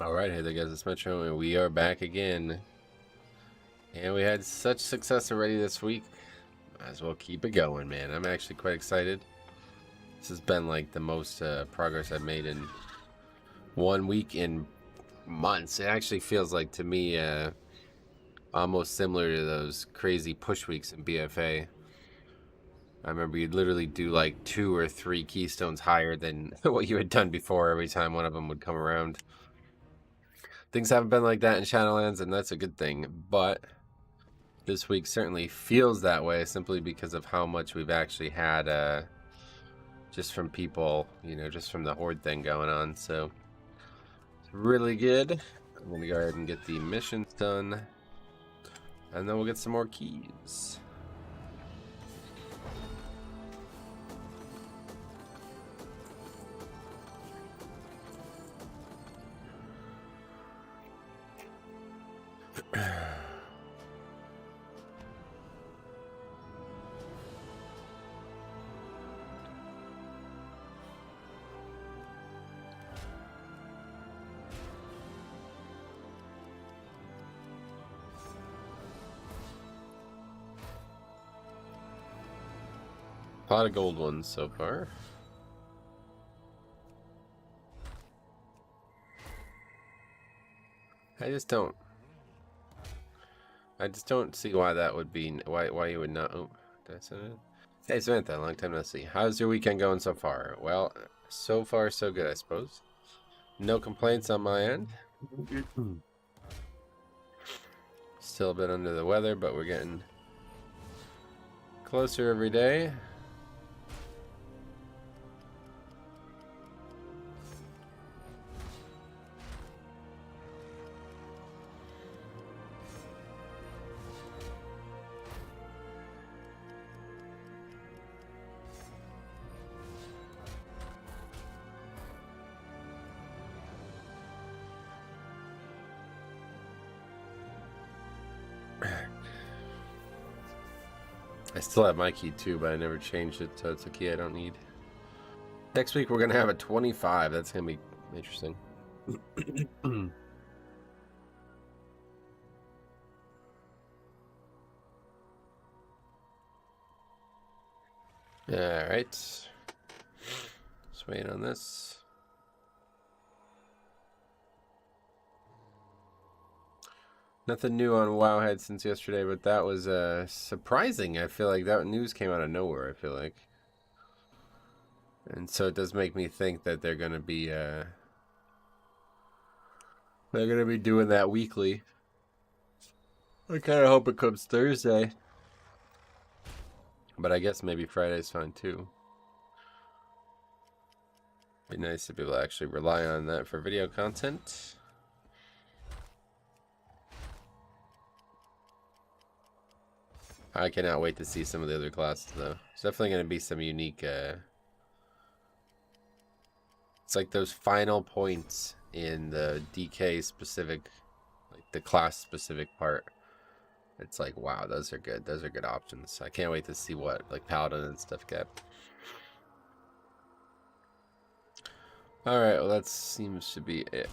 Alright, hey there guys, it's Metro, and we are back again. And we had such success already this week. Might as well keep it going, man. I'm actually quite excited. This has been like the most progress I've made in 1 week in months. It actually feels like, to me, almost similar to those crazy push weeks in BFA. I remember you'd literally do like 2 or 3 keystones higher than what you had done before every time one of them would come around. Things haven't been like that in Shadowlands, and that's a good thing, but this week certainly feels that way simply because of how much we've actually had just from people, you know, just from the horde thing going on. So it's really good. I'm gonna go ahead and get the missions done, and then we'll get some more keys. A lot of gold ones so far. I just don't see why that would be, why you would not. Oh, did I send it? Hey Samantha, long time no see. How's your weekend going so far? Well, so far so good, I suppose. No complaints on my end. Still a bit under the weather, but we're getting closer every day. I still have my key too, but I never changed it, so it's a key I don't need. Next week we're gonna have a 25. That's gonna be interesting. Alright. Just waiting on this. Nothing new on Wowhead since yesterday, but that was surprising. I feel like that news came out of nowhere, I feel like. And so it does make me think that they're gonna be doing that weekly. I kinda hope it comes Thursday. But I guess maybe Friday's fine too. Be nice to be able to actually rely on that for video content. I cannot wait to see some of the other classes though. There's definitely going to be some unique it's like those final points in the DK specific, like the class specific part. It's like, wow, those are good. Those are good options. I can't wait to see what like Paladin and stuff get. Alright, well that seems to be it.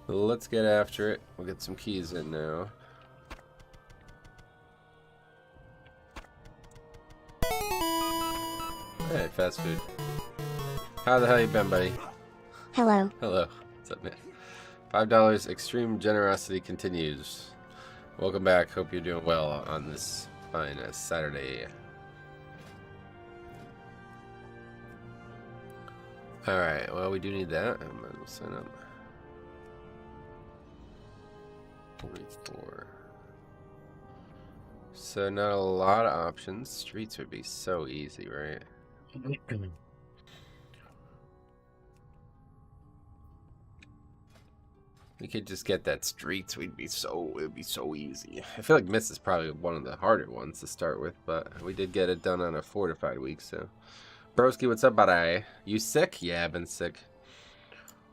Let's get after it. We'll get some keys in now. Hey, fast food. How the hell you been, buddy? Hello. Hello. What's up, man? $5 extreme generosity continues. Welcome back. Hope you're doing well on this fine Saturday. Alright, well, we do need that. I might as well sign up. 44. So not a lot of options. Streets would be so easy, right? We could just get that streets. It would be so easy. I feel like Miss is probably one of the harder ones to start with, but we did get it done on a fortified week, so. Broski, what's up, buddy? You sick? Yeah, I've been sick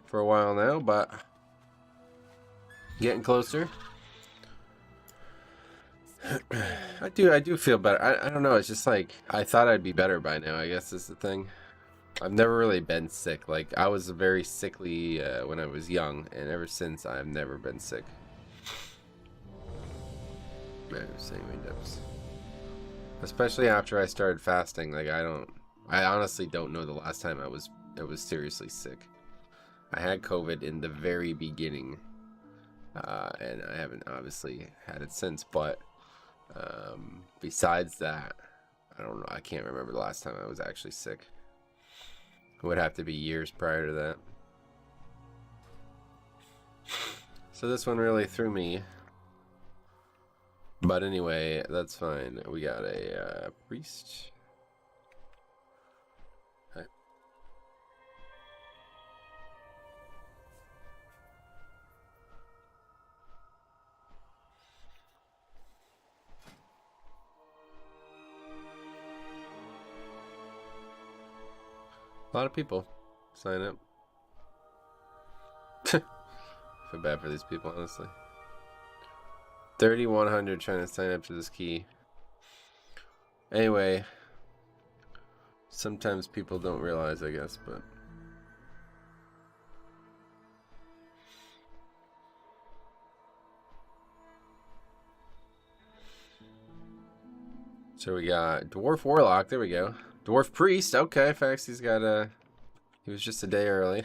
for a while now, but getting closer. I do feel better. I don't know. It's just like I thought I'd be better by now. I guess is the thing. I've never really been sick. Like I was very sickly when I was young, and ever since I've never been sick. Man, same dips. Especially after I started fasting. Like I honestly don't know the last time I was seriously sick. I had COVID in the very beginning, and I haven't obviously had it since. But besides that, I don't know. I can't remember the last time I was actually sick. It would have to be years prior to that. So this one really threw me. But anyway, that's fine. We got a priest. Okay. A lot of people sign up. Feel bad for these people, honestly. 3,100 trying to sign up to this key. Anyway, sometimes people don't realize, I guess, but so we got Dwarf Warlock. There we go. Dwarf Priest. Okay, facts. He's got a. He was just a day early.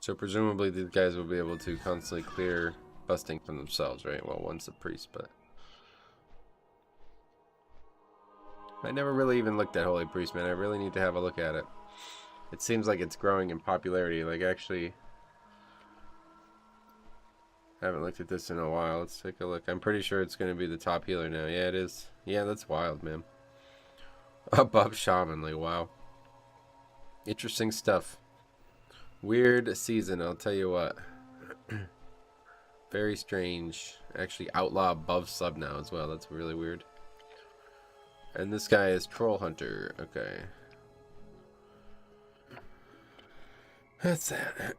So presumably these guys will be able to constantly clear busting from themselves, right? Well, one's a priest, but I never really even looked at Holy Priest, man. I really need to have a look at it. It seems like it's growing in popularity. Like, actually, I haven't looked at this in a while. Let's take a look. I'm pretty sure it's going to be the top healer now. Yeah, it is. Yeah, that's wild, man. Above Shaman, like, wow. Interesting stuff. Weird season, I'll tell you what. Very strange. Actually, Outlaw above sub now as well. That's really weird. And this guy is Troll Hunter. Okay. That's that.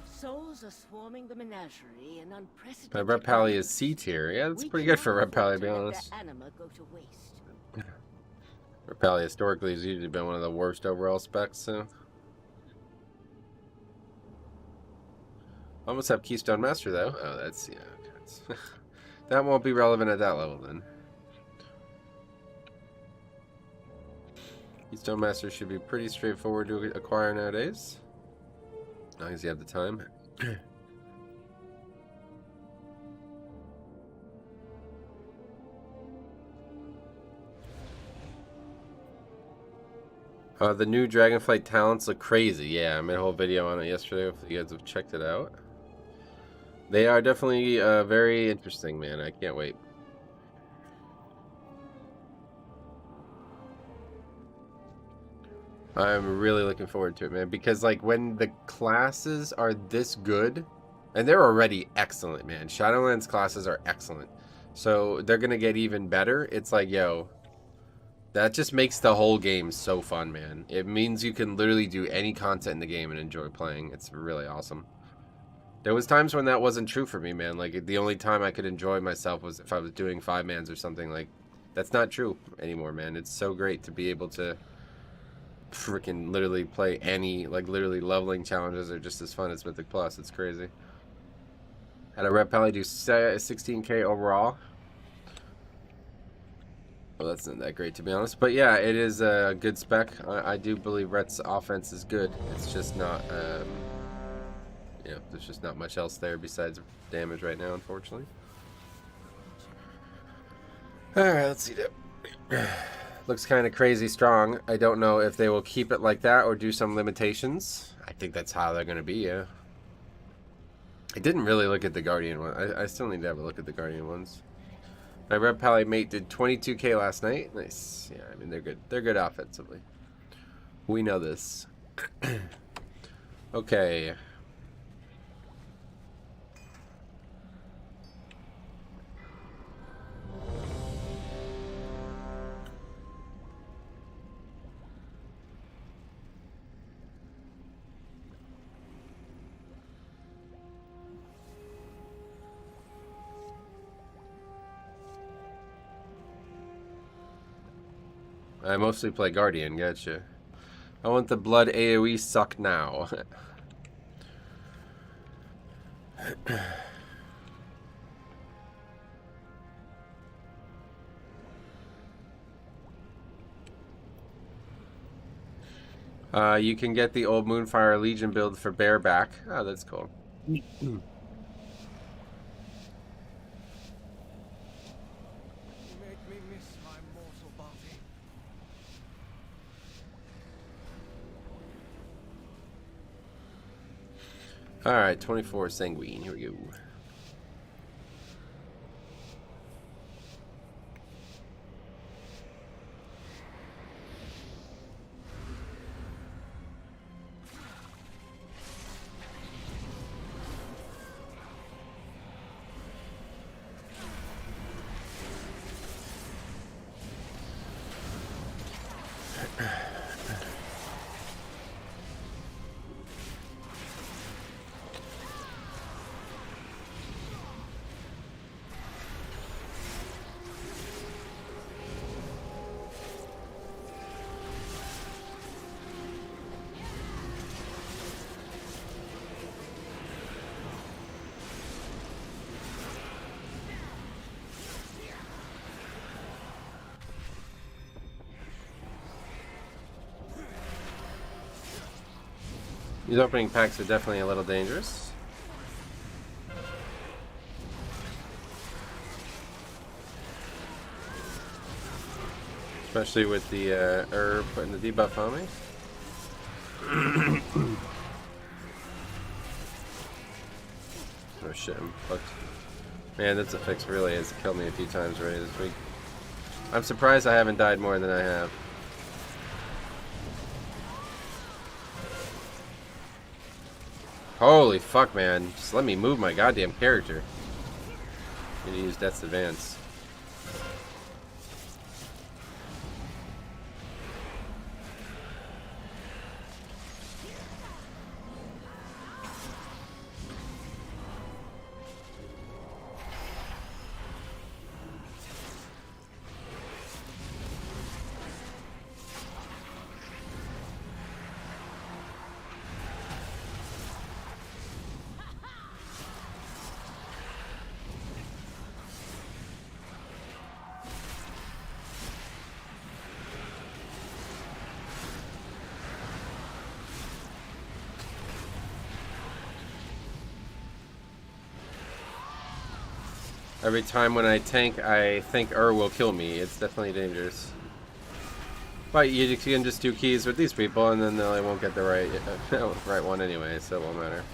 Souls are swarming the menagerie in unprecedented. My Red Pally is C tier. Yeah, that's pretty good for Red Pally, to be honest. Red Pally historically has usually been one of the worst overall specs, so. Almost have Keystone Master, though. Oh, that's, yeah. Okay. That won't be relevant at that level, then. Keystone Master should be pretty straightforward to acquire nowadays. As long as you have the time. The new Dragonflight talents look crazy. Yeah, I made a whole video on it yesterday. Hopefully you guys have checked it out. They are definitely very interesting, man. I can't wait. I'm really looking forward to it, man, because like when the classes are this good, and they're already excellent, man. Shadowlands classes are excellent. So they're going to get even better. It's like, yo, that just makes the whole game so fun, man. It means you can literally do any content in the game and enjoy playing. It's really awesome. There was times when that wasn't true for me, man. Like the only time I could enjoy myself was if I was doing 5-mans or something. Like that's not true anymore, man. It's so great to be able to freaking literally play any, like literally leveling challenges are just as fun as Mythic Plus. It's crazy. Had a Red Pally do 16k overall. Well, that's not that great to be honest, but yeah, it is a good spec. I do believe Rhett's offense is good. It's just not, you know, there's just not much else there besides damage right now, unfortunately. All right, let's see that. Looks kind of crazy strong. I don't know if they will keep it like that or do some limitations. I think that's how they're going to be, yeah. I didn't really look at the Guardian one. I still need to have a look at the Guardian ones. My Red Pally mate did 22k last night. Nice. Yeah, I mean, they're good. They're good offensively. We know this. Okay. I mostly play Guardian, gotcha. I want the blood AoE suck now. You can get the old Moonfire Legion build for bareback. Oh, that's cool. Alright, 24 Sanguine. Here we go. These opening packs are definitely a little dangerous. Especially with the herb putting the debuff on me. Oh shit, I'm fucked. Man, that's a fix really has killed me a few times already this week. I'm surprised I haven't died more than I have. Holy fuck, man. Just let me move my goddamn character. I'm gonna use Death's Advance. Every time when I tank, I think will kill me. It's definitely dangerous. But you can just do keys with these people, and then they won't get the right one anyway, so it won't matter.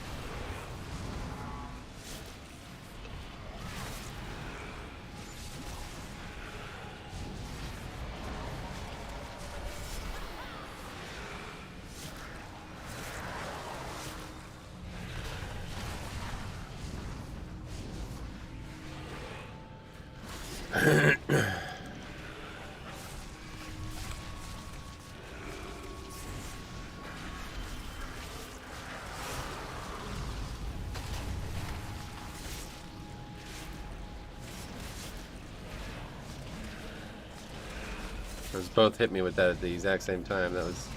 Those both hit me with that at the exact same time. That was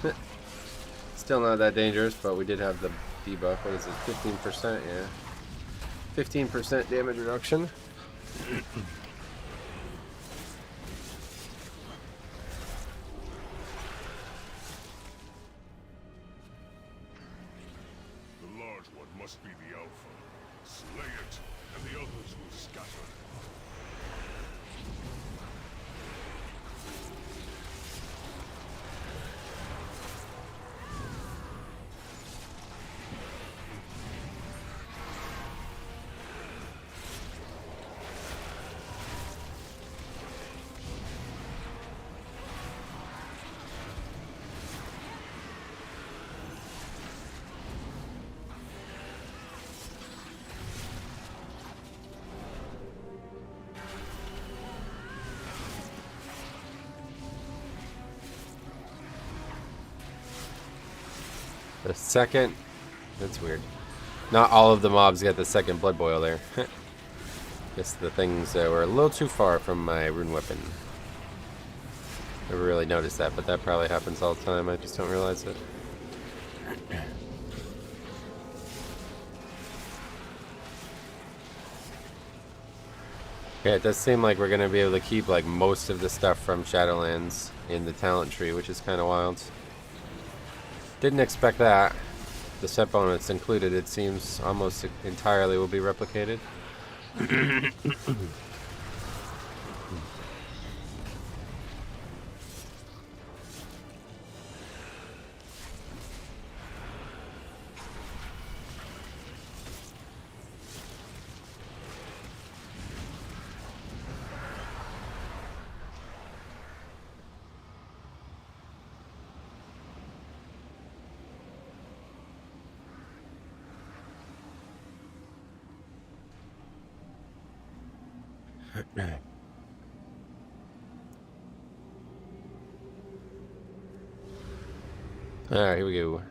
still not that dangerous, but we did have the debuff. What is it? 15%? Yeah. 15% damage reduction. The large one must be the Alpha. Slay it, and the others will scatter. The second... That's weird. Not all of the mobs get the second blood boil there. Guess the things were a little too far from my rune weapon. Never really noticed that, but that probably happens all the time. I just don't realize it. Yeah, it does seem like we're going to be able to keep like most of the stuff from Shadowlands in the talent tree, which is kind of wild. Didn't expect that. The set bonus included, it seems, almost entirely will be replicated. Alright, here we go.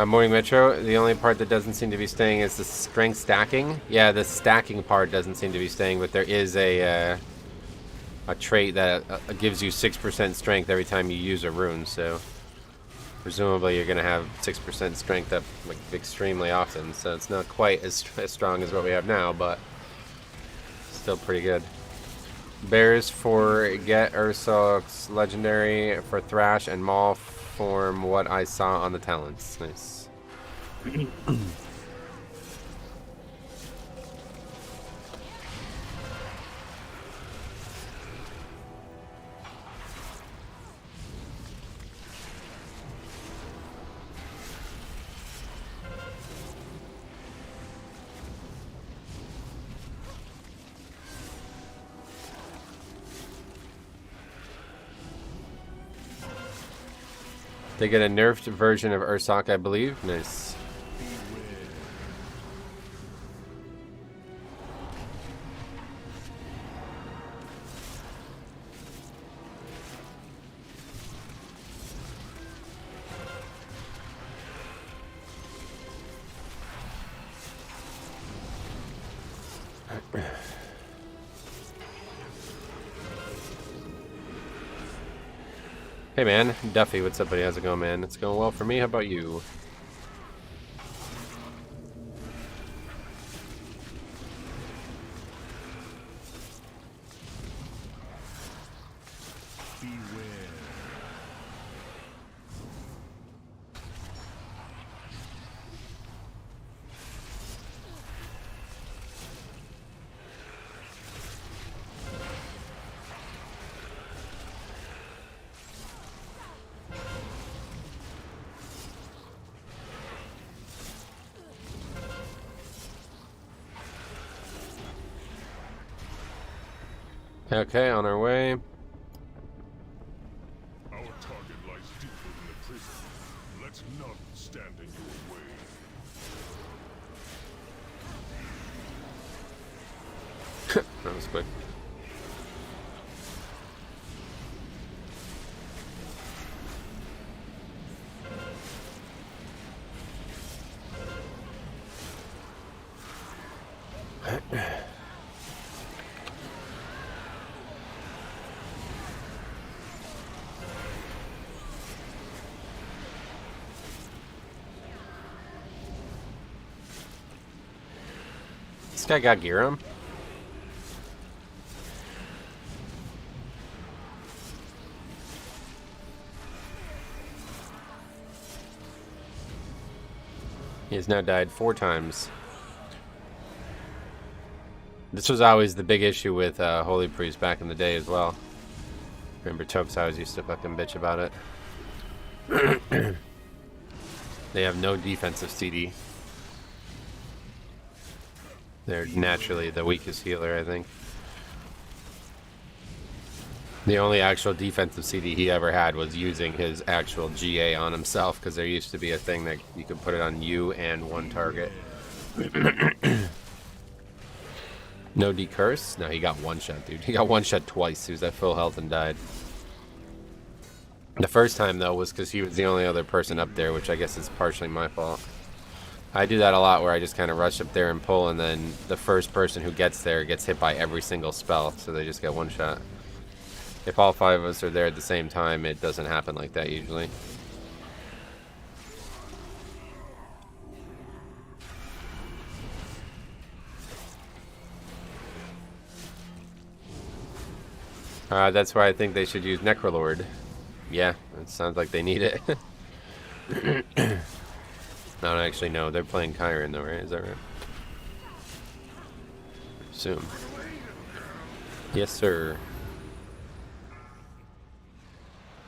Morning Metro, the only part that doesn't seem to be staying is the strength stacking. Yeah, the stacking part doesn't seem to be staying, but there is a trait that gives you 6% strength every time you use a rune, so presumably you're going to have 6% strength up like extremely often, so it's not quite as strong as what we have now, but still pretty good. Bears for get Ursoc's legendary for Thrash and Maul form what I saw on the talents. Nice. They get a nerfed version of Ursoc, I believe. Nice. Hey man, Duffy, what's up buddy? How's it going, man? It's going well for me, how about you? Okay, on our way. Our target lies deeper in the prison. Let none stand in your way. That was quick. This guy got gear on? He has now died 4 times. This was always the big issue with Holy Priest back in the day as well. Remember Topes always used to fucking bitch about it. They have no defensive CD. They're naturally the weakest healer, I think. The only actual defensive CD he ever had was using his actual GA on himself, because there used to be a thing that you could put it on you and one target. No decurse? No, he got one shot, dude. He got one shot twice. He was at full health and died. The first time, though, was because he was the only other person up there, which I guess is partially my fault. I do that a lot, where I just kind of rush up there and pull, and then the first person who gets there gets hit by every single spell, so they just get one shot. If all 5 of us are there at the same time, it doesn't happen like that usually. That's why I think they should use Necrolord. Yeah, it sounds like they need it. I don't actually know. They're playing Chiron though, right? Is that right? Assume. Yes, sir.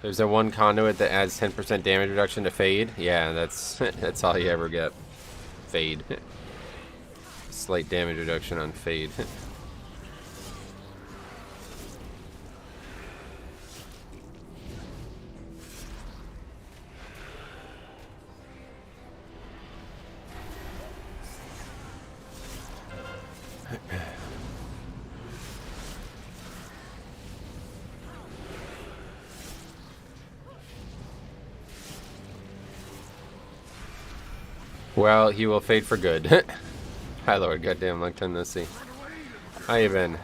There's that one conduit that adds 10% damage reduction to Fade. Yeah, that's that's all you ever get. Fade. Slight damage reduction on Fade. Well, he will fade for good. Hi, Lord. Goddamn, long time no see. How you been?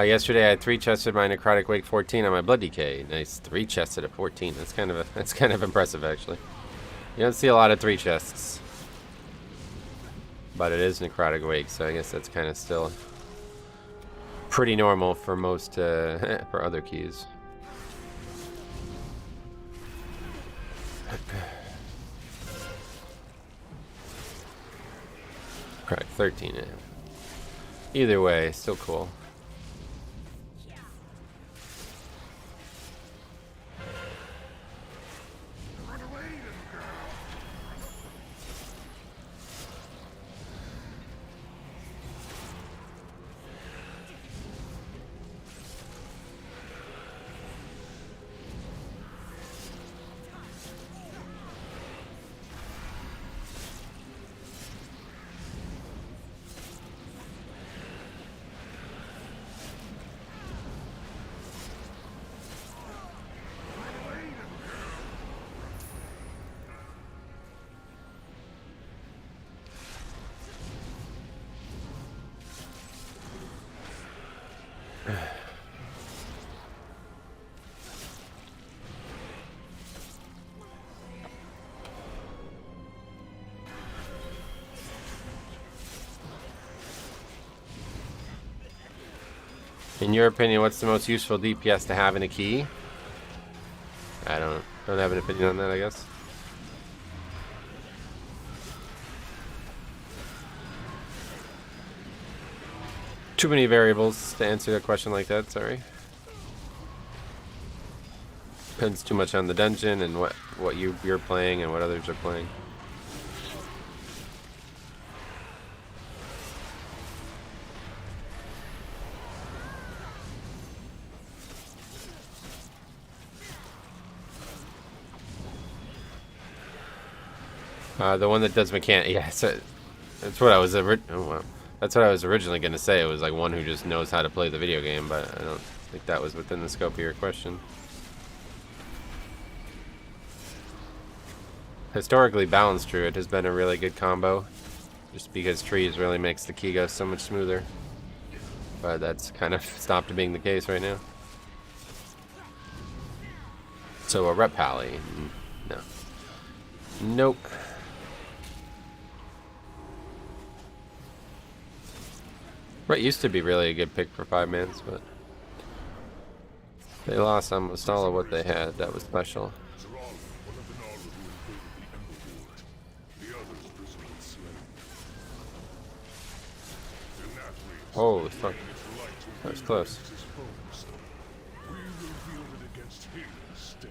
Yesterday I had 3 chested my Necrotic Wake 14 on my Blood Decay. Nice, 3 chested at 14. That's kind of impressive actually. You don't see a lot of 3 chests, but it is Necrotic Wake, so I guess that's kind of still pretty normal for most for other keys. Crack 13. Yeah. Either way, still cool. In your opinion, what's the most useful DPS to have in a key? I don't have an opinion on that, I guess. Too many variables to answer a question like that, sorry. Depends too much on the dungeon and what you're playing and what others are playing. The one that does mechanic, yeah, so that's what I was that's what I was originally going to say. It was like one who just knows how to play the video game, but I don't think that was within the scope of your question. Historically, balanced druid has been a really good combo, just because trees really makes the key go so much smoother. But that's kind of stopped being the case right now. So a rep pally, no, nope. Right, used to be really a good pick for 5-mans, but They lost almost all of what they had. That was special. Zeral, one of the Nara who invaded the Ember Ward. The others presumably slain. Denathrius Holy fuck. gained its right to That was wield close. against his foes. We will wield it against him instead.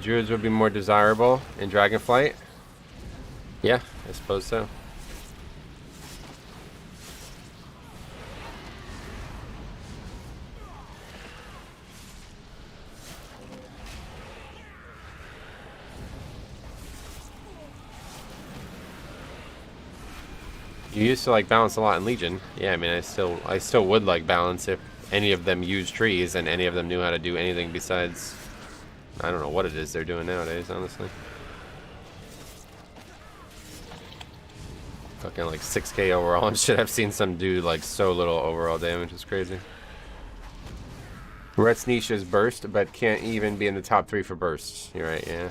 Druids would be more desirable in Dragonflight. Yeah, I suppose so. You used to like balance a lot in Legion. Yeah, I mean, I still would like balance if any of them used trees and any of them knew how to do anything besides. I don't know what it is they're doing nowadays, honestly. Fucking like 6k overall and shit. I've seen some do like so little overall damage. It's crazy. Ret's niche is burst, but can't even be in the top 3 for bursts. You're right, yeah.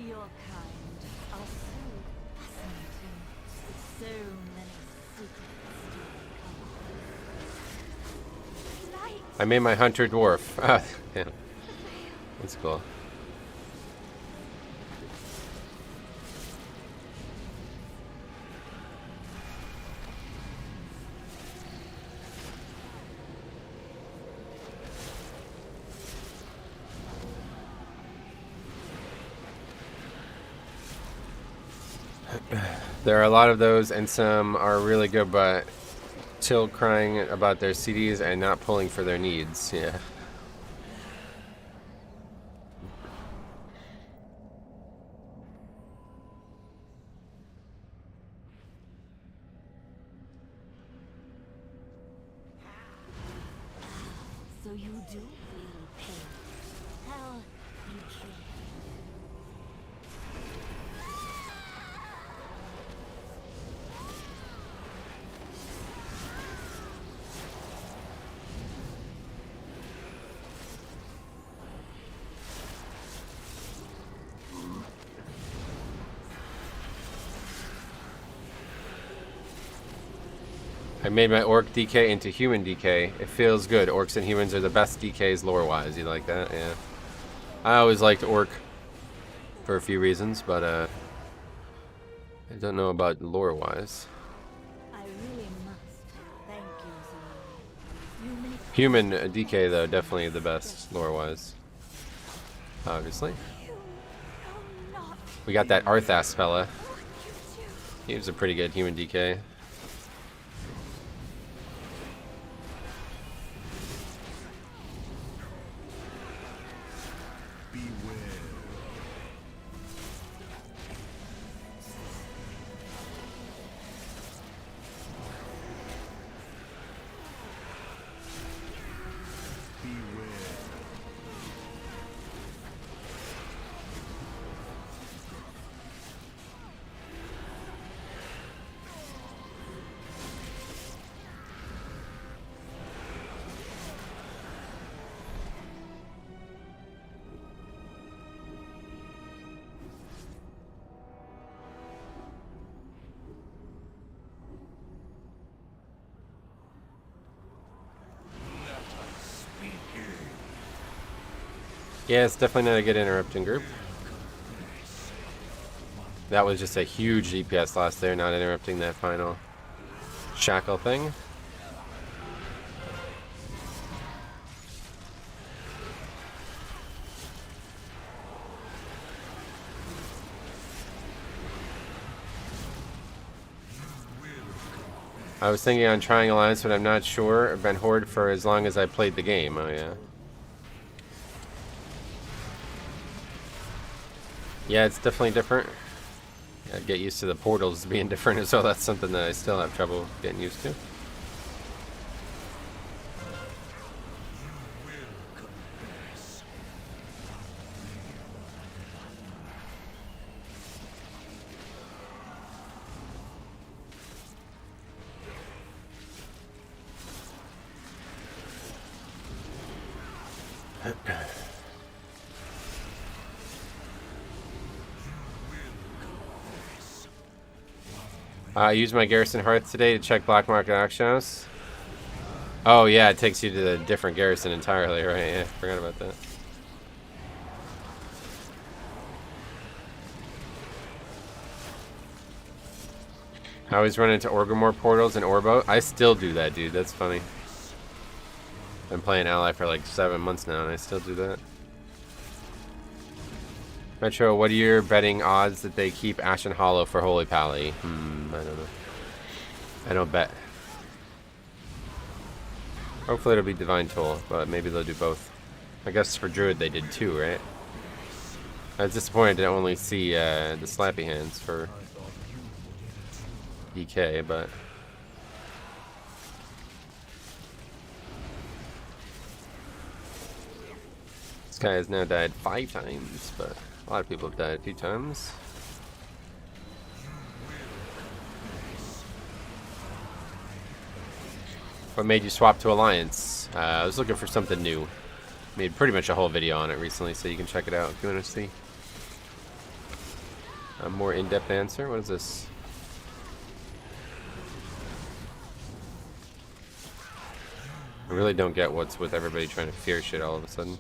Your kind are so fascinating. So many secrets to uncover. Light. I made my hunter dwarf. Ah, yeah. That's cool. There are a lot of those, and some are really good, but still crying about their CDs and not pulling for their needs. Yeah. So you do feel pain. How you can. I made my orc DK into human DK. It feels good. Orcs and humans are the best DKs lore-wise. You like that? Yeah. I always liked orc for a few reasons, but I don't know about lore-wise. I really must thank you, Zara. You make Human DK, though, definitely the best lore-wise. Obviously. you not We got that Arthas fella. what you do. He was a pretty good human DK. Yeah, it's definitely not a good interrupting group. That was just a huge DPS loss there, not interrupting that final shackle thing. I was thinking on trying Alliance, but I'm not sure. I've been Horde for as long as I played the game. Oh, yeah. Yeah, it's definitely different. I get used to the portals being different as well. That's something that I still have trouble getting used to. I used my Garrison Hearth today to check black market auctions. Oh yeah, it takes you to the different garrison entirely, right? Yeah, forgot about that. I always run into Orgrimmar portals and Orbo. I still do that, dude. That's funny. Been playing Ally for like 7 months now, and I still do that. Metro, what are your betting odds that they keep Ashen Hollow for Holy Pally? I don't know. I don't bet. Hopefully it'll be Divine Toll, but maybe they'll do both. I guess for Druid they did too, right? I was disappointed to only see the Slappy Hands for DK, but... This guy has now died 5 times, but a lot of people have died a few times. What made you swap to Alliance? I was looking for something new. Made pretty much a whole video on it recently, so you can check it out if you want to see a more in-depth answer. What is this? I really don't get what's with everybody trying to fear shit all of a sudden.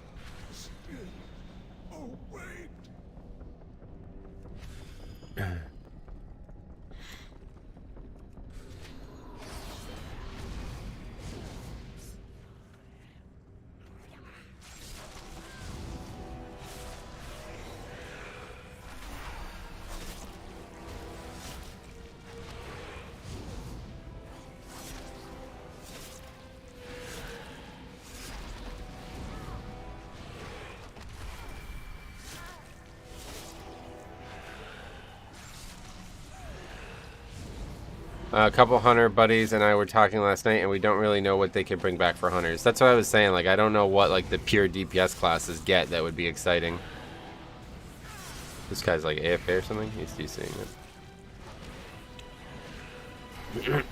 A couple hunter buddies and I were talking last night, and we don't really know what they can bring back for hunters. That's what I was saying. Like, I don't know what like the pure DPS classes get that would be exciting. This guy's like AFK or something. He's seeing it.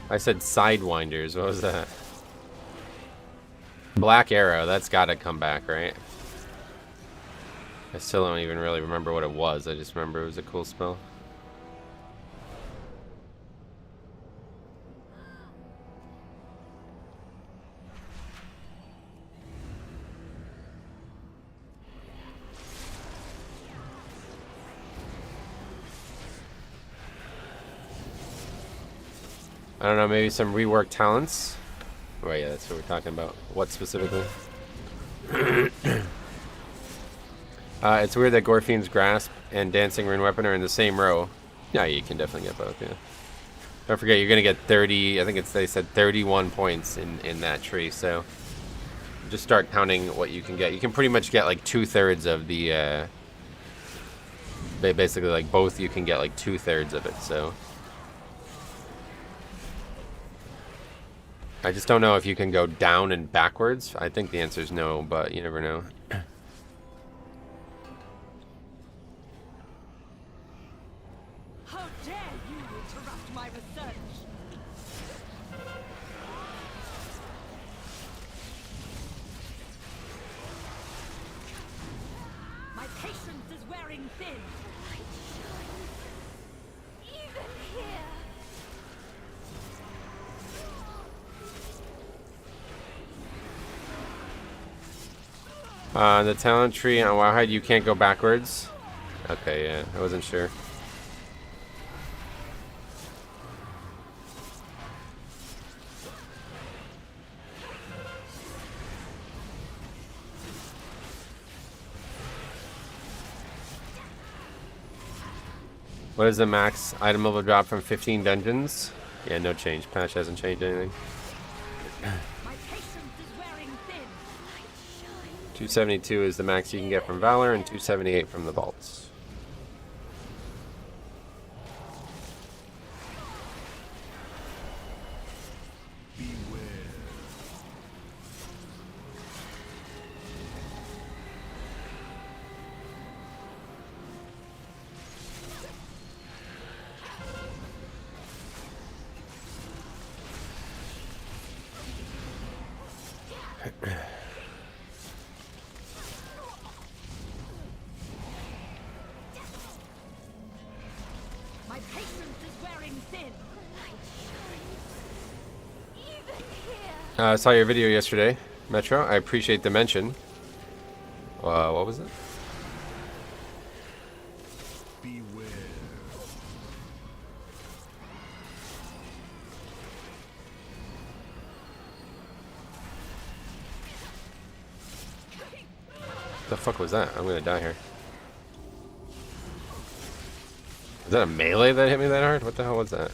I said Sidewinders. What was that? Black Arrow. That's got to come back, right? I still don't even really remember what it was. I just remember it was a cool spell. I don't know, maybe some reworked talents. Oh yeah, that's what we're talking about. What specifically? It's weird that Gorfine's Grasp and Dancing Rune Weapon are in the same row. Yeah, you can definitely get both, yeah. Don't forget, you're gonna get 30, I think they said 31 points in that tree, so just start counting what you can get. You can pretty much get like 2/3 of the, basically like both you can get like 2/3 of it, so. I just don't know if you can go down and backwards. I think the answer is no, but you never know. How dare you interrupt my research? My patience is wearing thin. Even here. The talent tree on Wowhide, you can't go backwards. Okay, yeah, I wasn't sure. What is the max item level drop from 15 dungeons? Yeah, no change. Patch hasn't changed anything. My patience is wearing thin. 272 is the max you can get from Valor, and 278 from the vaults. My patience is wearing thin. Even here. I saw your video yesterday, Metro. I appreciate the mention. What was it? Beware. The fuck was that? I'm gonna die here. Is that a melee that hit me that hard? What the hell was that?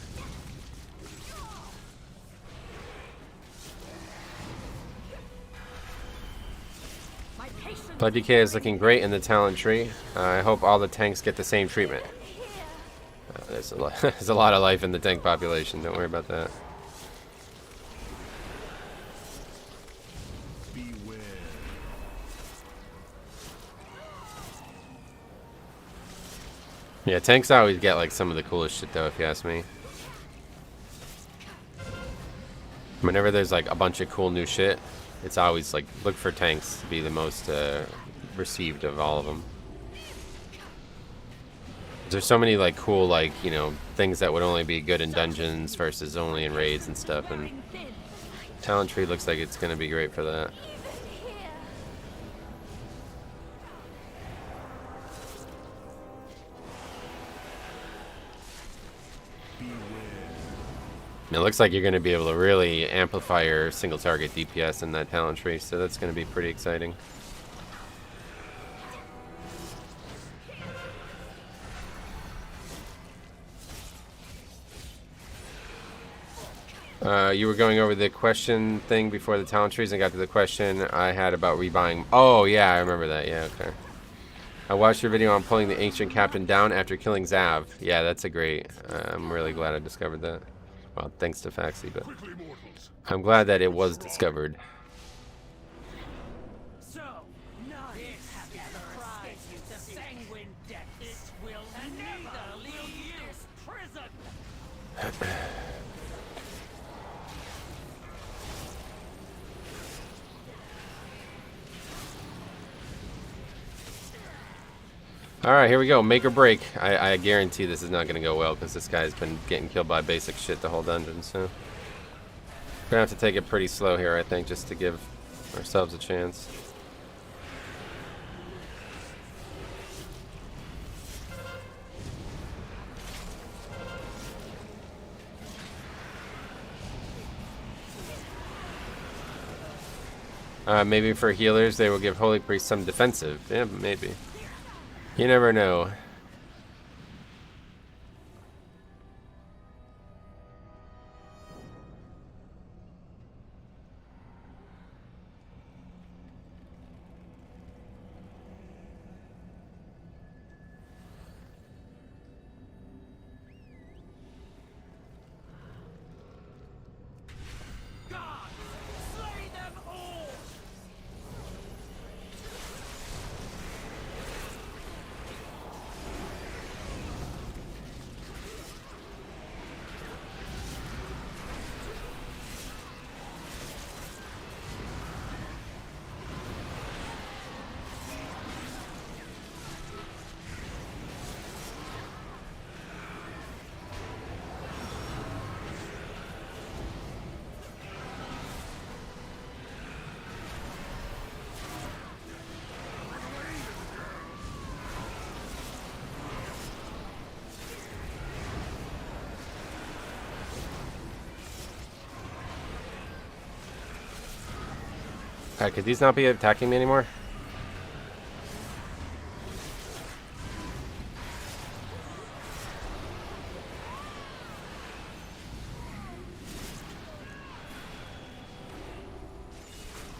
My patience Blood DK is looking great in the talent tree. I hope all the tanks get the same treatment. There's there's a lot of life in the tank population. Don't worry about that. Beware. Yeah, tanks always get like some of the coolest shit though, if you ask me. Whenever there's like a bunch of cool new shit, it's always like look for tanks to be the most received of all of them. There's so many like cool like, you know, things that would only be good in dungeons versus only in raids and stuff, and wearing thin. talent tree looks like it's gonna be great for that. Even here. It looks like you're going to be able to really amplify your single target DPS in that talent tree, so that's going to be pretty exciting. You were going over the question thing before the talent trees and got to the question I had about rebuying. Oh, yeah, I remember that. Yeah, okay. I watched your video on pulling the Ancient Captain down after killing Zav. Yeah, that's a great. I'm really glad I discovered that. Well, thanks to Faxi, but Quickly, mortals. I'm glad that it was discovered. So, none have you surprised you to sanguine death. It will neither leave this prison. Alright, here we go. Make or break. I guarantee this is not going to go well because this guy's been getting killed by basic shit the whole dungeon, so... We're going to have to take it pretty slow here, I think, just to give ourselves a chance. Maybe for healers, they will give Holy Priest some defensive. Yeah, maybe. You never know. God, slay them all! Alright, could these not be attacking me anymore?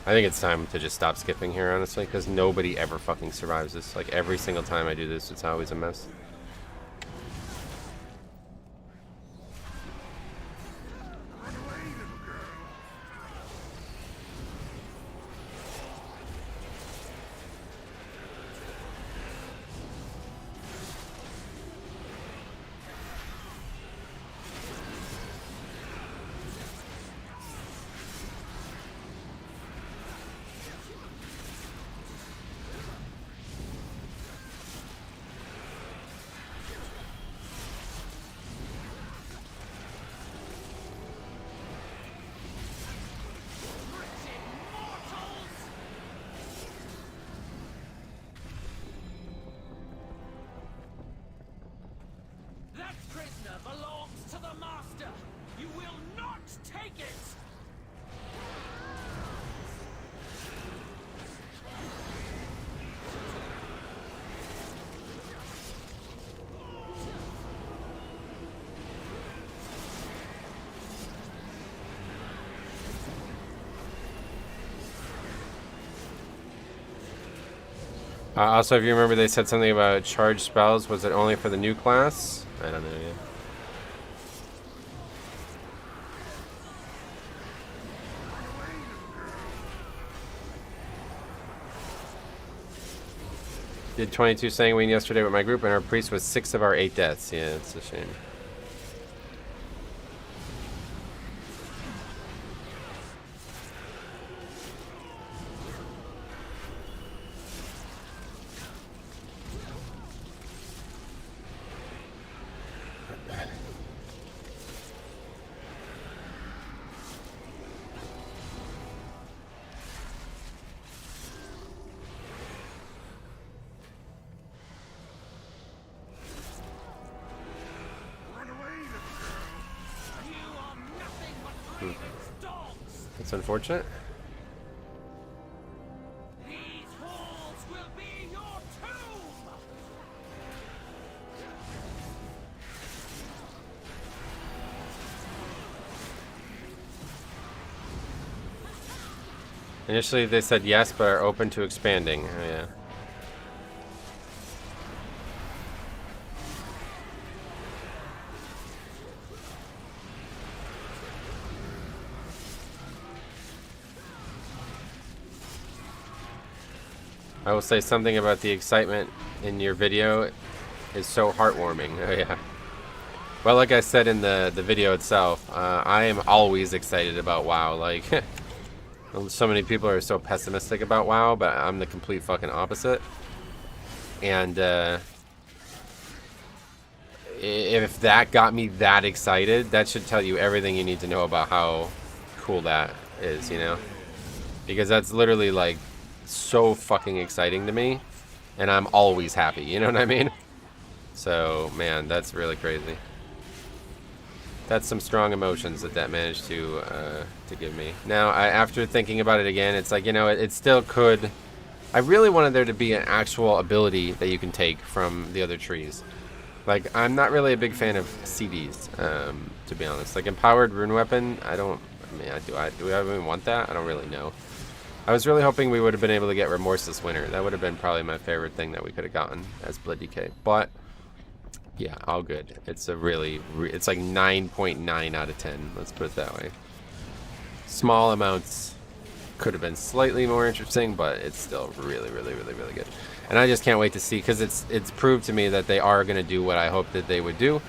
I think it's time to just stop skipping here, honestly, because nobody ever fucking survives this. Like, every single time I do this, it's always a mess. That prisoner belongs to the master. You will not take it. Also, if you remember, they said something about charge spells. Was it only for the new class? I don't know yet. Did 22 sanguine yesterday with my group, and our priest was 6 of our 8 deaths. Yeah, it's a shame. That's unfortunate. These halls will be your tomb. Initially, they said yes, but are open to expanding. Oh, yeah. I will say something about the excitement in your video is so heartwarming. Oh, yeah. Well, like I said in the video itself, I am always excited about WoW. Like, so many people are so pessimistic about WoW, but I'm the complete fucking opposite. And if that got me that excited, that should tell you everything you need to know about how cool that is, you know? Because that's literally like so fucking exciting to me, and I'm always happy, you know what I mean? So man, that's really crazy. That's some strong emotions that managed to give me. Now, after thinking about it again, it's like, you know, it still could. I really wanted there to be an actual ability that you can take from the other trees. Like, I'm not really a big fan of CDs, to be honest. Like, empowered rune weapon, do I even want that? I don't really know. I was really hoping we would have been able to get Remorseless Winter. That would have been probably my favorite thing that we could have gotten as Blood DK. But yeah, all good. It's a it's like 9.9 out of 10. Let's put it that way. Small amounts could have been slightly more interesting, but it's still really, really, really, really good. And I just can't wait to see, because it's proved to me that they are going to do what I hoped that they would do.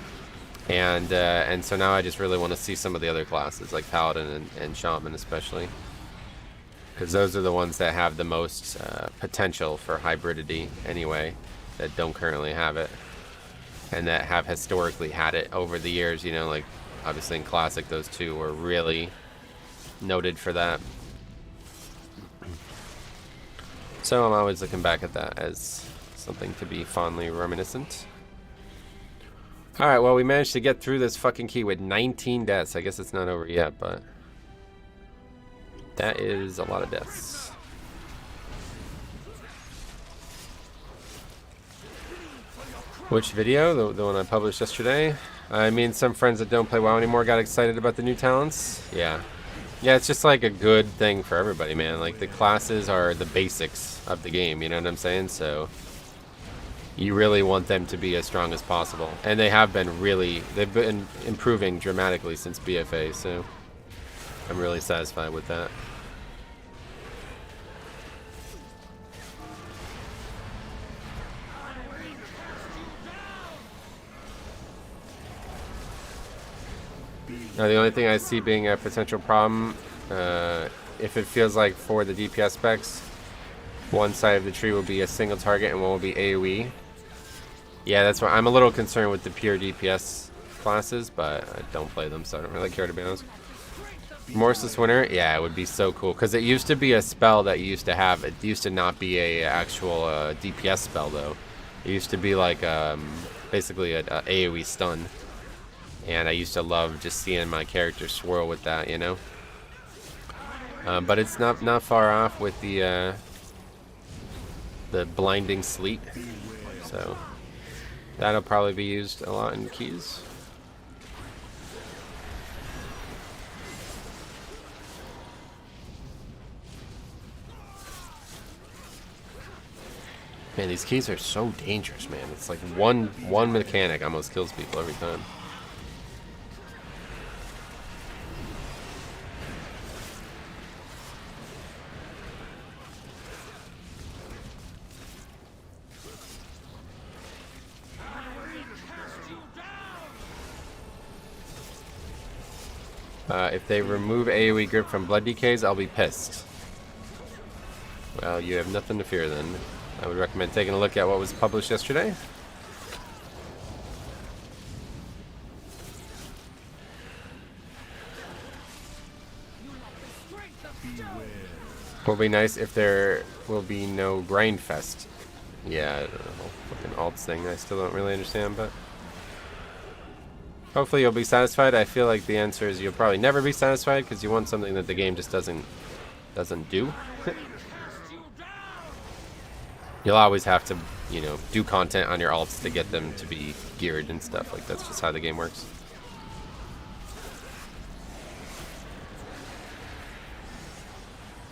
And so now I just really want to see some of the other classes, like Paladin and Shaman especially. Because those are the ones that have the most potential for hybridity anyway, that don't currently have it. And that have historically had it over the years, you know, like obviously in Classic those two were really noted for that. So I'm always looking back at that as something to be fondly reminiscent. Alright, well, we managed to get through this fucking key with 19 deaths. I guess it's not over yet, but that is a lot of deaths. Which video? The one I published yesterday? I mean, some friends that don't play WoW anymore got excited about the new talents. Yeah. Yeah, it's just like a good thing for everybody, man. Like the classes are the basics of the game, you know what I'm saying? So you really want them to be as strong as possible. And they have been they've been improving dramatically since BFA, so I'm really satisfied with that. Now the only thing I see being a potential problem, if it feels like for the DPS specs, one side of the tree will be a single target and one will be AoE. Yeah, that's why I'm a little concerned with the pure DPS classes, but I don't play them, so I don't really care, to be honest. Remorseless Winter, yeah, it would be so cool, because it used to be a spell that you used to have. It used to not be a actual DPS spell, though. It used to be like basically a AoE stun. And I used to love just seeing my character swirl with that, you know. But it's not far off with the blinding sleet, so that'll probably be used a lot in keys. Man, these keys are so dangerous, man. It's like one mechanic almost kills people every time. If they remove AoE grip from blood decays, I'll be pissed. Well, you have nothing to fear then. I would recommend taking a look at what was published yesterday. Will be nice if there will be no grind fest. Yeah, I don't know, fucking alts thing I still don't really understand, but hopefully you'll be satisfied. I feel like the answer is you'll probably never be satisfied because you want something that the game just doesn't do. You'll always have to, you know, do content on your alts to get them to be geared and stuff. Like, that's just how the game works.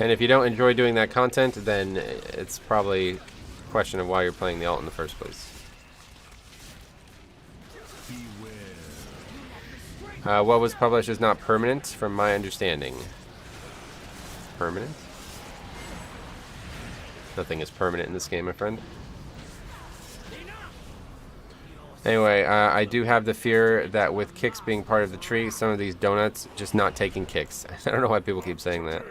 And if you don't enjoy doing that content, then it's probably a question of why you're playing the alt in the first place. What was published is not permanent, from my understanding. Permanent? Nothing is permanent in this game, my friend. Anyway, I do have the fear that with kicks being part of the tree, some of these donuts just not taking kicks. I don't know why people keep saying that.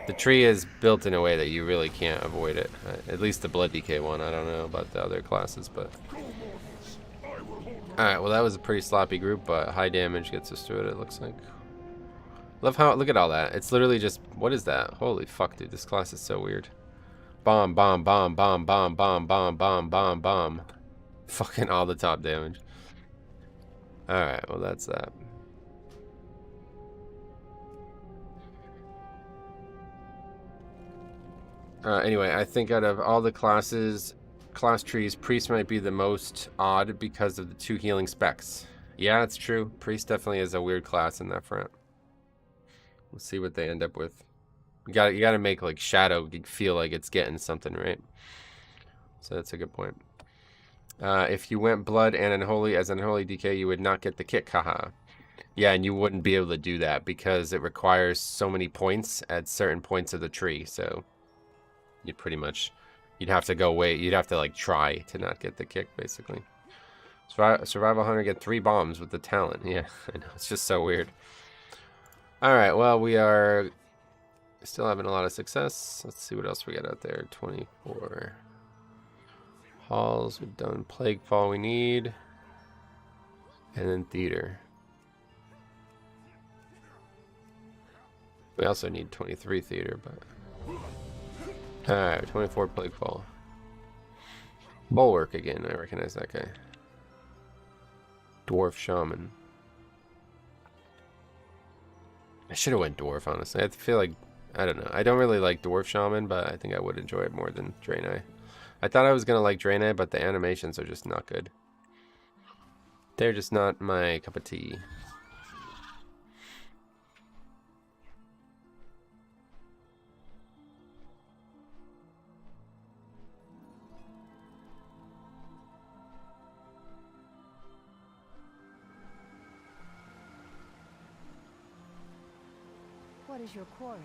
The tree is built in a way that you really can't avoid it. At least the Blood Decay one. I don't know about the other classes, but... Alright, well that was a pretty sloppy group, but high damage gets us through it, it looks like. Love how... Look at all that. It's literally just... What is that? Holy fuck, dude. This class is so weird. Bomb, bomb, bomb, bomb, bomb, bomb, bomb, bomb, bomb, bomb. Fucking all the top damage. Alright, well that's that. Anyway, I think out of all the classes, class trees, Priest might be the most odd because of the 2 healing specs. Yeah, it's true. Priest definitely is a weird class in that front. We'll see what they end up with. You gotta make like Shadow feel like it's getting something, right? So that's a good point. If you went Blood and Unholy as Unholy DK, you would not get the kick, haha. Yeah, and you wouldn't be able to do that because it requires so many points at certain points of the tree, so you'd pretty much, you'd have to go wait, you'd have to like try to not get the kick, basically. Survival Hunter get 3 bombs with the talent. Yeah, I know, it's just so weird. Alright, well, we are still having a lot of success. Let's see what else we got out there. 24 halls. We've done Plaguefall we need. And then Theater. We also need 23 Theater, but... Alright, 24 Plaguefall. Bulwark again. I recognize that guy. Dwarf Shaman. I should have went Dwarf, honestly. I feel like... I don't know. I don't really like Dwarf Shaman, but I think I would enjoy it more than Draenei. I thought I was going to like Draenei, but the animations are just not good. They're just not my cup of tea. What is your quarry?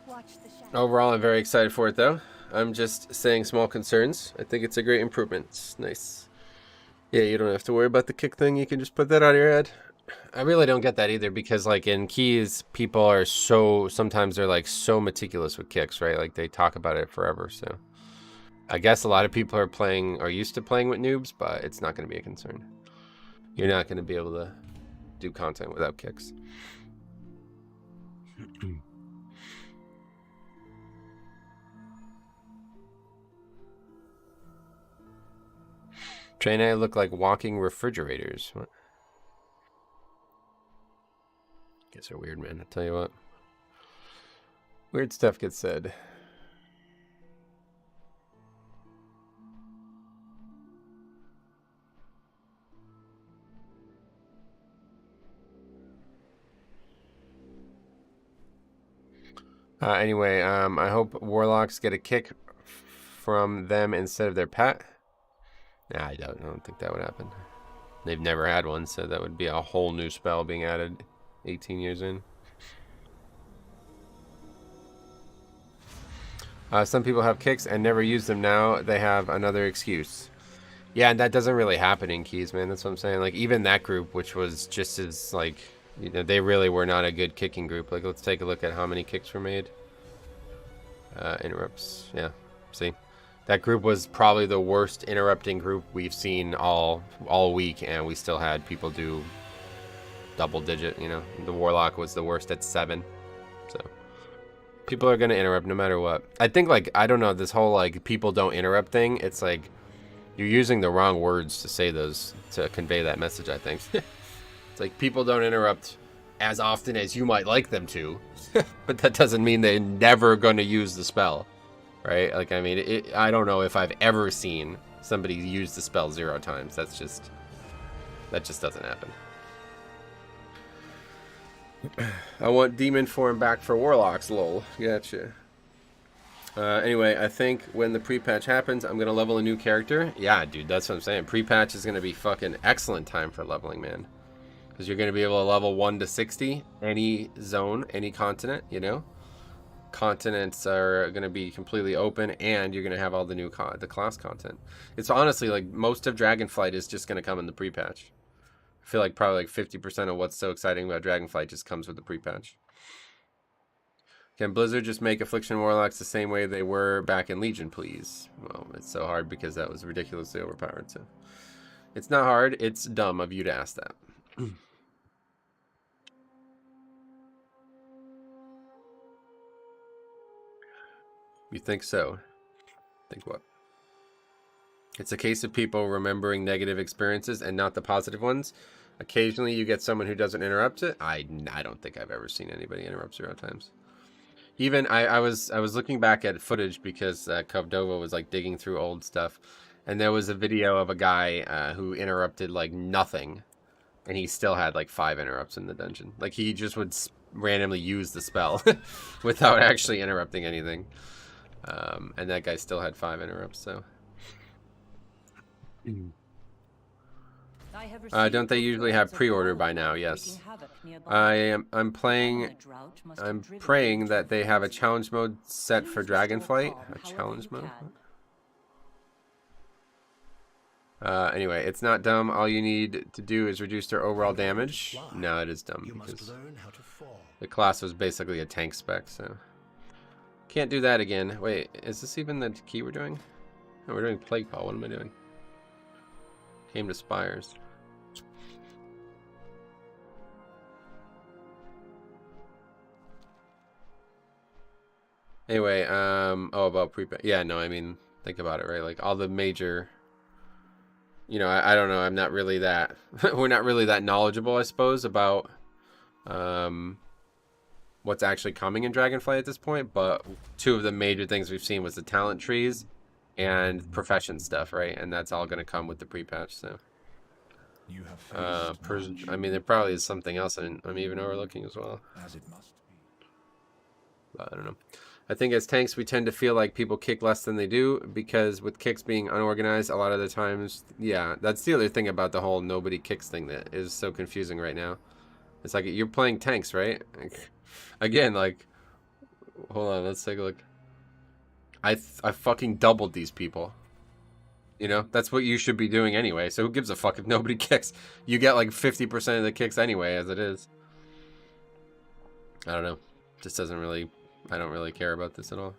Watch the shadow. Overall, I'm very excited for it, though. I'm just saying small concerns. I think it's a great improvement. It's nice. Yeah, you don't have to worry about the kick thing. You can just put that on your head. I really don't get that either because, like, in keys, people are sometimes they're, like, so meticulous with kicks, right? Like, they talk about it forever, so. I guess a lot of people are used to playing with noobs, but it's not going to be a concern. You're not going to be able to do content without kicks. Trey and I look like walking refrigerators. What? Guess they're weird, man. I'll tell you what. Weird stuff gets said. Anyway, I hope warlocks get a kick from them instead of their pet. Nah, I don't think that would happen. They've never had one, so that would be a whole new spell being added 18 years in. Some people have kicks and never use them now. They have another excuse. Yeah, and that doesn't really happen in keys, man. That's what I'm saying. Like, even that group, which was just as, like, you know, they really were not a good kicking group. Like, let's take a look at how many kicks were made. Interrupts. Yeah, see? That group was probably the worst interrupting group we've seen all week, and we still had people do double digit, you know. The Warlock was the worst at 7. So people are going to interrupt no matter what. I think, like, I don't know, this whole, like, people don't interrupt thing, it's like you're using the wrong words to say those, to convey that message, I think. It's like people don't interrupt as often as you might like them to, but that doesn't mean they're never going to use the spell. Right? Like, I mean, I don't know if I've ever seen somebody use the spell 0 times. That just doesn't happen. I want demon form back for warlocks, lol. Gotcha. Anyway, I think when the pre-patch happens, I'm going to level a new character. Yeah, dude, that's what I'm saying. Pre-patch is going to be fucking excellent time for leveling, man. Because you're going to be able to level 1 to 60, any zone, any continent, you know? Continents are going to be completely open, and you're going to have all the new the class content. It's honestly like most of Dragonflight is just going to come in the pre-patch. I feel like probably like 50% of what's so exciting about Dragonflight just comes with the pre-patch. Can Blizzard just make Affliction Warlocks the same way they were back in Legion, please? Well, it's so hard because that was ridiculously overpowered. So it's not hard. It's dumb of you to ask that. You think so? Think what? It's a case of people remembering negative experiences and not the positive ones. Occasionally you get someone who doesn't interrupt it. I don't think I've ever seen anybody interrupt 0 times. Even I was looking back at footage because Kovdova was like digging through old stuff, and there was a video of a guy who interrupted like nothing, and he still had like 5 interrupts in the dungeon. Like, he just would randomly use the spell without actually interrupting anything. And that guy still had 5 interrupts, so. Don't they usually have pre-order by now? Yes. I'm praying that they have a challenge mode set for Dragonflight. A challenge mode? Anyway, it's not dumb. All you need to do is reduce their overall damage. No, it is dumb because the class was basically a tank spec, so. Can't do that again. Wait, is this even the key we're doing? No, we're doing Plaguefall. What am I doing? Came to Spires. Anyway, oh, about pre-patch. Yeah, no, I mean, think about it, right? Like, all the major, you know, I don't know. I'm not really that, we're not really that knowledgeable, I suppose, about, what's actually coming in Dragonflight at this point, but 2 of the major things we've seen was the talent trees and profession stuff, right? And that's all going to come with the pre-patch, so. I mean, there probably is something else I'm even overlooking as well. As it must be. But I don't know. I think as tanks, we tend to feel like people kick less than they do because with kicks being unorganized, a lot of the times, yeah, that's the other thing about the whole nobody kicks thing that is so confusing right now. It's like you're playing tanks, right? Like, again, like, hold on, let's take a look. I fucking doubled these people. You know, that's what you should be doing anyway. So who gives a fuck if nobody kicks? You get like 50% of the kicks anyway, as it is. I don't know. Just doesn't really. I don't really care about this at all.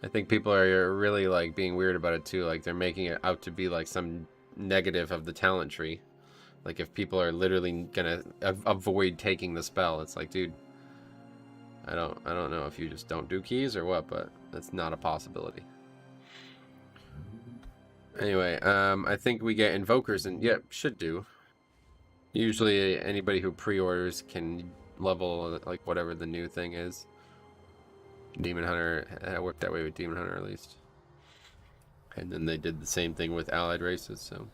I think people are really like being weird about it too. Like they're making it out to be like some negative of the talent tree. Like if people are literally gonna avoid taking the spell, it's like, dude, I don't know if you just don't do keys or what, but that's not a possibility. Anyway, I think we get invokers, and yeah, should do. Usually anybody who pre-orders can level like whatever the new thing is. Demon Hunter, it worked that way with Demon Hunter at least. And then they did the same thing with allied races, so.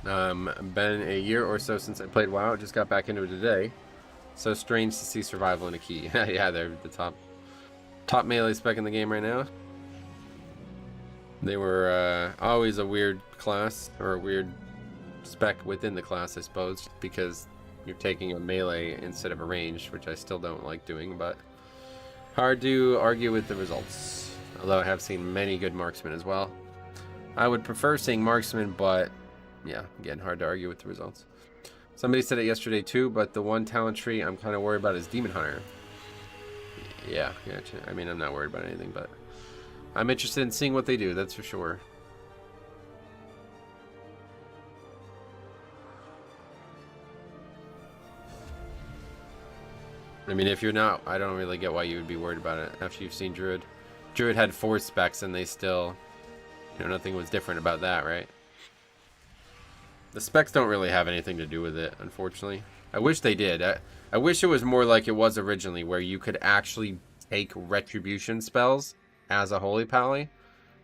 Been a year or so since I played WoW. Just got back into it today. So strange to see survival in a key. Yeah, they're the top melee spec in the game right now. They were always a weird class, or a weird spec within the class, I suppose, because you're taking a melee instead of a ranged, which I still don't like doing, but hard to argue with the results. Although I have seen many good marksmen as well. I would prefer seeing marksmen, but yeah, again, hard to argue with the results. Somebody said it yesterday too, but the one talent tree I'm kind of worried about is Demon Hunter. Yeah, I mean, I'm not worried about anything, but I'm interested in seeing what they do, that's for sure. I mean, if you're not, I don't really get why you would be worried about it after you've seen Druid. Druid had 4 specs and they still, you know, nothing was different about that, right? The specs don't really have anything to do with it, unfortunately. I wish they did. I wish it was more like it was originally, where you could actually take retribution spells as a Holy Pally.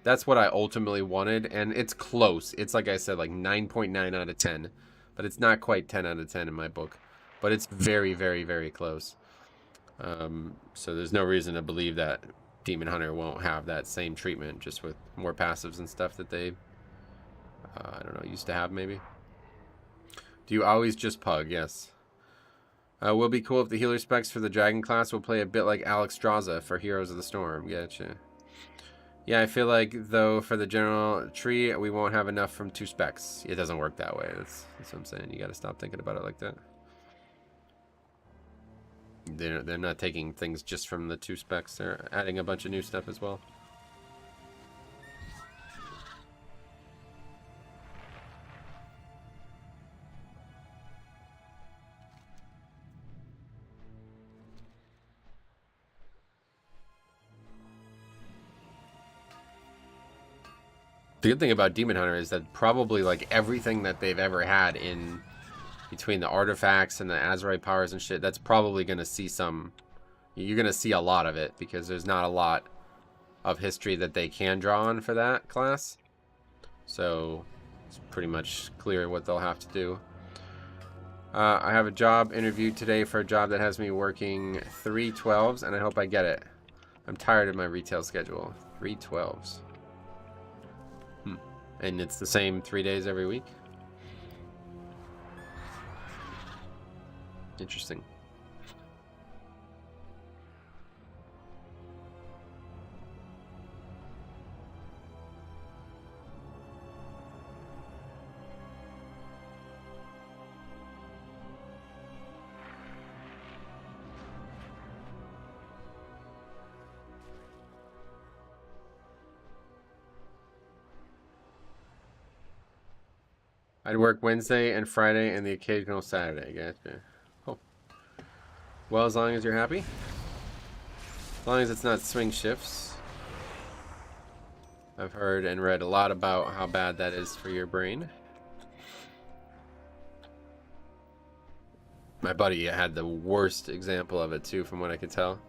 That's what I ultimately wanted, and it's close. It's like I said, like 9.9 out of 10. But it's not quite 10 out of 10 in my book. But it's very, very, very close. So there's no reason to believe that Demon Hunter won't have that same treatment, just with more passives and stuff that they, I don't know, used to have maybe. Do you always just pug? Yes. Will be cool if the healer specs for the Dragon class will play a bit like Alexstrasza for Heroes of the Storm. Gotcha. Yeah, I feel like, though, for the general tree, we won't have enough from 2 specs. It doesn't work that way. That's what I'm saying. You gotta stop thinking about it like that. They're not taking things just from the 2 specs. They're adding a bunch of new stuff as well. The good thing about Demon Hunter is that probably like everything that they've ever had in between the artifacts and the Azerite powers and shit, that's probably going to see some, you're going to see a lot of it, because there's not a lot of history that they can draw on for that class. So it's pretty much clear what they'll have to do. I have a job interview today for a job that has me working 3 12s, and I hope I get it. I'm tired of my retail schedule. 3 12s. And it's the same 3 days every week? Interesting. I'd work Wednesday and Friday and the occasional Saturday. Gotcha. Oh. Well, as long as you're happy. As long as it's not swing shifts. I've heard and read a lot about how bad that is for your brain. My buddy had the worst example of it too, from what I could tell.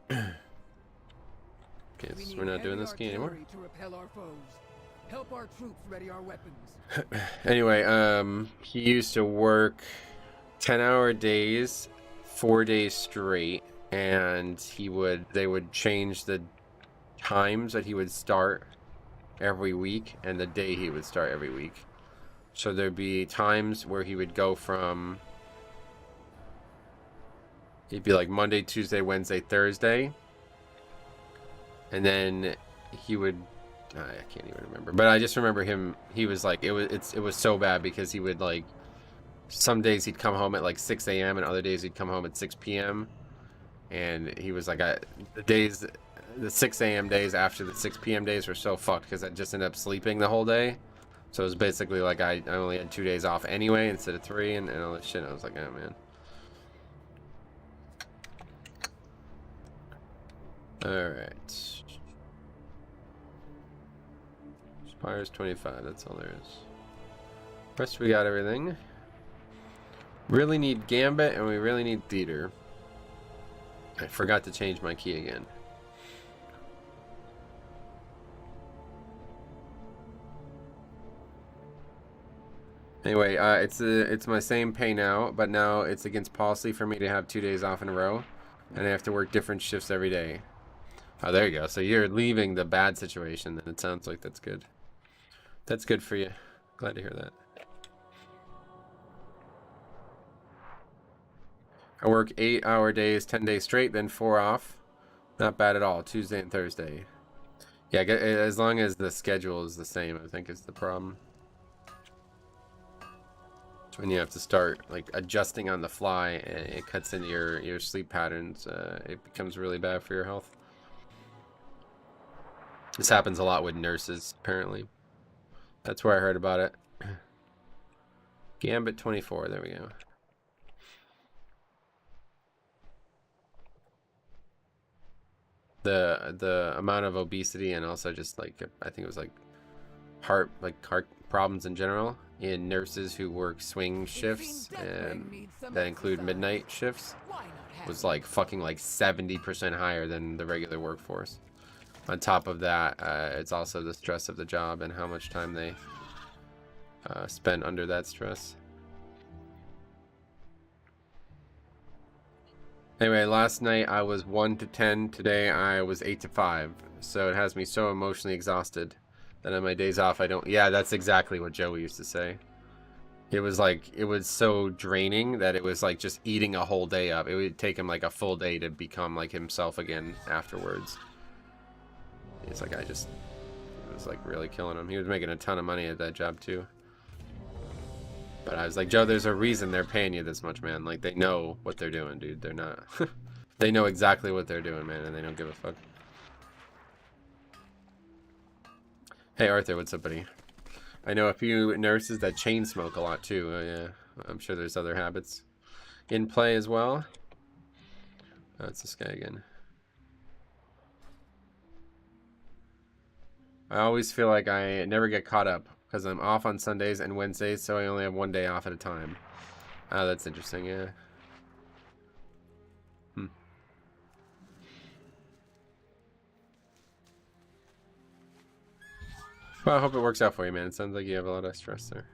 Okay, so we're not doing this key anymore. To repel our foes. Help our troops ready our weapons. Anyway, he used to work 10-hour days, 4 days straight, and they would change the times that he would start every week and the day he would start every week. So there'd be times where he would go from, he'd be like Monday, Tuesday, Wednesday, Thursday, and then he would, I can't even remember, but I just remember him, he was like, it was so bad because he would like, some days he'd come home at like 6 a.m. and other days he'd come home at 6 p.m. And he was like, the 6 a.m. days after the 6 p.m. days were so fucked because I just ended up sleeping the whole day. So it was basically like I only had 2 days off anyway instead of 3 and all this shit. I was like, oh man. Alright. Spires 25, that's all there is. Rest we got everything. Really need Gambit and we really need Theater. I forgot to change my key again. Anyway, it's my same pay now, but now it's against policy for me to have 2 days off in a row, and I have to work different shifts every day. Oh, there you go. So you're leaving the bad situation, and it sounds like that's good. That's good for you. Glad to hear that. I work 8-hour days, 10 days straight, then 4 off. Not bad at all. Tuesday and Thursday. Yeah, as long as the schedule is the same, I think is the problem. It's when you have to start like adjusting on the fly and it cuts into your sleep patterns. It becomes really bad for your health. This happens a lot with nurses, apparently. That's where I heard about it. Gambit 24, there we go. The amount of obesity and also just like I think it was like heart problems in general in nurses who work swing shifts and that include midnight shifts was like fucking like 70% higher than the regular workforce. On top of that, it's also the stress of the job and how much time they spend under that stress. Anyway, last night I was 1 to 10. Today I was 8 to 5. So it has me so emotionally exhausted that on my days off I don't... Yeah, that's exactly what Joey used to say. It was like, it was so draining that it was like just eating a whole day up. It would take him like a full day to become like himself again afterwards. It's like it was like really killing him. He was making a ton of money at that job too. But I was like, Joe, there's a reason they're paying you this much, man. Like, they know what they're doing, dude. They're not... They know exactly what they're doing, man, and they don't give a fuck. Hey, Arthur, what's up, buddy? I know a few nurses that chain smoke a lot, too. Yeah, I'm sure there's other habits in play as well. Oh, it's this guy again. I always feel like I never get caught up. Because I'm off on Sundays and Wednesdays, so I only have 1 day off at a time. Oh, that's interesting, yeah. Well, I hope it works out for you, man. It sounds like you have a lot of stress there.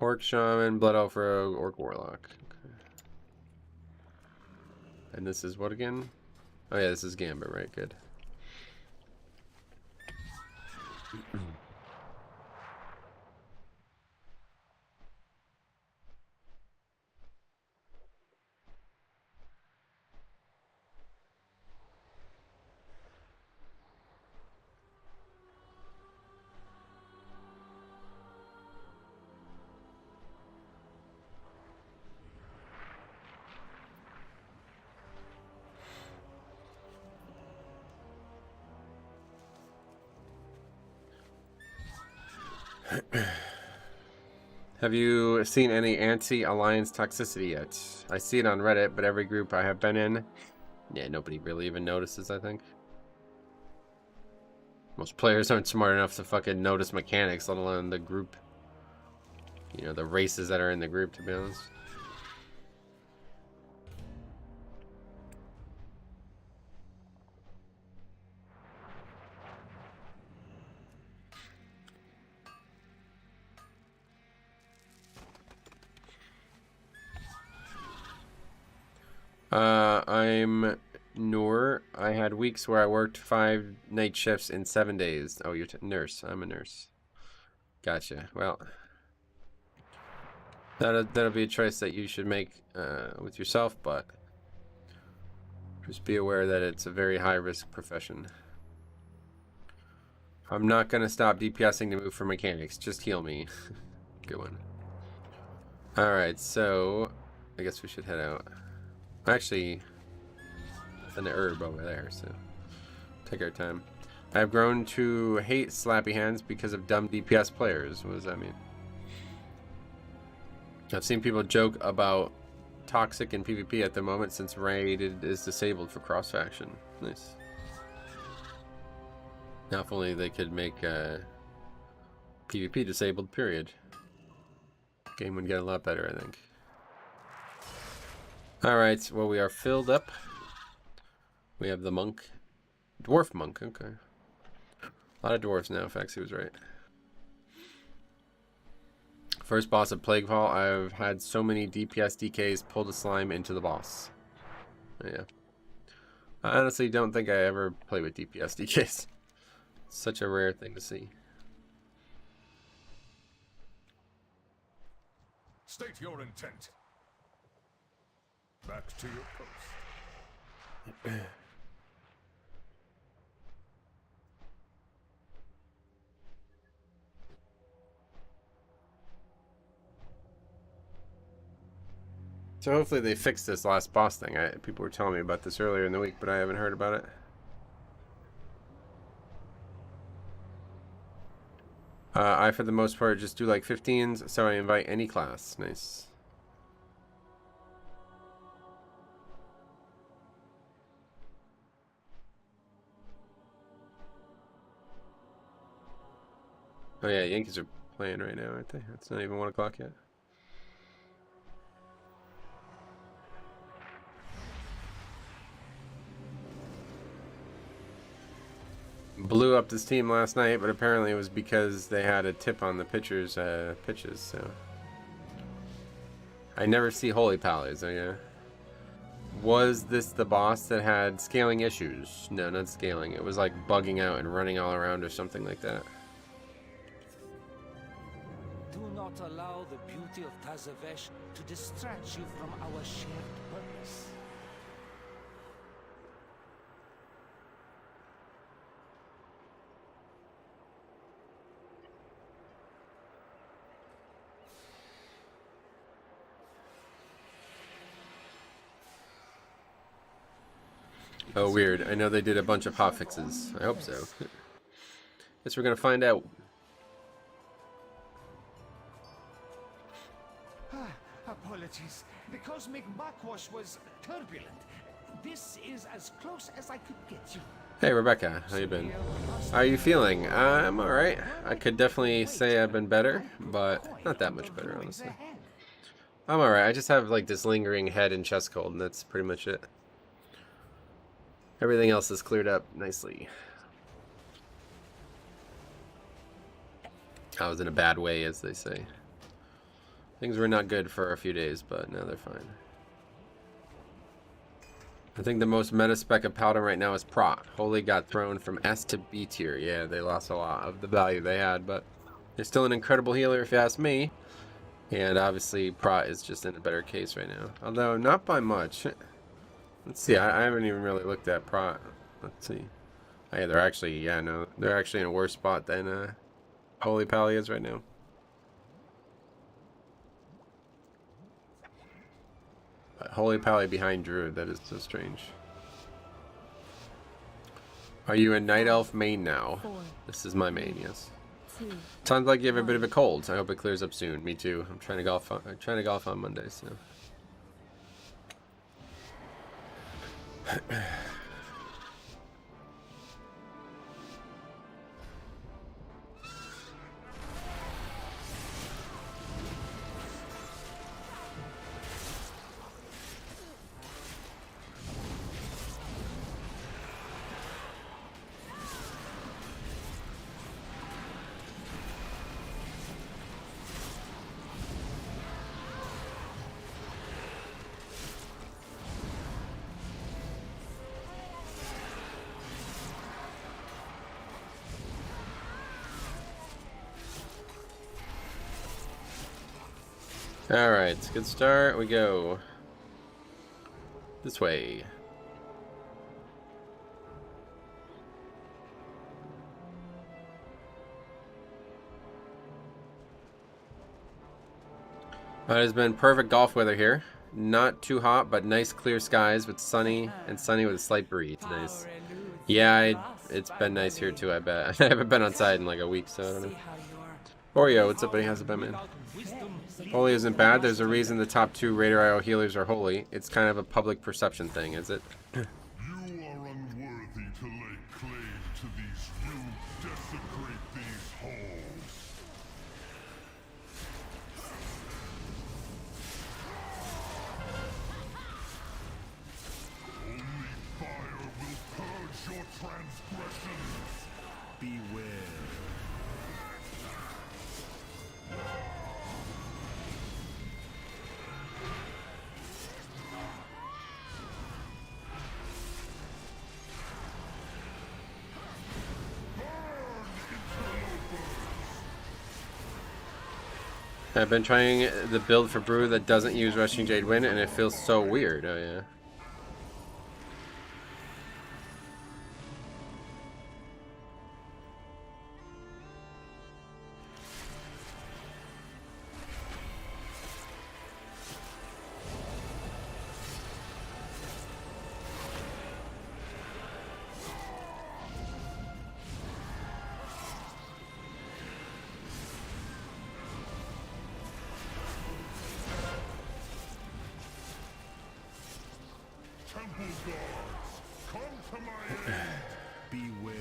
Orc Shaman, Blood Elf Rogue, Orc Warlock. And this is what again? Oh yeah, this is Gambit, right? Good. Have you seen any anti-alliance toxicity yet? I see it on Reddit, but every group I have been in, yeah, nobody really even notices, I think. Most players aren't smart enough to fucking notice mechanics, let alone the group. You know, the races that are in the group, to be honest. I'm Noor. I had weeks where I worked 5 night shifts in 7 days. Oh, you're nurse. I'm a nurse. Gotcha. Well, that'll be a choice that you should make with yourself, but just be aware that it's a very high-risk profession. I'm not gonna stop DPSing to move for mechanics. Just heal me. Good one. All right, so I guess we should head out. Actually, an herb over there, so take our time. I've grown to hate slappy hands because of dumb DPS players. What does that mean? I've seen people joke about toxic in PvP at the moment since raid is disabled for cross faction. Nice. Now, if only they could make PvP disabled, period. Game would get a lot better, I think. Alright, well, we are filled up. We have the monk. Dwarf monk, okay. A lot of dwarves now, Faxi was right. First boss of Plaguefall, I've had so many DPS DKs pull the slime into the boss. Yeah. I honestly don't think I ever play with DPS DKs. Such a rare thing to see. State your intent. Back to your post. So hopefully they fixed this last boss thing. People were telling me about this earlier in the week, but I haven't heard about it. I, for the most part, just do like 15s, so I invite any class. Nice. Oh yeah, Yankees are playing right now, aren't they? It's not even 1 o'clock yet. Blew up this team last night, but apparently it was because they had a tip on the pitcher's pitches, so. I never see Holy Pallies, so yeah. Was this the boss that had scaling issues? No, not scaling. It was like bugging out and running all around or something like that. Do not allow the beauty of Tazavesh to distract you from our shared purpose. Oh, weird. I know they did a bunch of hotfixes. I hope so. Guess we're gonna find out. Apologies. The cosmic backwash was turbulent. This is as close as I could get you. Hey, Rebecca. How you been? How are you feeling? I'm alright. I could definitely say I've been better, but not that much better, honestly. I'm alright. I just have like this lingering head and chest cold, and that's pretty much it. Everything else is cleared up nicely. I was in a bad way, as they say. Things were not good for a few days, but now they're fine. I think the most meta spec of Paladin right now is Prot. Holy got thrown from S to B tier. Yeah, they lost a lot of the value they had, but they're still an incredible healer if you ask me. And obviously Prot is just in a better case right now. Although not by much. Let's see, I haven't even really looked at Prot. Let's see. Oh, yeah, they're actually, yeah, no, they're actually in a worse spot than Holy Pally is right now. Holy Pally behind Druid, that is so strange. Are you a Night Elf main now? 4, This is my main, yes. 2, Sounds like you have a bit of a cold. I hope it clears up soon. Me too. I'm trying to golf on Monday, so. Alright, good start. We go this way. It has been perfect golf weather here. Not too hot, but nice clear skies with sunny with a slight breeze. Nice. Yeah, it's been nice here too, I bet. I haven't been outside in like a week, so I don't know. Oreo, what's up, buddy? How's it been, man? Holy isn't bad. There's a reason the top 2 Raider IO healers are holy. It's kind of a public perception thing, is it? You are unworthy to lay claim to these. You desecrate these halls. Only fire will purge your transgressions. Beware. I've been trying the build for Brew that doesn't use Rushing Jade Wind, and it feels so weird. Oh, yeah. Temple guards, come to my aid. Beware.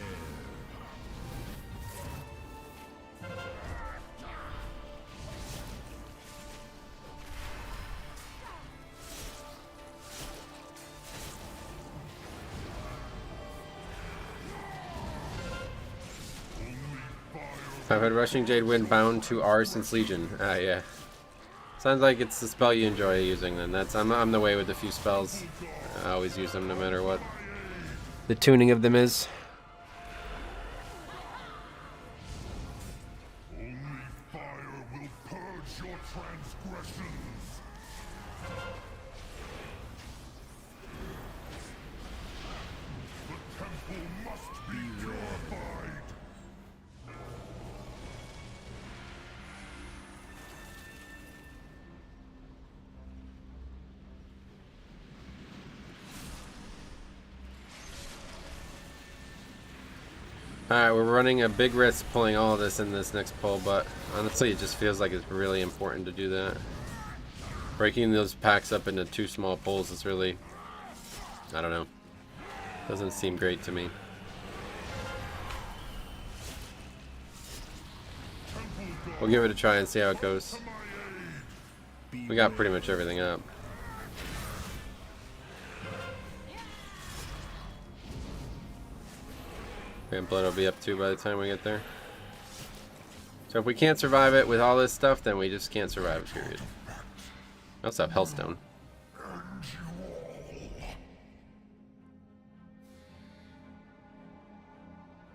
I've had Rushing Jade Wind bound to R since Legion. Yeah. Sounds like it's the spell you enjoy using then. I'm the way with a few spells. I always use them no matter what the tuning of them is. Only fire will purge your transgressions. The temple must be purified. Alright, we're running a big risk pulling all of this in this next pull, but honestly it just feels like it's really important to do that. Breaking those packs up into 2 small pulls is really, I don't know, doesn't seem great to me. We'll give it a try and see how it goes. We got pretty much everything up. And blood will be up too by the time we get there. So if we can't survive it with all this stuff, then we just can't survive it, period. I also have Hellstone.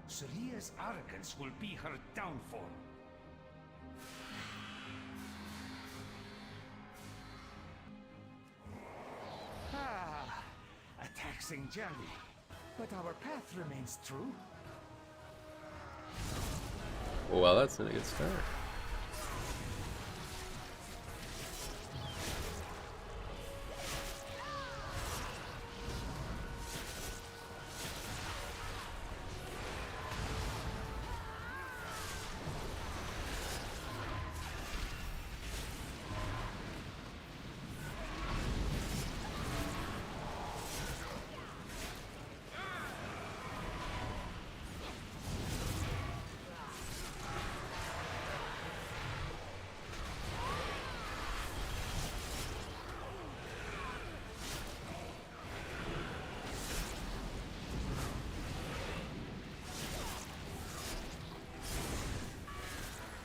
Saria's arrogance will be her downfall. A taxing journey, but our path remains true. Well, that's not a good start.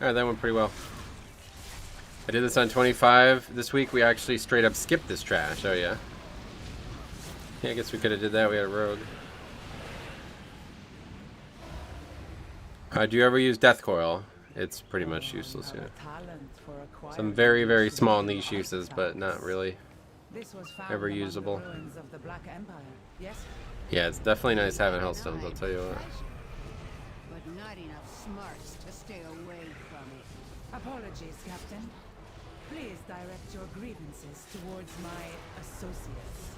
Alright, that went pretty well. I did this on 25 this week. We actually straight up skipped this trash. Oh, yeah. Yeah, I guess we could have did that. We had a rogue. Do you ever use Death Coil? it's pretty much useless. Yeah. Talent for acquiring Some very, very riches small and niche uses, but not really This was found ever among the usable. ruins of the Black Empire. Yes? Yeah, it's definitely nice having hellstones, I'll tell you what. But not enough smarts to stay away from it. Apologies, Captain. Please direct your grievances towards my associates.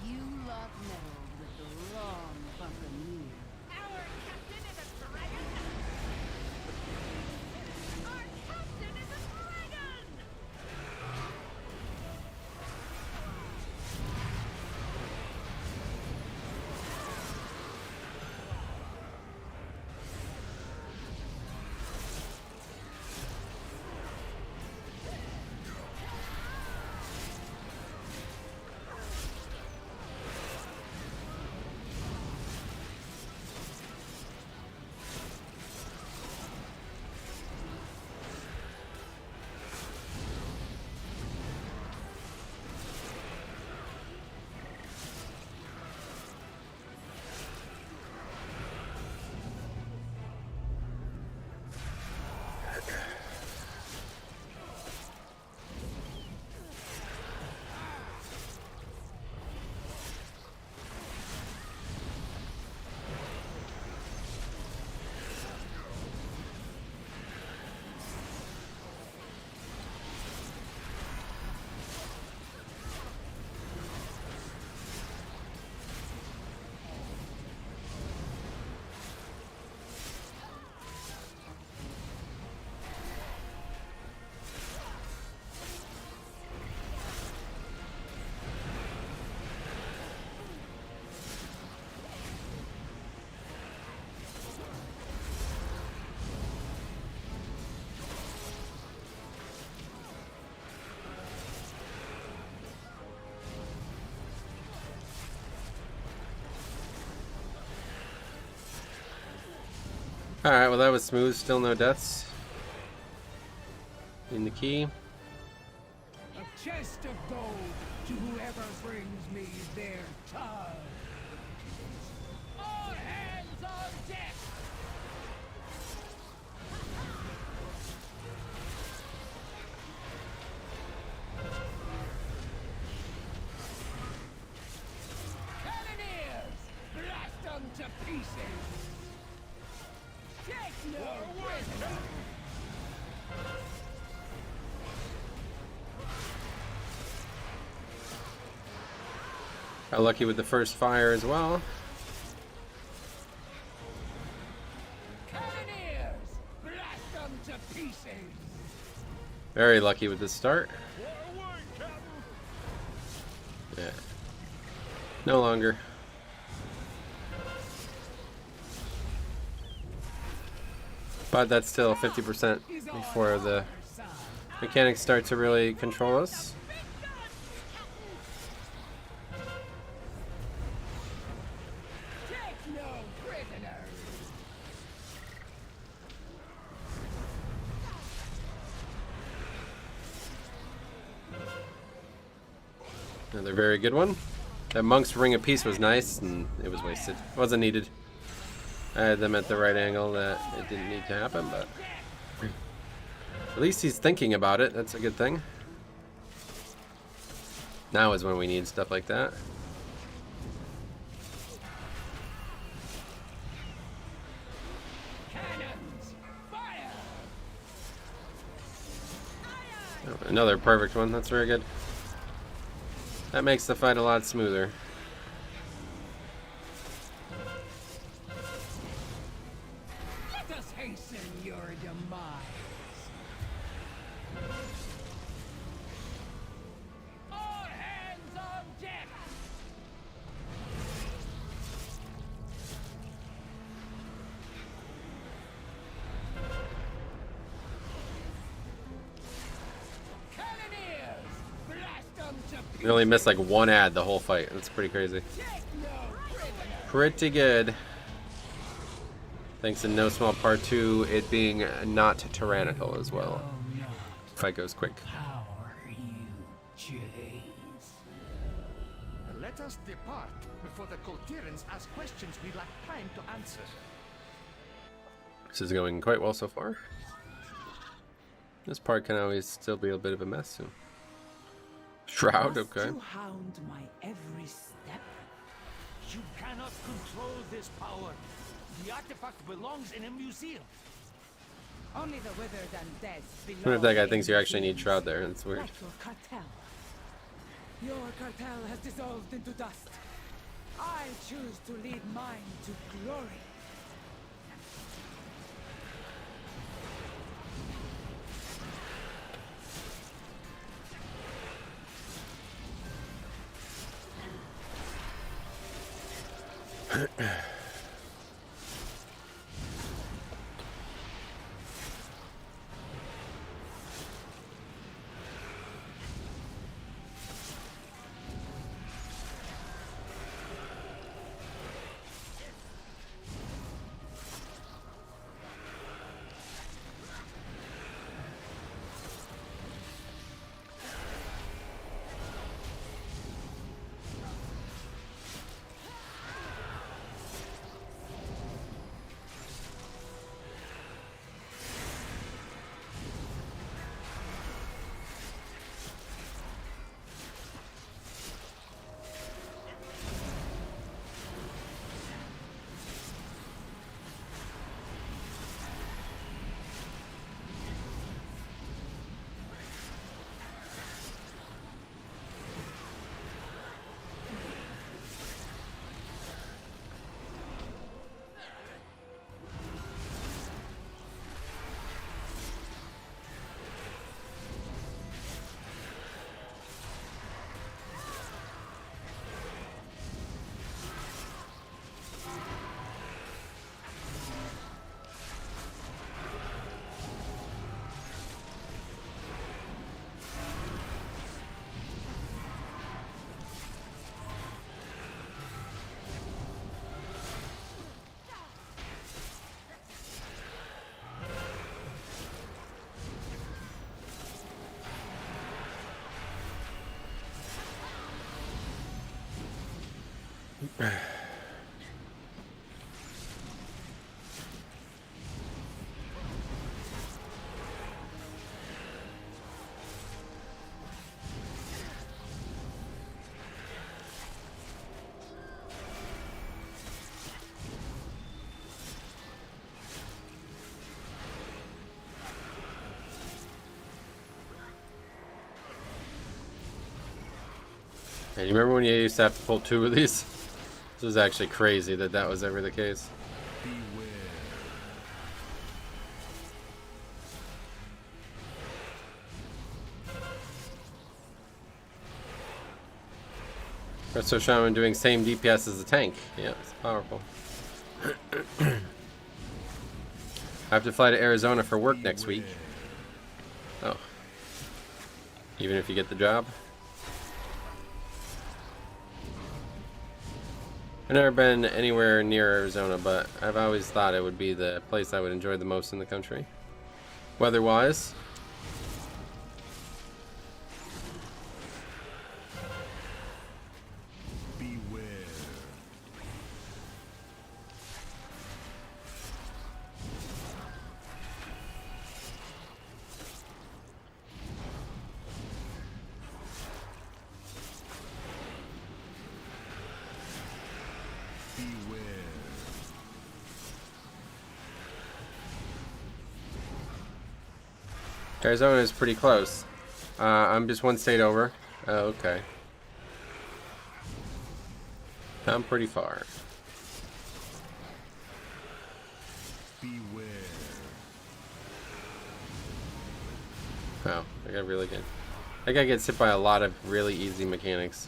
You lot meddled with the wrong buccaneer. Our captain is a dragon! Our captain is a dragon! Alright, well that was smooth. Still no deaths. In the key. A chest of gold to whoever brings me their tongue. All hands on deck! Cannoneers! Blast them to pieces! Take no prisoner! Got lucky with the first fire as well. Cannoneers! Blast them to pieces! Very lucky with the start. Yeah. No longer. But that's still 50% before the mechanics start to really control us. Take no prisoners! Another very good one. That Monk's Ring of Peace was nice, and it was wasted. Wasn't needed. I had them at the right angle that it didn't need to happen, but at least he's thinking about it. That's a good thing. Now is when we need stuff like that. Cannons! Fire! Oh, another perfect one. That's very good. That makes the fight a lot smoother. Let us hasten your demise! All hands on deck! Cannoneers! Blast them to pieces! We only missed like one ad the whole fight. That's pretty crazy. Take no prisoner! Pretty good. Thanks in no small part to it being not tyrannical as well. Fight goes quick. Power you chase. Let us depart before the Coltirans ask questions we lack time to answer. This is going quite well so far. This part can always still be a bit of a mess soon. Shroud, Must okay. you hound my every step? You cannot control this power. The artifact belongs in a museum. Only the withered and dead belong. What if that guy in thinks you actually need museums. Shroud there? That's weird. Like your cartel. Your cartel has dissolved into dust. I choose to lead mine to glory. Hey, you remember when you used to have to pull 2 of these? This was actually crazy that that was ever the case. Resto Shaman doing same DPS as the tank. Yeah, it's powerful. I have to fly to Arizona for work next week. Oh. Even if you get the job? I've never been anywhere near Arizona, but I've always thought it would be the place I would enjoy the most in the country. Weather-wise. Arizona is pretty close. I'm just 1 state over. Oh, okay. I'm pretty far. Oh, I got really good. That guy gets hit by a lot of really easy mechanics.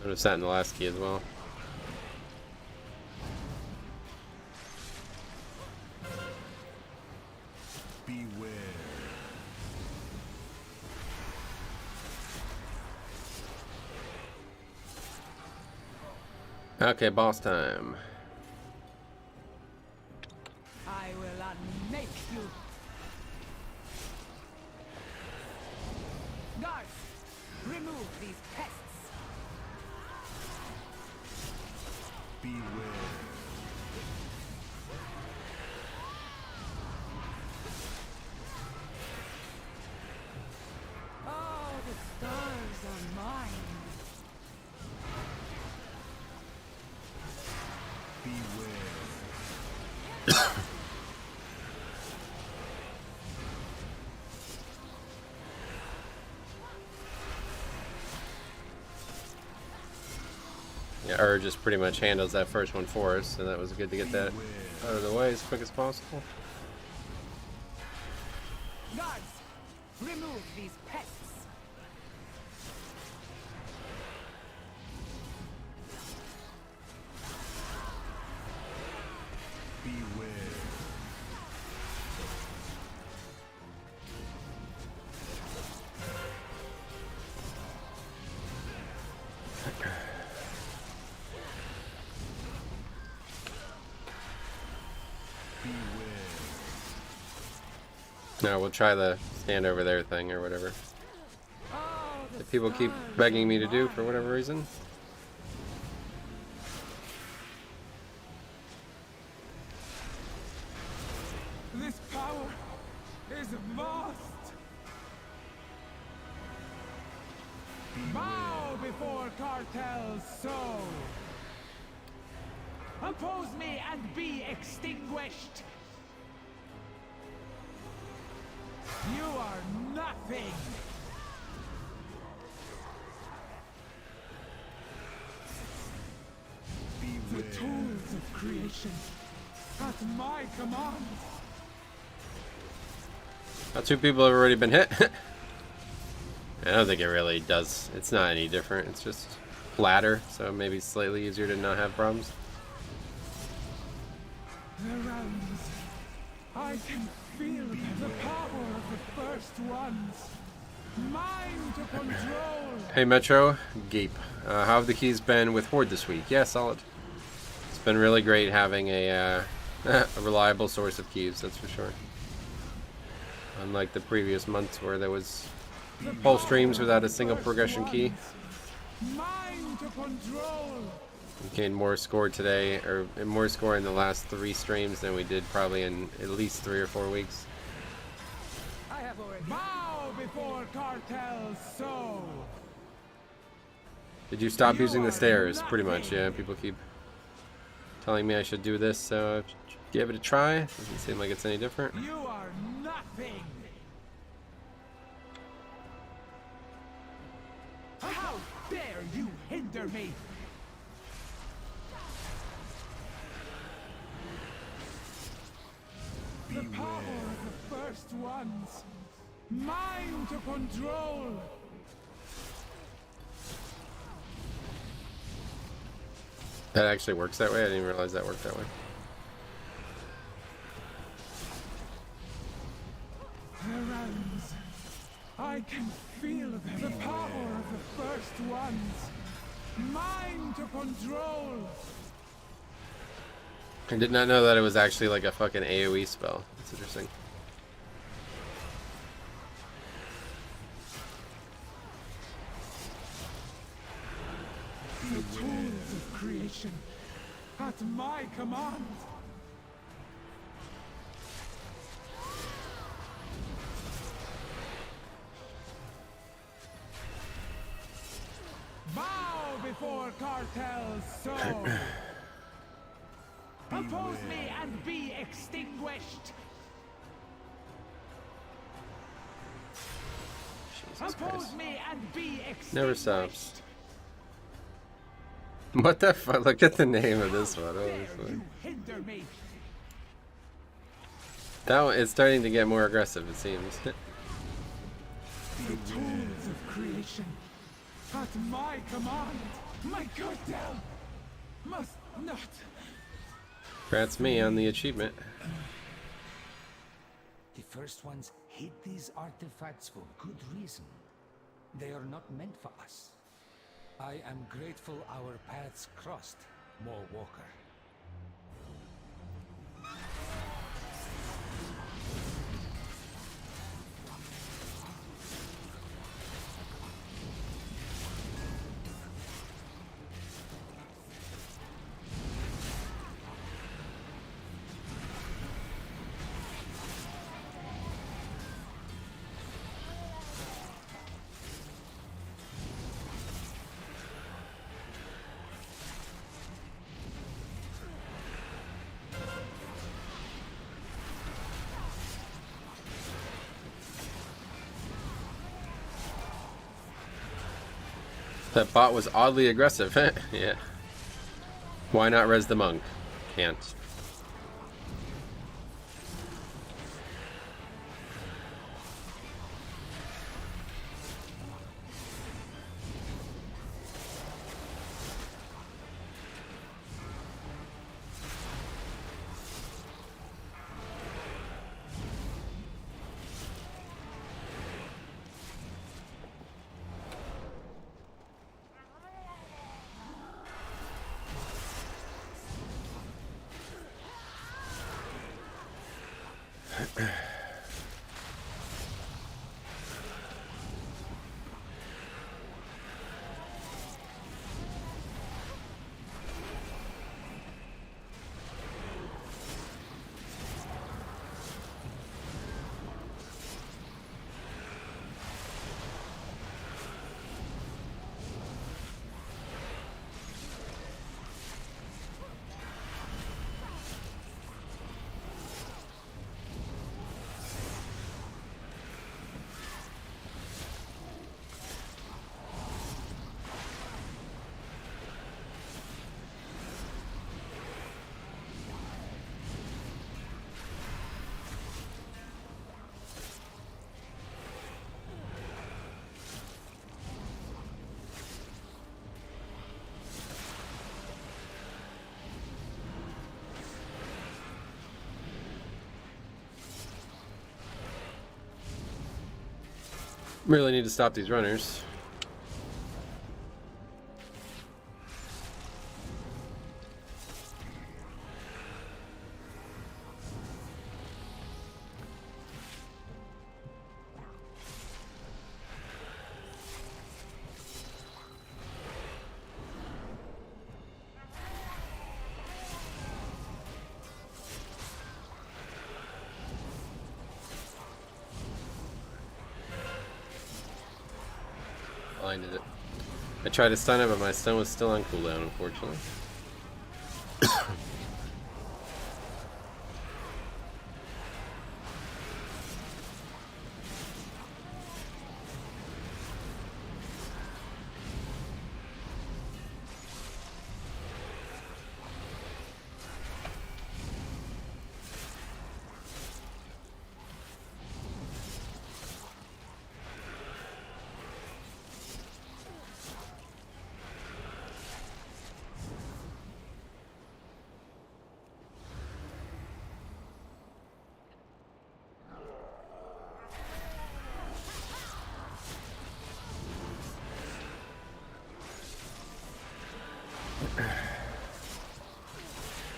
I would have sat in the last key as well. Okay, boss time. I will unmake you. Guards, remove these pests. Yeah, Ur just pretty much handles that first one for us, so that was good to get that out of the way as quick as possible. Guards, remove these pests. Now we'll try the stand over there thing or whatever that people keep begging me to do for whatever reason. This power is vast. Bow before Cartel's soul. Oppose me and be extinguished. You are nothing. The tools of creation at my command. Now 2 people have already been hit. I don't think it really does. It's not any different. It's just flatter, so maybe slightly easier to not have problems. The realms. I can feel the power of the first ones. Mine to control. Hey Metro, Gape. How have the keys been with Horde this week? Yeah, solid. It's been really great having a reliable source of keys, that's for sure. Unlike the previous months where there was whole streams without a single progression key. Mine to control. We gained more score today, or more score in the last 3 streams than we did probably in at least 3 or 4 weeks. I have already bow before Cartel's soul. Did you stop using the stairs? Pretty much, yeah. People keep telling me I should do this, so give it a try. Doesn't seem like it's any different. You are nothing. How dare you hinder me? The power of the first ones. Mine to control. That actually works that way? I didn't even realize that worked that way. The realms. I can feel them. The power of the first ones. Mine to control. I did not know that it was actually like a fucking AoE spell. That's interesting. The tools of creation at my command. Bow before Cartel's soul. Oppose me and be extinguished. Jesus Oppose Christ. me and be extinguished. Never stops. What the fuck? Look at the name of this one. Holy fuck. You hinder me. That one is starting to get more aggressive, it seems. The tools of creation at my command. My cartel must not. Congrats me on the achievement. The first ones hid these artifacts for good reason. They are not meant for us. I am grateful our paths crossed, More Walker. That bot was oddly aggressive. Yeah. Why not res the monk? Can't. Really need to stop these runners. Blinded it. I tried to stun it, but my stun was still on cooldown, unfortunately.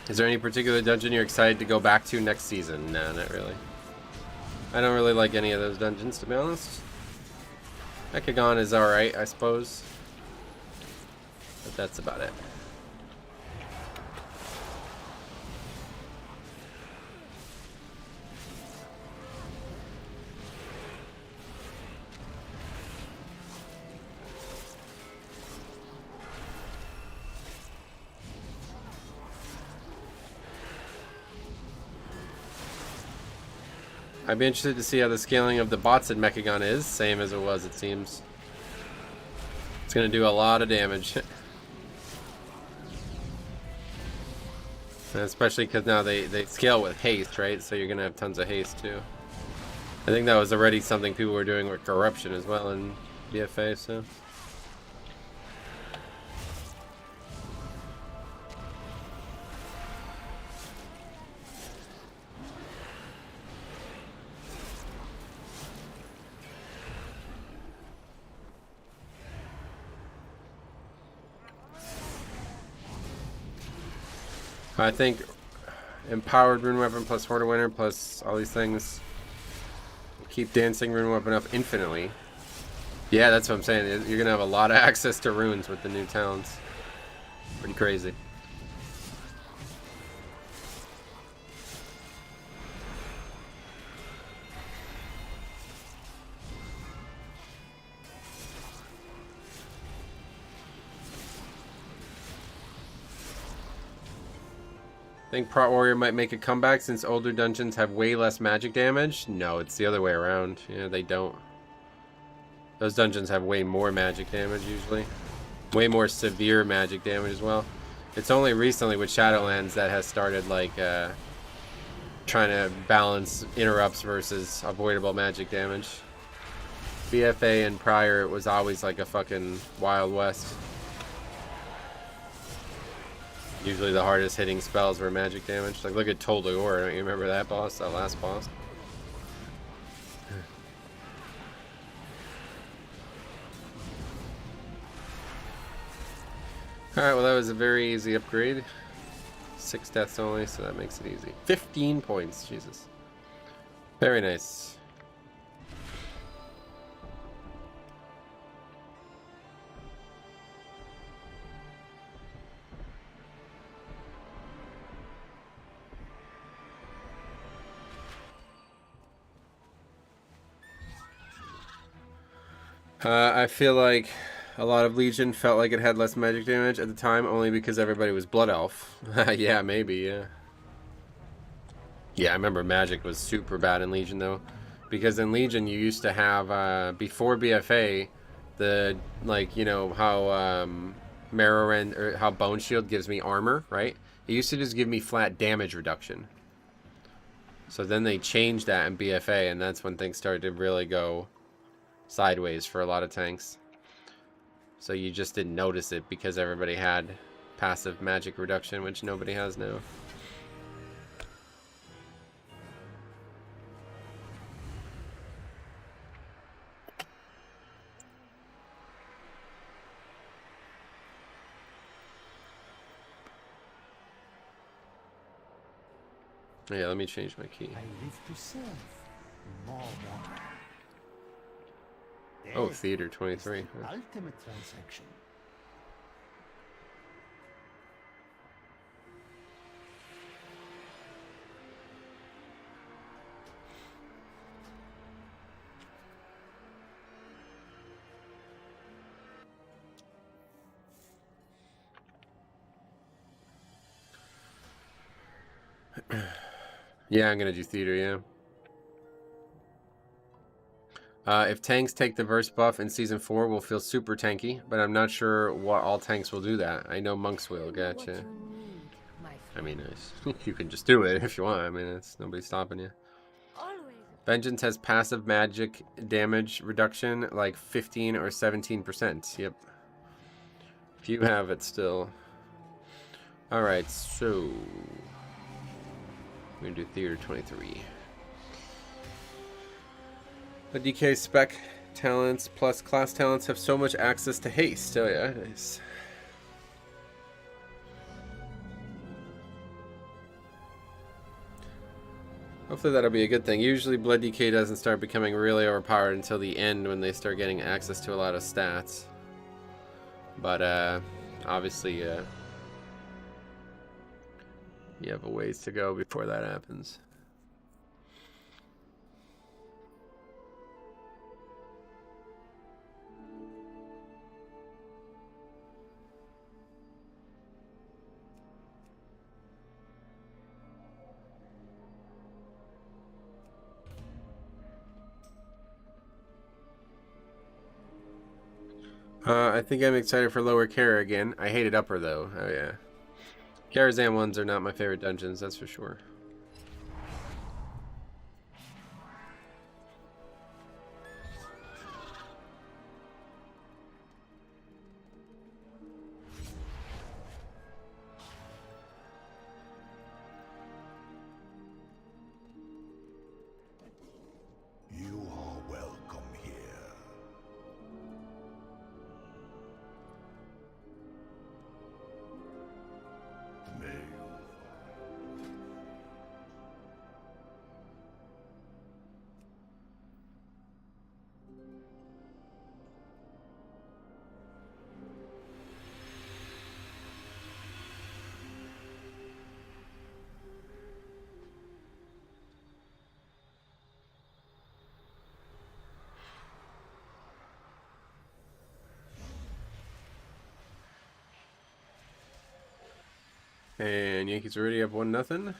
Is there any particular dungeon you're excited to go back to next season? No, not really. I don't really like any of those dungeons, to be honest. Ekagon is alright, I suppose. But that's about it. I'd be interested to see how the scaling of the bots at Mechagon is. Same as it was, it seems. It's going to do a lot of damage. And especially because now they scale with haste, right? So you're going to have tons of haste too. I think that was already something people were doing with corruption as well in BFA, so... I think empowered rune weapon plus Horde winner plus all these things keep dancing rune weapon up infinitely. Yeah, that's what I'm saying. You're gonna have a lot of access to runes with the new talents. Pretty crazy. Think Prot Warrior might make a comeback since older dungeons have way less magic damage? No, it's the other way around. Yeah, they don't. Those dungeons have way more magic damage usually. Way more severe magic damage as well. It's only recently with Shadowlands that has started like trying to balance interrupts versus avoidable magic damage. BFA and prior, it was always like a fucking Wild West. Usually the hardest hitting spells were magic damage. Like look at Toldor, don't you remember that boss, that last boss? Alright, well that was a very easy upgrade. 6 deaths only, so that makes it easy. 15 points, Jesus. Very nice. I feel like a lot of Legion felt like it had less magic damage at the time, only because everybody was Blood Elf. Yeah, maybe, yeah. Yeah, I remember magic was super bad in Legion, though. Because in Legion, you used to have, before BFA, the, like, you know, how, Marrow or how Bone Shield gives me armor, right? It used to just give me flat damage reduction. So then they changed that in BFA, and that's when things started to really go sideways for a lot of tanks. So you just didn't notice it because everybody had passive magic reduction, which nobody has now. Yeah, let me change my key. I live to serve. More. Oh, Theater 23. Ultimate transaction. Yeah, I'm gonna do Theater, yeah. If tanks take the verse buff in Season 4, we'll feel super tanky, but I'm not sure what all tanks will do that. I know monks will, gotcha. I mean, you can just do it if you want. I mean, it's nobody's stopping you. Vengeance has passive magic damage reduction, like 15 or 17%. Yep. If you have it still. Alright, so we're gonna do Theater 23. The DK spec talents plus class talents have so much access to haste. Oh yeah, nice. Hopefully that'll be a good thing. Usually Blood DK doesn't start becoming really overpowered until the end when they start getting access to a lot of stats. But obviously you have a ways to go before that happens. I think I'm excited for lower Kara again. I hated upper though. Oh yeah. Karazhan ones are not my favorite dungeons, that's for sure. You are welcome here. And Yankees already have 1-0.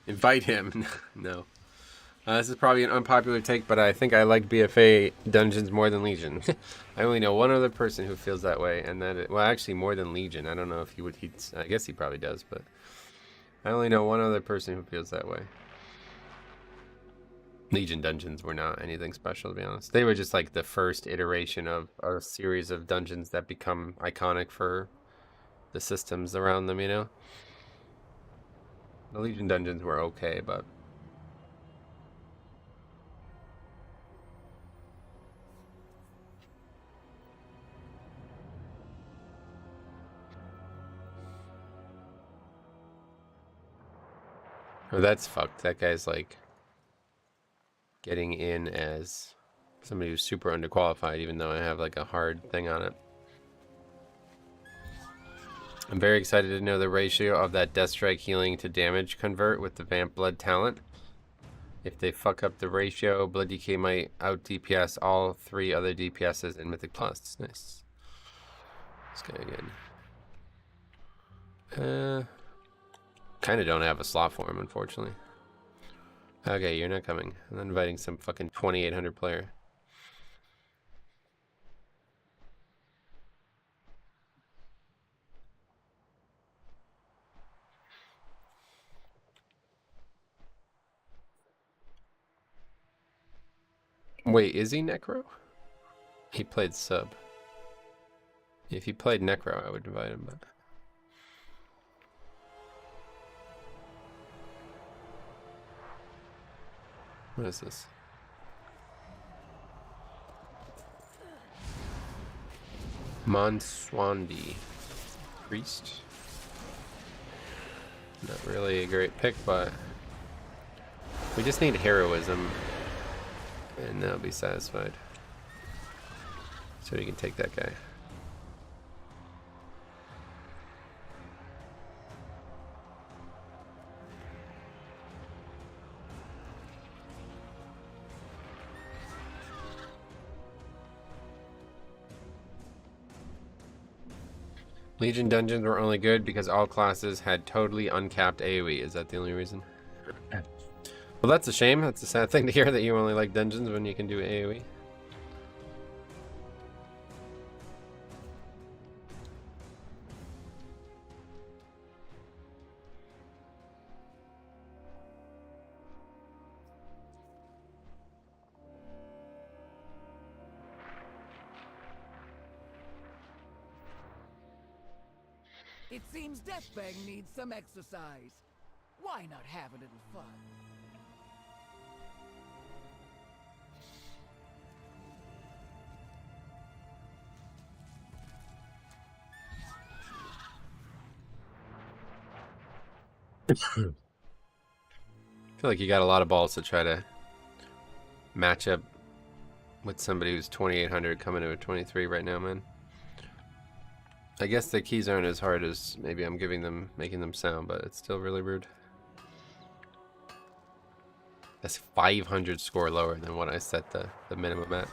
Invite him. No. This is probably an unpopular take, but I think I like BFA dungeons more than Legion. I only know one other person who feels that way, and well, actually more than Legion. I don't know if he would. I guess he probably does, but I only know one other person who feels that way. Legion dungeons were not anything special, to be honest. They were just like the first iteration of a series of dungeons that become iconic for the systems around them, you know? The Legion dungeons were okay, but... Oh, that's fucked. That guy's like... getting in as somebody who's super underqualified, even though I have like a hard thing on it. I'm very excited to know the ratio of that Death Strike healing to damage convert with the Vamp Blood talent. If they fuck up the ratio, Blood DK might out DPS all 3 other DPSs in Mythic Plus. Nice. This guy again. Kind of don't have a slot for him, unfortunately. Okay, you're not coming. I'm inviting some fucking 2800 player. Wait, is he Necro? He played sub. If he played Necro, I would invite him, but... What is this? Monswandi. Priest. Not really a great pick, but... we just need heroism. And they'll be satisfied. So you can take that guy. Legion dungeons were only good because all classes had totally uncapped AoE. Is that the only reason? Well, that's a shame. That's a sad thing to hear that you only like dungeons when you can do AoE. It seems Deathbang needs some exercise. Why not have a little fun? I feel like you got a lot of balls to try to match up with somebody who's 2800 coming to a 23 right now, man. I guess the keys aren't as hard as maybe I'm making them sound, but it's still really rude. That's 500 score lower than what I set the minimum at.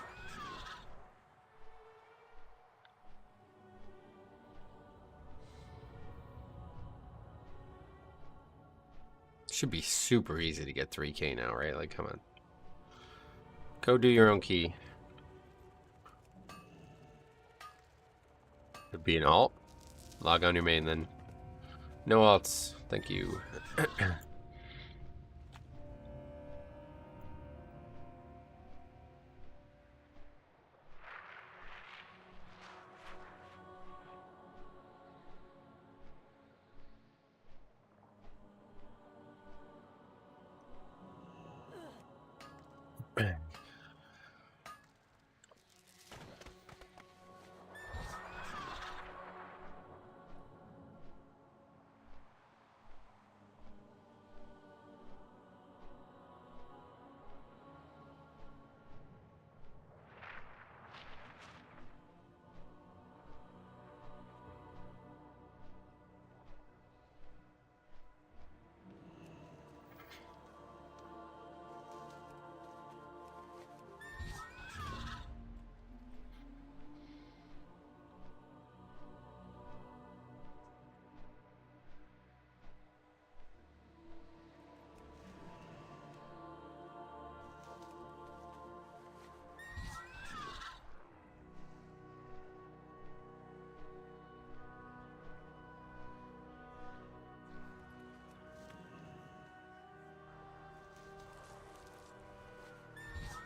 Should be super easy to get 3K now, right? Like, come on. Go do your own key. Could be an alt. Log on your main then. No alts. Thank you.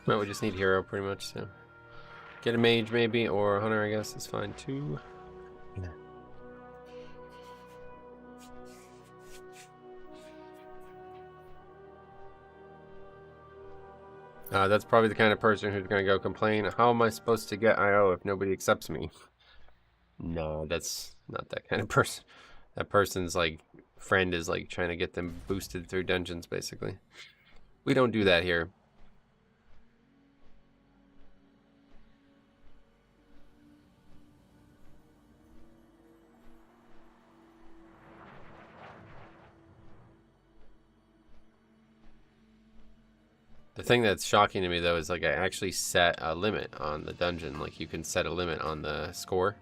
Well, we just need hero pretty much, so get a mage maybe, or hunter I guess is fine too. That's probably the kind of person who's going to go complain, how am I supposed to get IO if nobody accepts me? No, that's not that kind of person. That person's like friend is like trying to get them boosted through dungeons basically. We don't do that here. The thing that's shocking to me though is like I actually set a limit on the dungeon. Like you can set a limit on the score,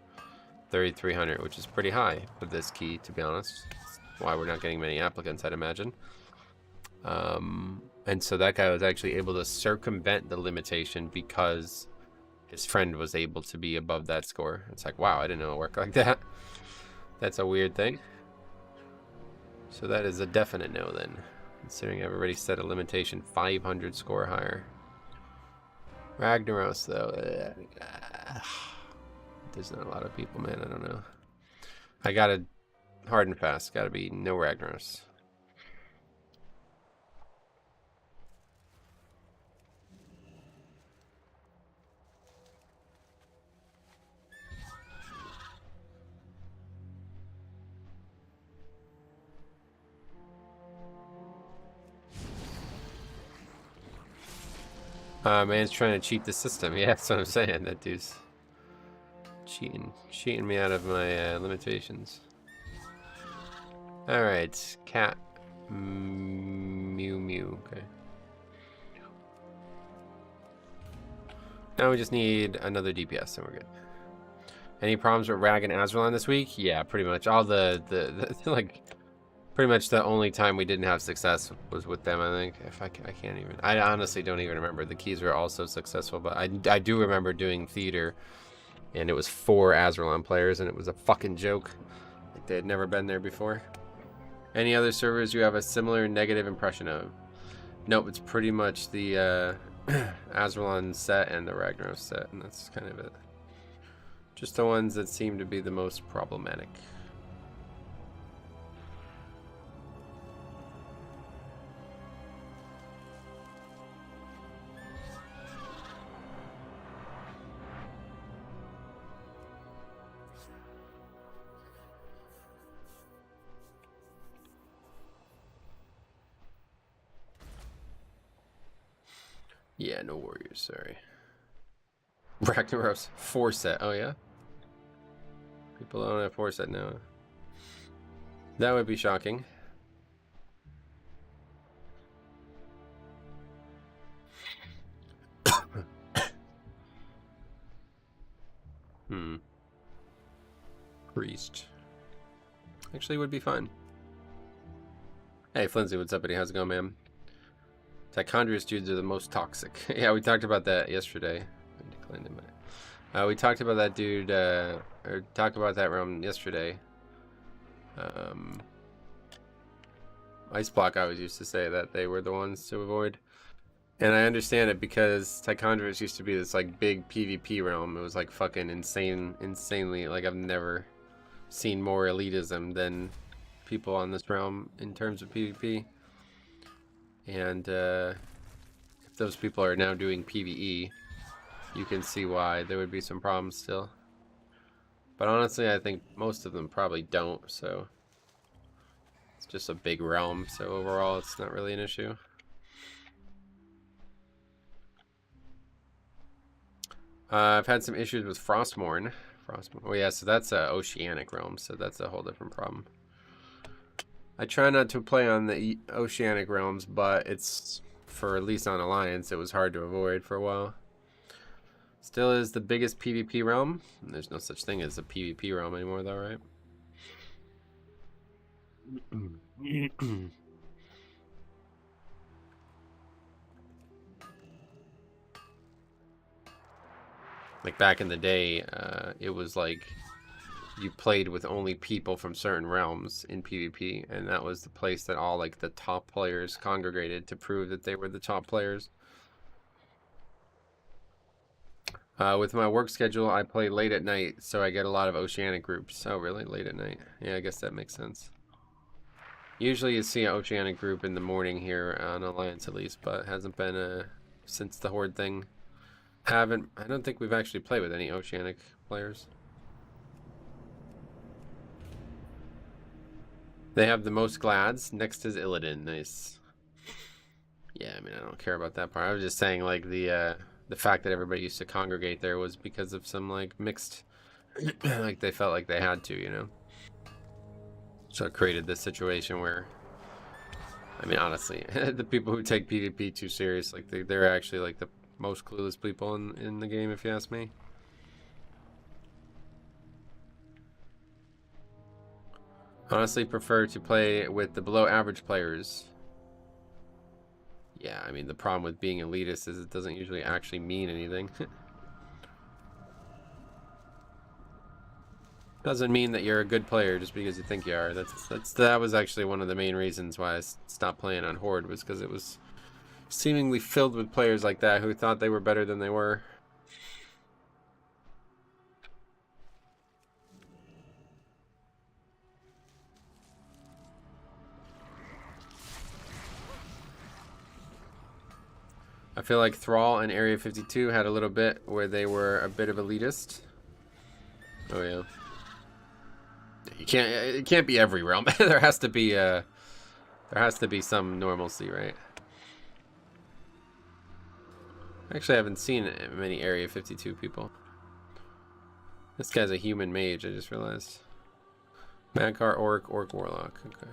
3,300, which is pretty high for this key, to be honest. That's why we're not getting many applicants, I'd imagine. And so that guy was actually able to circumvent the limitation because his friend was able to be above that score. It's like, wow, I didn't know it worked like that. That's a weird thing. So that is a definite no then. Considering I've already set a limitation 500 score higher. Ragnaros though, there's not a lot of people, man. I don't know. I gotta hard and fast. Gotta be no Ragnaros. Man's trying to cheat the system. Yeah, that's what I'm saying. That dude's cheating me out of my limitations. All right, cat, mew mew. Okay. Now we just need another DPS, and we're good. Any problems with Rag and Azralan this week? Yeah, pretty much. All the like. Pretty much the only time we didn't have success was with them, I think. I can't even... I honestly don't even remember. The keys were also successful, but I do remember doing theater, and it was 4 Azralan players, and it was a fucking joke. Like they had never been there before. Any other servers you have a similar negative impression of? Nope, it's pretty much the Azralan set and the Ragnaros set, and that's kind of it. Just the ones that seem to be the most problematic. Yeah, no warriors, sorry. Ragnaros 4 set. Oh yeah? People don't have 4 set now. That would be shocking. Priest. Actually would be fun. Hey Flinzy, what's up buddy? How's it going, man? Tichondrius dudes are the most toxic. Yeah, we talked about that yesterday. I declined it. We talked about that dude, or talked about that realm yesterday. Ice Block always used to say that they were the ones to avoid. And I understand it because Tichondrius used to be this like big PvP realm. It was like fucking insanely, like I've never seen more elitism than people on this realm in terms of PvP. And if those people are now doing PvE, you can see why there would be some problems still. But honestly, I think most of them probably don't, so it's just a big realm, so overall it's not really an issue. I've had some issues with Frostmourne. Oh yeah, so that's a oceanic realm, so that's a whole different problem. I try not to play on the oceanic realms, but it's, for at least on Alliance, it was hard to avoid for a while. Still is the biggest PvP realm. There's no such thing as a PvP realm anymore though, right? Like back in the day, it was like you played with only people from certain realms in PvP, and that was the place that all like the top players congregated to prove that they were the top players. With my work schedule, I play late at night, so I get a lot of Oceanic groups. Oh, really? Late at night? Yeah, I guess that makes sense. Usually you see an Oceanic group in the morning here on Alliance at least, but it hasn't been since the Horde thing. I don't think we've actually played with any Oceanic players. They have the most glads. Next is Illidan. Nice. Yeah, I mean, I don't care about that part. I was just saying, like, the fact that everybody used to congregate there was because of some, like, mixed... like, they felt like they had to, you know? So it created this situation where... I mean, honestly, the people who take PvP too serious, like, they're actually, like, the most clueless people in the game, if you ask me. Honestly, prefer to play with the below average players. Yeah, I mean, the problem with being elitist is it doesn't usually actually mean anything. Doesn't mean that you're a good player just because you think you are. That was actually one of the main reasons why I stopped playing on Horde, was because it was seemingly filled with players like that who thought they were better than they were. I feel like Thrall and Area 52 had a little bit where they were a bit of elitist. Oh yeah. It can't be every realm. there has to be some normalcy, right? Actually, I haven't seen many Area 52 people. This guy's a human mage, I just realized. Madcar, Orc, Warlock. Okay.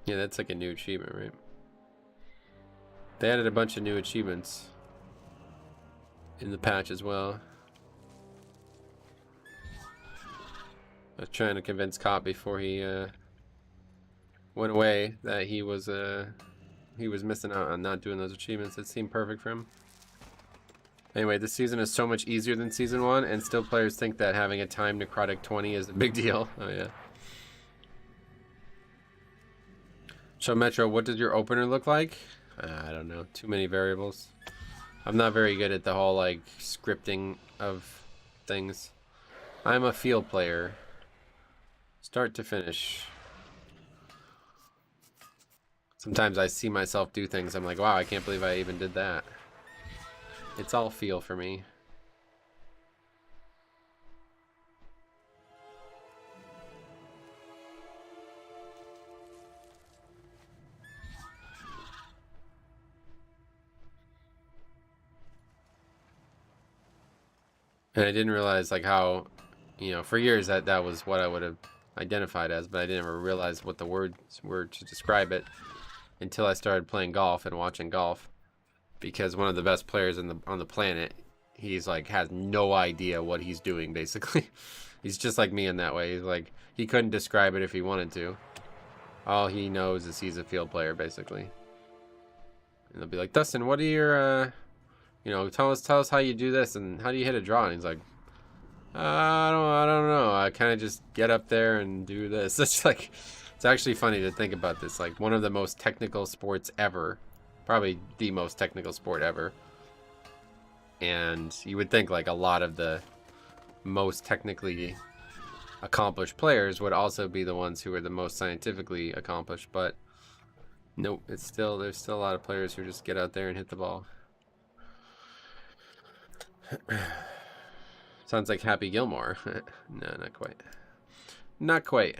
Yeah, that's like a new achievement, right? They added a bunch of new achievements in the patch as well. I was trying to convince Cop before he went away that he was missing out on not doing those achievements. It seemed perfect for him. Anyway, this season is so much easier than season 1, and still players think that having a time necrotic 20 is a big deal. Oh yeah. So Metro, what does your opener look like? I don't know. Too many variables. I'm not very good at the whole like scripting of things. I'm a field player. Start to finish. Sometimes I see myself do things. I'm like, wow, I can't believe I even did that. It's all feel for me. And I didn't realize like how, you know, for years that was what I would have identified as, but I didn't ever realize what the words were to describe it until I started playing golf and watching golf. Because one of the best players on the planet, he's like has no idea what he's doing basically. He's just like me in that way. He's like, he couldn't describe it if he wanted to. All he knows is he's a field player basically. And they'll be like, Dustin, what are your you know, tell us how you do this and how do you hit a draw? And he's like, I don't know. I kind of just get up there and do this. It's like, it's actually funny to think about this. Like one of the most technical sports ever, probably the most technical sport ever. And you would think like a lot of the most technically accomplished players would also be the ones who are the most scientifically accomplished, but nope. There's still a lot of players who just get out there and hit the ball. Sounds like Happy Gilmore. No, not quite. Not quite.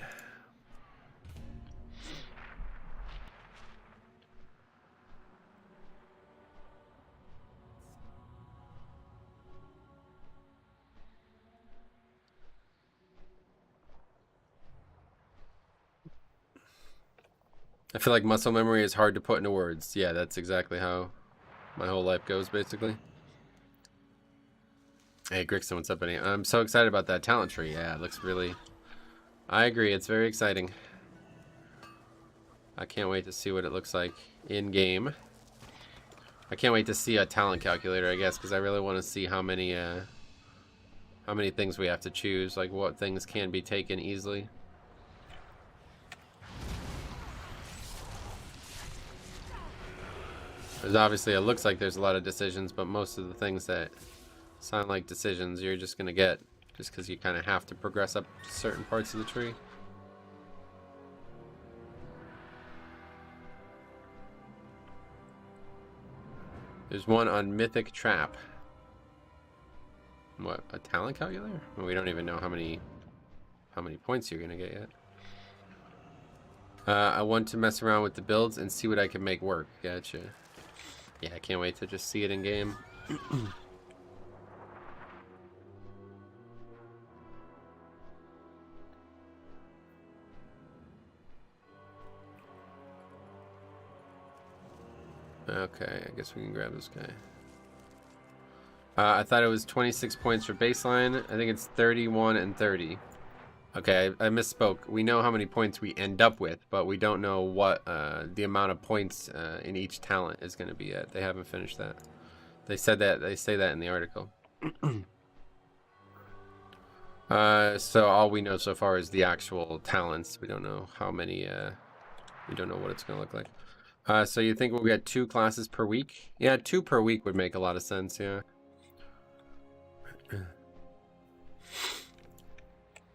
I feel like muscle memory is hard to put into words. Yeah, that's exactly how my whole life goes, basically. Hey, Grixon, what's up, buddy? I'm so excited about that talent tree. Yeah, it looks really... I agree, it's very exciting. I can't wait to see what it looks like in game. I can't wait to see a talent calculator, I guess, because I really want to see how many things we have to choose, like what things can be taken easily. There's obviously, it looks like there's a lot of decisions, but most of the things that sound like decisions you're just gonna get just because you kind of have to progress up certain parts of the tree. There's one on Mythic Trap. What, a talent calculator? Well, we don't even know how many points you're gonna get yet. I want to mess around with the builds and see what I can make work. Gotcha. Yeah, I can't wait to just see it in game. Okay, I guess we can grab this guy. I thought it was 26 points for baseline. I think it's 31 and 30. Okay, I misspoke. We know how many points we end up with, but we don't know what the amount of points in each talent is going to be at. They haven't finished that. They said that. They say that in the article. So all we know so far is the actual talents. We don't know how many. We don't know what it's going to look like. So you think we'll get 2 classes per week? Yeah, 2 per week would make a lot of sense. Yeah.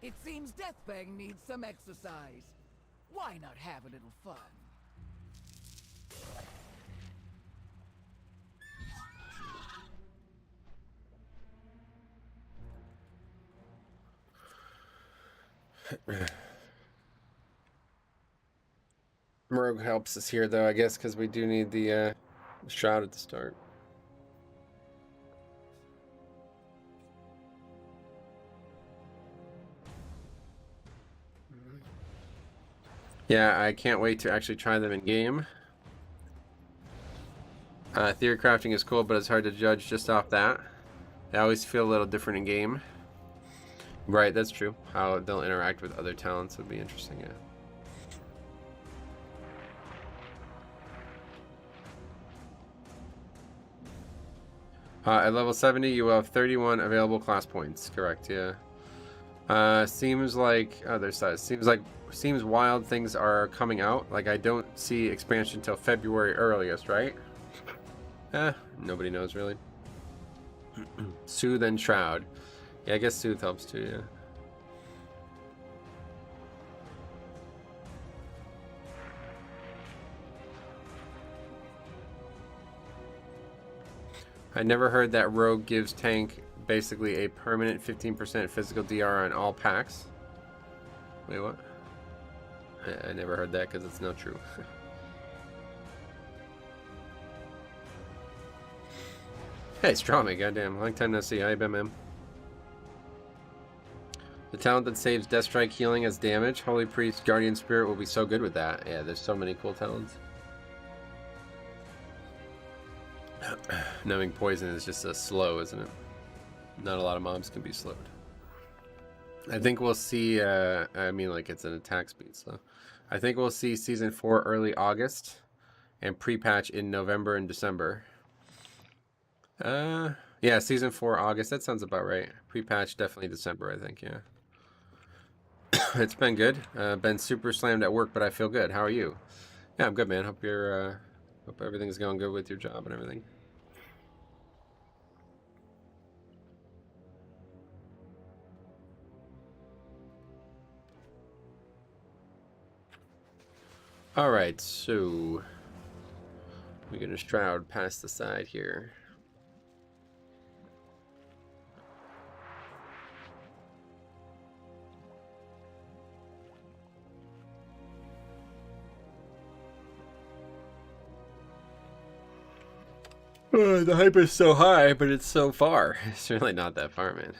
It seems Deathbang needs some exercise. Why not have a little fun? Rogue helps us here, though, I guess, because we do need the shroud at the start. Yeah, I can't wait to actually try them in game. Theory crafting is cool, but it's hard to judge just off that. They always feel a little different in game. Right, that's true. How they'll interact with other talents would be interesting, yeah. At level 70, you will have 31 available class points. Correct, yeah. Seems like other side. Seems wild things are coming out. Like, I don't see expansion till February earliest, right? Nobody knows really. Soothe and Shroud. Yeah, I guess Soothe helps too, yeah. I never heard that Rogue gives tank basically a permanent 15% physical DR on all packs. Wait, what? I never heard that because it's not true. Hey, Strawmy, goddamn. Long time no see. How you been, man? The talent that saves Death Strike healing as damage. Holy Priest, Guardian Spirit will be so good with that. Yeah, there's so many cool talents. Knowing poison is just a slow, isn't it? Not a lot of mobs can be slowed. I think we'll see, I mean, like, it's an attack speed, so. I think we'll see Season 4 early August and pre-patch in November and December. Yeah, Season 4 August, that sounds about right. Pre-patch definitely December, I think, yeah. It's been good. Been super slammed at work, but I feel good. How are you? Yeah, I'm good, man. Hope you're, hope everything's going good with your job and everything. Alright, so we're gonna Shroud past the side here. The hype is so high, but it's so far. It's really not that far, man.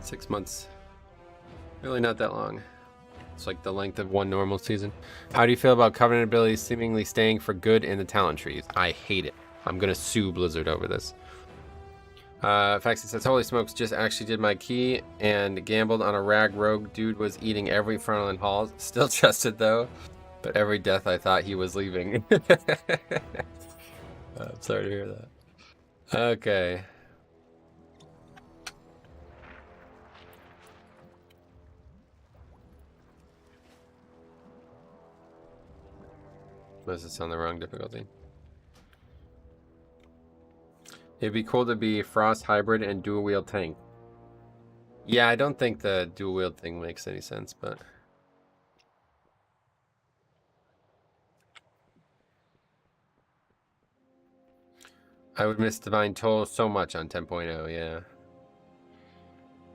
6 months. Really not that long. It's like the length of one normal season. How do you feel about Covenant abilities seemingly staying for good in the talent trees? I hate it. I'm gonna sue Blizzard over this. Faxi says, holy smokes, just actually did my key and gambled on a rag rogue. Dude was eating every frontal in halls. Still trusted though, but every death I thought he was leaving. I'm sorry to hear that. Okay. Was this on the wrong difficulty? It'd be cool to be Frost hybrid and dual wield tank. Yeah, I don't think the dual wield thing makes any sense, but I would miss Divine Toll so much on 10.0, yeah.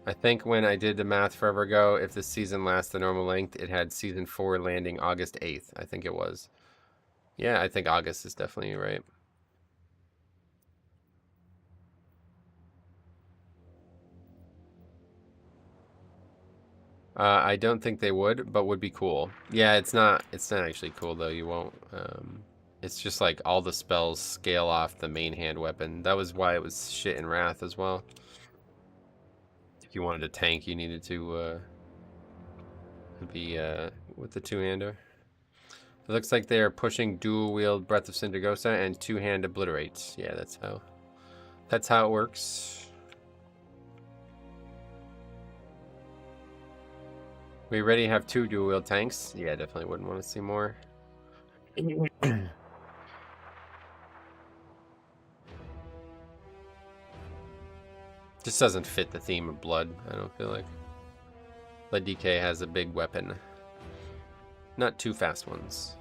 I think when I did the math forever ago, if the season lasts the normal length, it had season 4 landing August 8th. I think it was. Yeah, I think August is definitely right. I don't think they would, but would be cool. Yeah, it's not actually cool though. You won't. It's just like all the spells scale off the main hand weapon. That was why it was shit in Wrath as well. If you wanted to tank, you needed to be with the two-hander. It looks like they are pushing dual wield Breath of Syndergosa and two-hand obliterates. Yeah, that's how it works. We already have 2 dual wield tanks. Yeah, definitely wouldn't want to see more. Just doesn't fit the theme of blood, I don't feel like. Blood DK has a big weapon. Not 2 fast ones.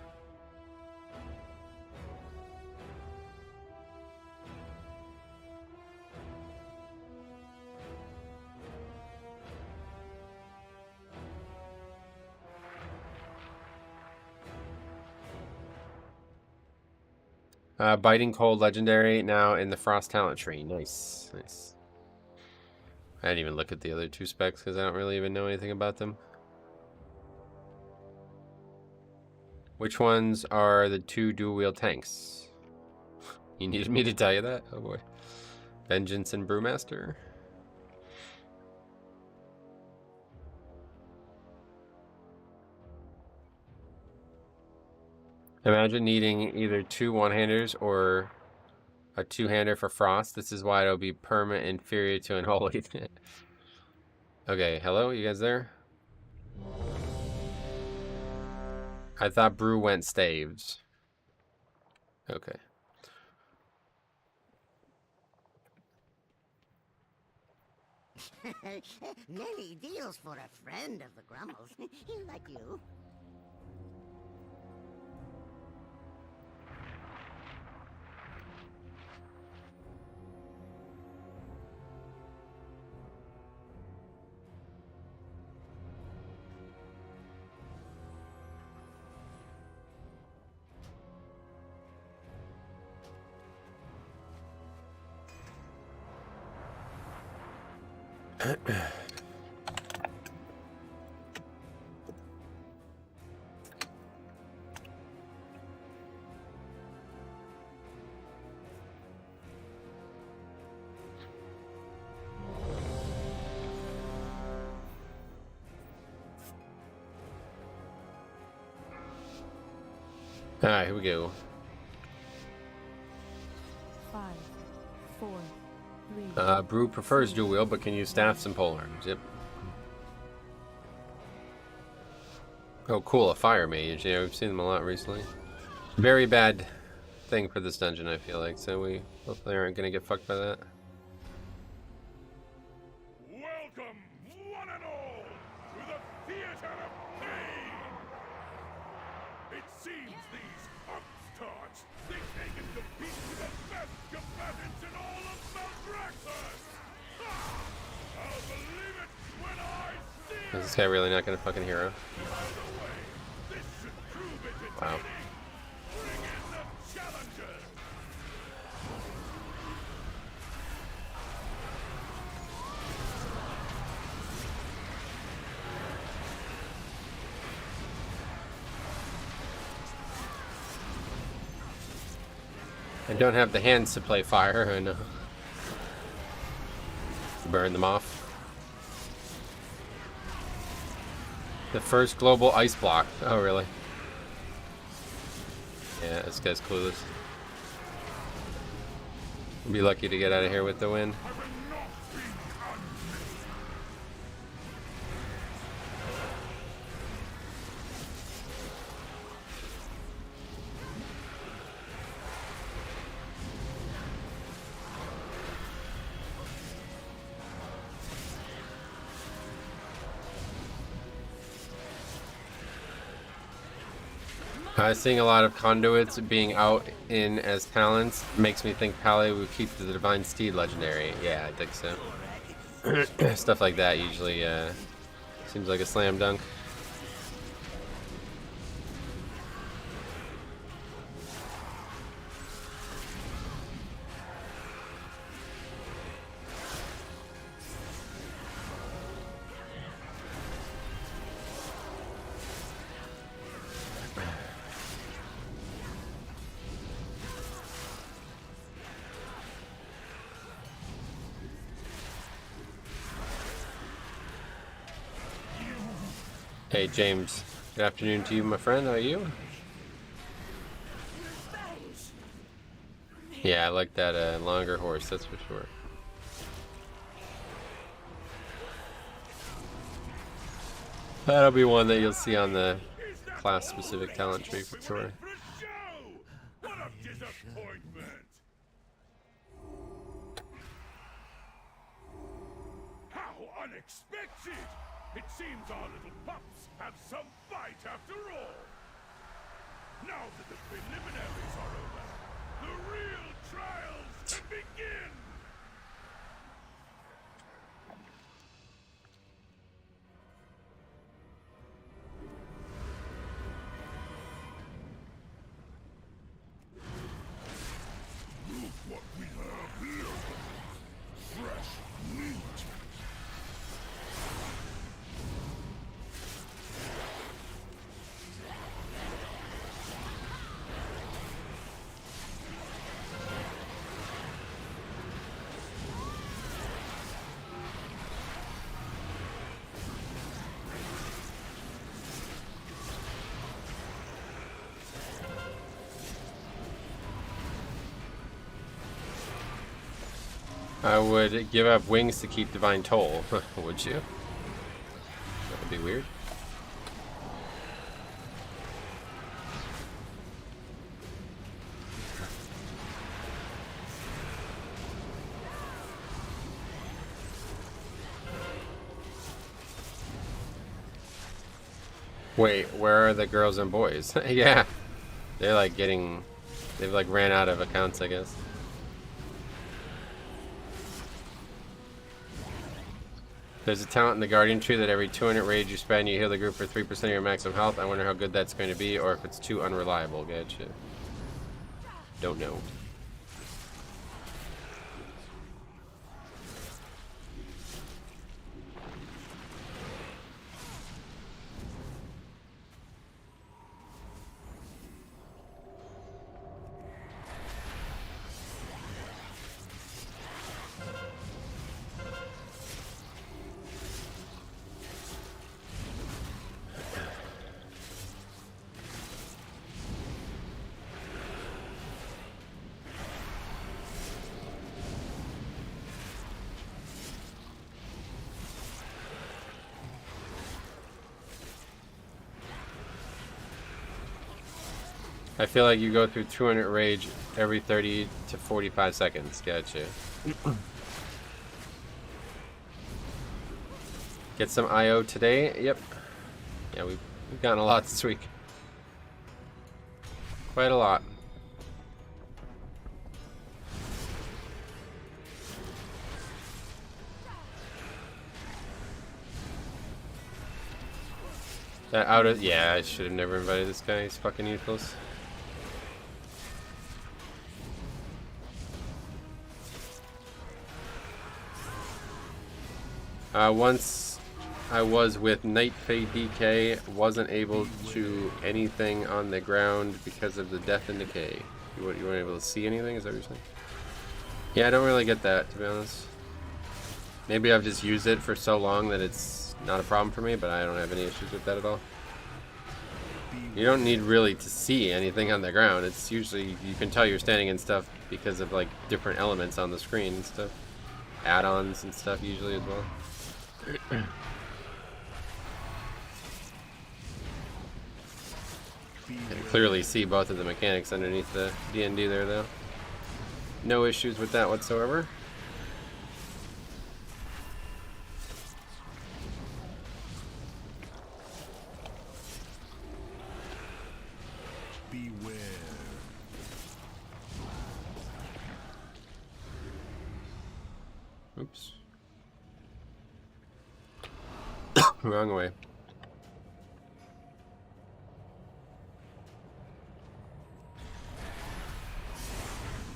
Biting Cold legendary now in the Frost talent tree. Nice, nice. I didn't even look at the other 2 specs because I don't really even know anything about them. Which ones are the 2 dual wield tanks? You needed me to tell you that? Oh boy. Vengeance and Brewmaster. Imagine needing either 2 one-handers or a 2-hander for Frost. This is why it'll be perma inferior to Unholy. Okay, hello, you guys there? I thought Brew went staves. Okay. Many deals for a friend of the Grummles. Like you. Alright, here we go. 5, 4, 3. Brew prefers dual wield, but can use staffs and polearms. Yep. Oh, cool, a fire mage. Yeah, we've seen them a lot recently. Very bad thing for this dungeon, I feel like. So we hopefully aren't going to get fucked by that. Welcome, one and all, to the theater of pain! It seems these upstarts think they can compete with the best combatants in all of Maldraxxus! I'll believe it when I see it! Is this guy really not going to fucking hero? This should prove it. Wow. Bring in the challenger! I don't have the hands to play fire, I know. burn them off. The first global ice block. Oh, really? Yeah, this guy's clueless. We'll be lucky to get out of here with the win. Seeing a lot of conduits being out in as talents makes me think Pally would keep the Divine Steed legendary. Yeah, I think so. Stuff like that usually seems like a slam dunk. Hey James, good afternoon to you, my friend. How are you? Yeah, I like that longer horse, that's for sure. That'll be one that you'll see on the class-specific talent tree for sure. What a disappointment! How unexpected! It seems our little pups have some fight after all. Now that the preliminaries are over, the real trials can begin! Look what we have here! Fresh meat! I would give up wings to keep Divine Toll. Would you? That would be weird. Wait, where are the girls and boys? Yeah. They're like getting... They've like ran out of accounts, I guess. There's a talent in the Guardian tree that every 200 rage you spend, you heal the group for 3% of your maximum health. I wonder how good that's going to be, or if it's too unreliable. Gotcha. Don't know. I feel like you go through 200 rage every 30 to 45 seconds. Gotcha. Get some IO today? Yep. Yeah, we've gotten a lot this week. Quite a lot. That out of... Yeah, I should have never invited this guy. He's fucking useless. Once I was with Nightfade DK, wasn't able to anything on the ground because of the death and decay. You weren't able to see anything? Is that what you're saying? Yeah, I don't really get that, to be honest. Maybe I've just used it for so long that it's not a problem for me, but I don't have any issues with that at all. You don't need really to see anything on the ground. It's usually, you can tell you're standing in stuff because of like different elements on the screen and stuff. Add-ons and stuff usually as well. You can clearly see both of the mechanics underneath the D&D there though. No issues with that whatsoever. Beware. Oops. Wrong way.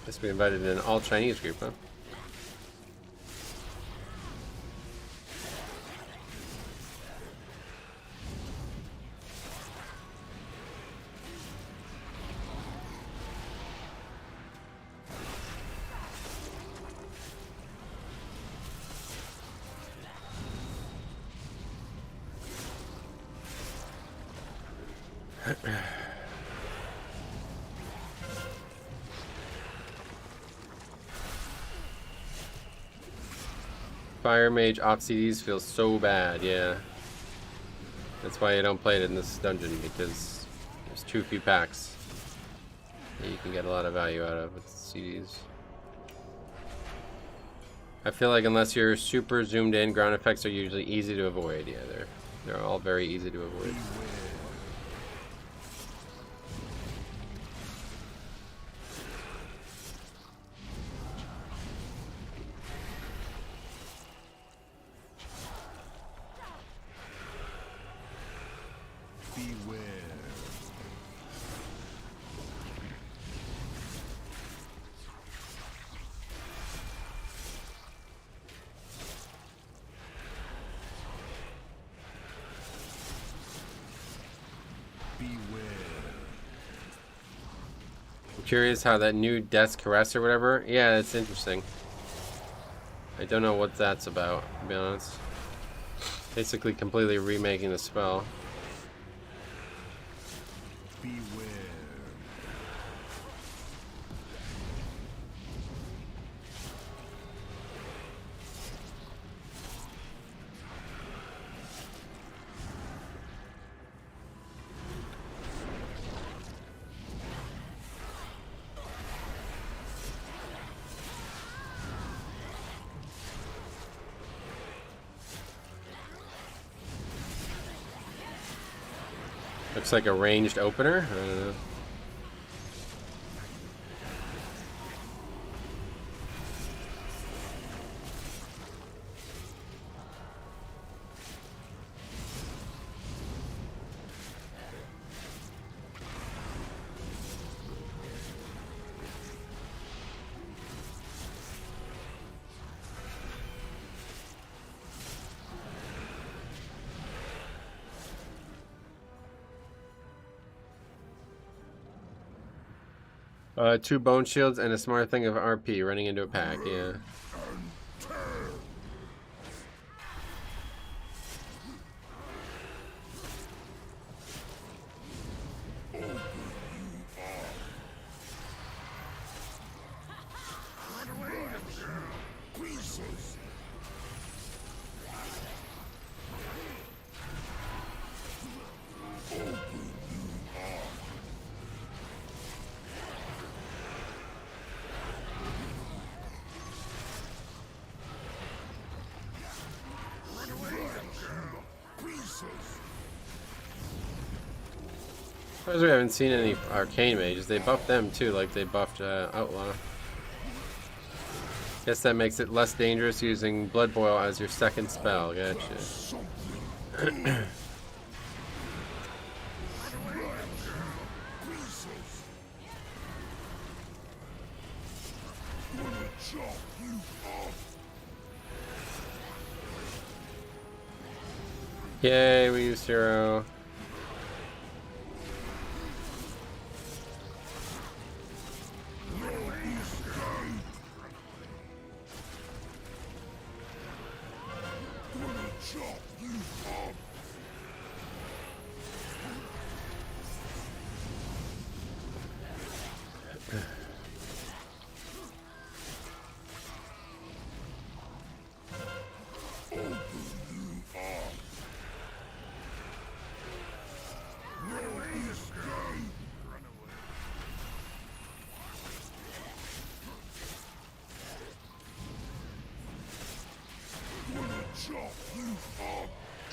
Guess we invited an all-Chinese group, huh? Fire Mage off CDs feels so bad, yeah. That's why I don't play it in this dungeon, because there's too few packs that you can get a lot of value out of with CDs. I feel like unless you're super zoomed in, ground effects are usually easy to avoid. Yeah, they're all very easy to avoid. Curious how that new Death's Caress or whatever. Yeah, it's interesting. I don't know what that's about, to be honest. Basically completely remaking the spell. Beware. Looks like a ranged opener. I don't know. Two bone shields and a smart thing of RP running into a pack, yeah. Suppose we haven't seen any arcane mages. They buffed them too, like they buffed Outlaw. Guess that makes it less dangerous using Blood Boil as your second spell. Gotcha. Yay, we used hero.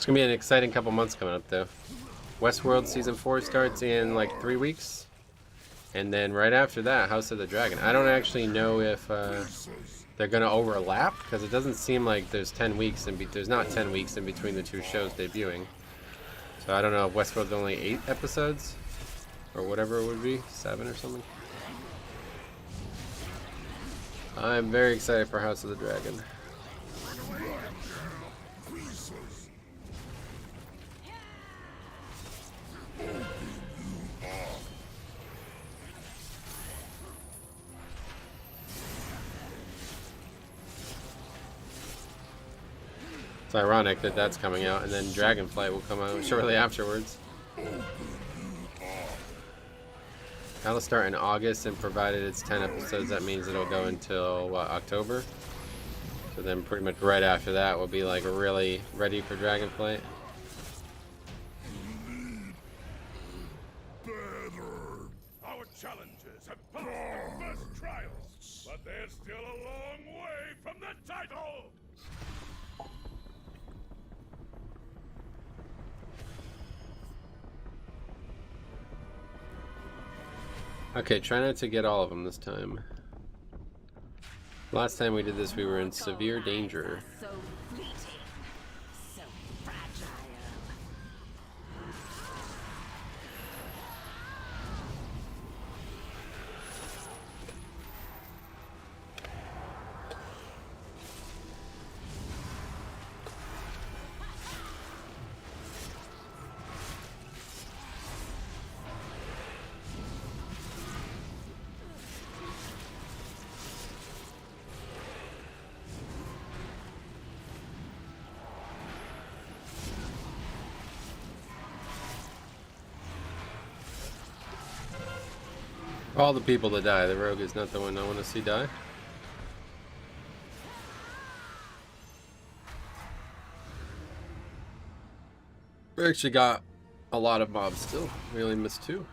It's gonna be an exciting couple months coming up, though. Westworld Season 4 starts in like 3 weeks. And then right after that, House of the Dragon. I don't actually know if they're gonna overlap, because it doesn't seem like there's 10 weeks there's not 10 weeks in between the two shows debuting. So I don't know if Westworld's only 8 episodes or whatever it would be, 7 or something. I'm very excited for House of the Dragon. It's ironic that that's coming out, and then Dragonflight will come out shortly afterwards. That'll start in August, and provided it's 10 episodes, that means it'll go until, what, October? So then pretty much right after that we'll be like really ready for Dragonflight. Our challengers have passed the first trials, but they're still a long way from the title! Okay, try not to get all of them this time. Last time we did this, we were in severe danger. So fleeting, so fragile. All the people that die, the rogue is not the one I want to see die. We actually got a lot of mobs still. We only missed 2.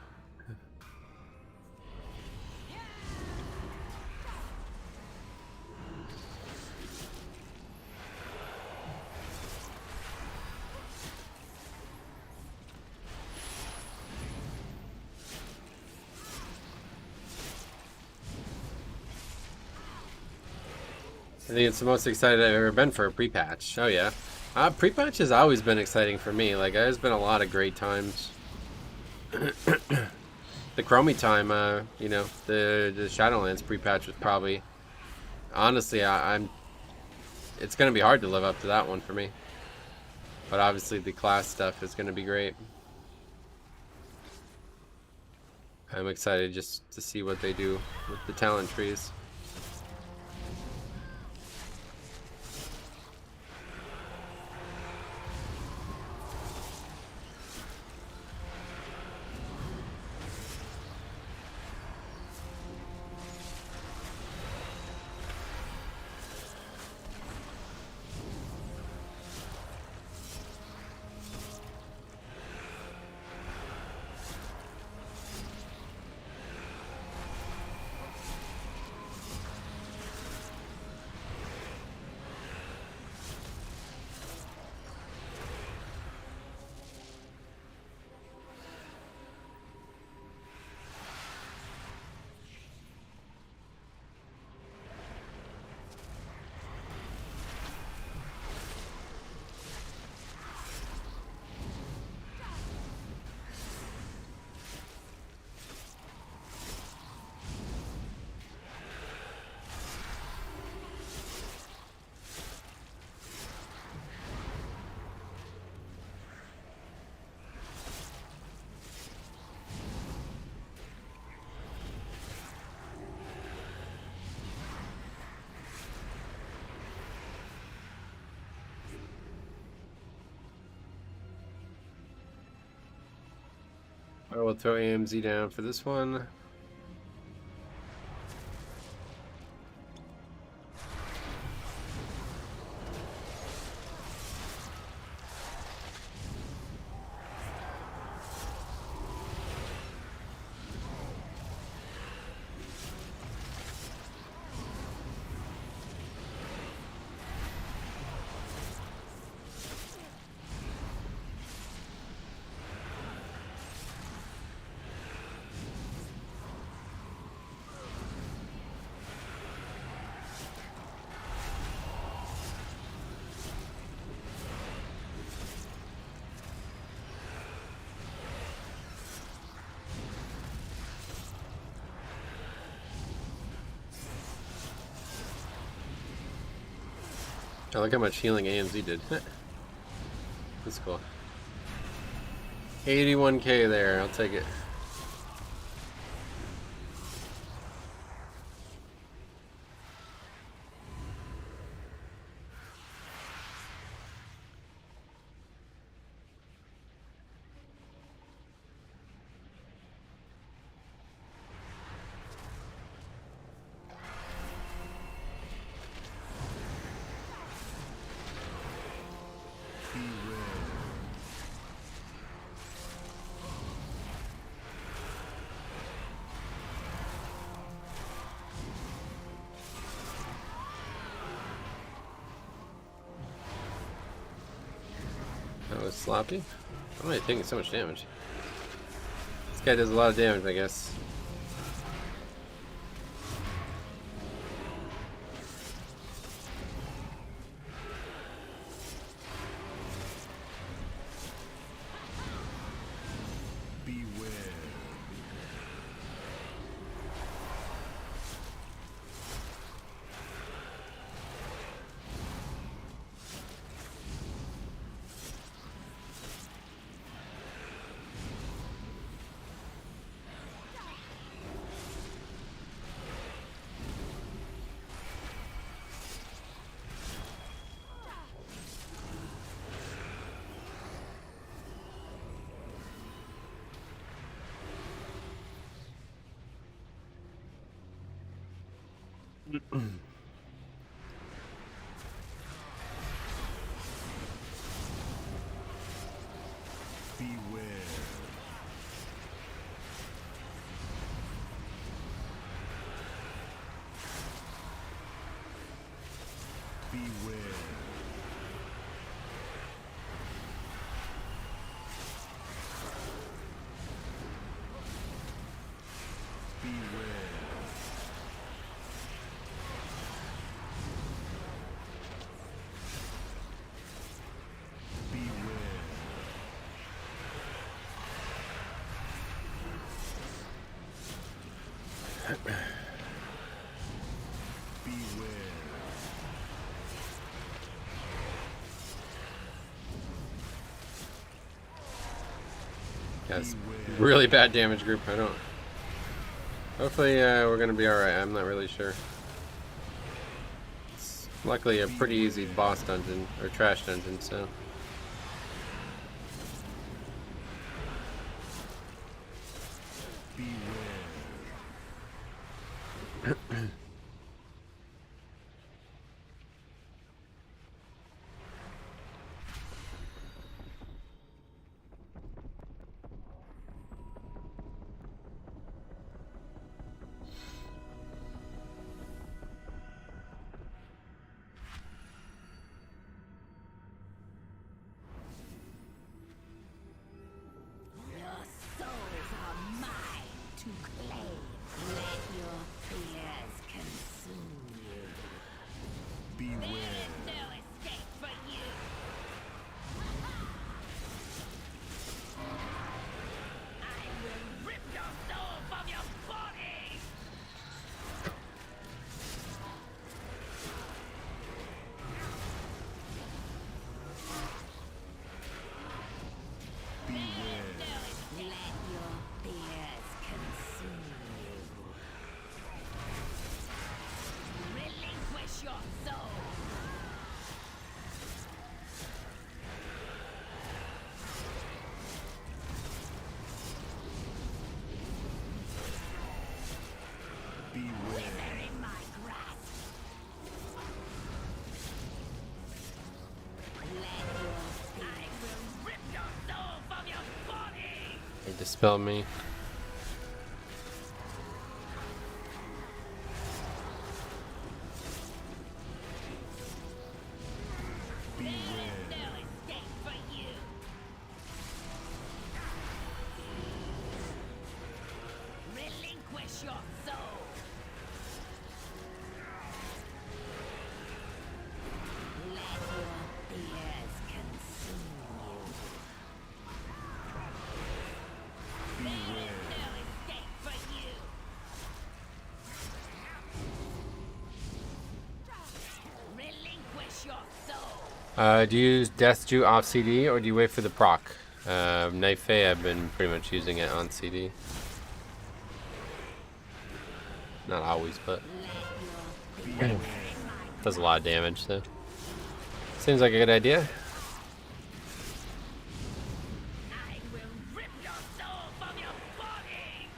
I think it's the most excited I've ever been for a pre-patch. Oh yeah. Pre-patch has always been exciting for me. Like, there's been a lot of great times. The Chromie time, you know, the Shadowlands pre-patch was probably... Honestly, it's going to be hard to live up to that one for me. But obviously the class stuff is going to be great. I'm excited just to see what they do with the talent trees. I will throw AMZ down for this one. Oh, look how much healing AMZ did. That's cool. 81k there, I'll take it. That was sloppy. Why am I taking so much damage? This guy does a lot of damage, I guess. That's really bad damage group. I don't. Hopefully, we're gonna be alright. I'm not really sure. It's luckily a pretty easy boss dungeon or trash dungeon, so. They dispel me. Do you use Death Dew off CD or do you wait for the proc? Knife A, I've been pretty much using it on CD. Not always, but does a lot of damage, so seems like a good idea. I will rip your soul from your body!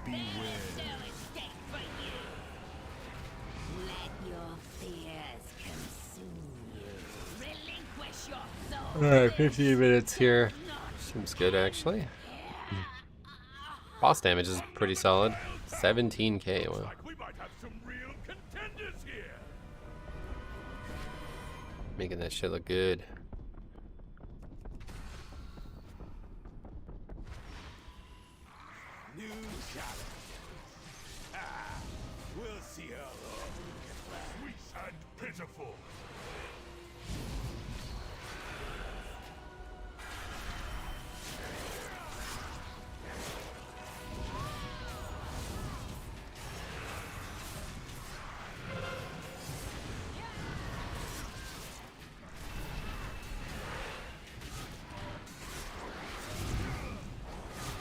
There's no escape for you! Let your fears consume you. Relinquish your soul! Alright, 15 minutes here. Seems good, actually. Boss damage is pretty solid. 17k. Wow. Like we might have some real contenders here. Making that shit look good. New challenge. We'll see how long we can last. Sweet and pitiful.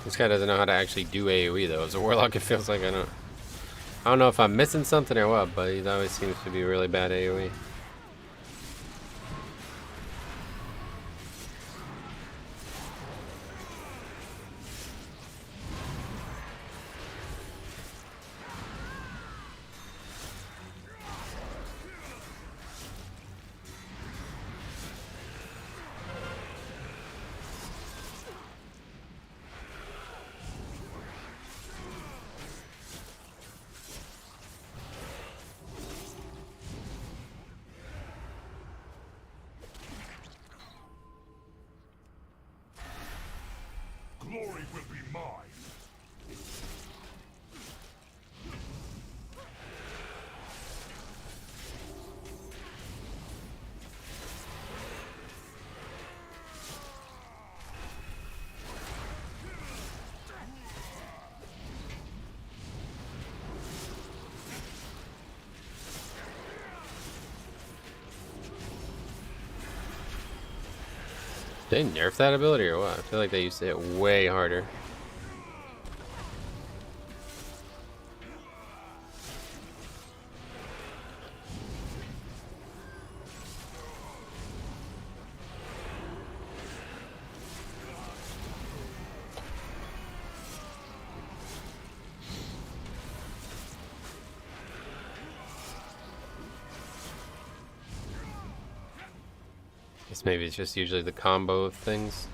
This guy doesn't know how to actually do AoE though. As a warlock, it feels like I don't know if I'm missing something or what, but he always seems to be really bad AoE. Glory will be mine. Did they nerf that ability or what? I feel like they used to hit way harder. Guess maybe it's just usually the combo of things.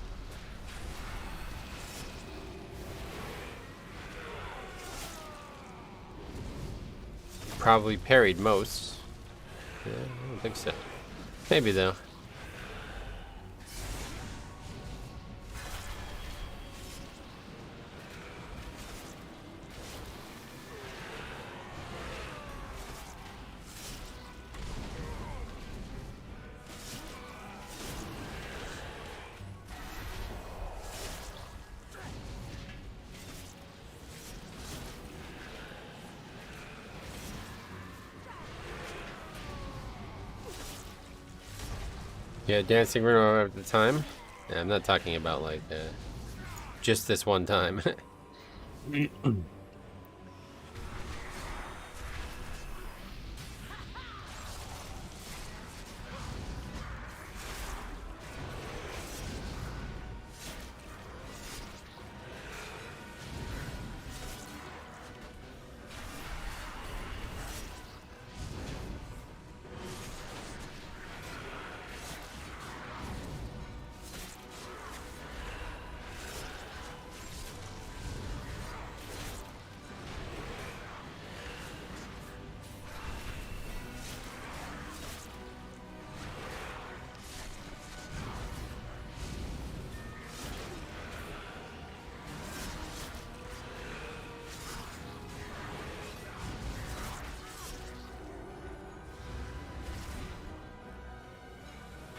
Probably parried most. Yeah, I don't think so. Maybe though. Yeah, dancing room at the time. Yeah, I'm not talking about like just this one time.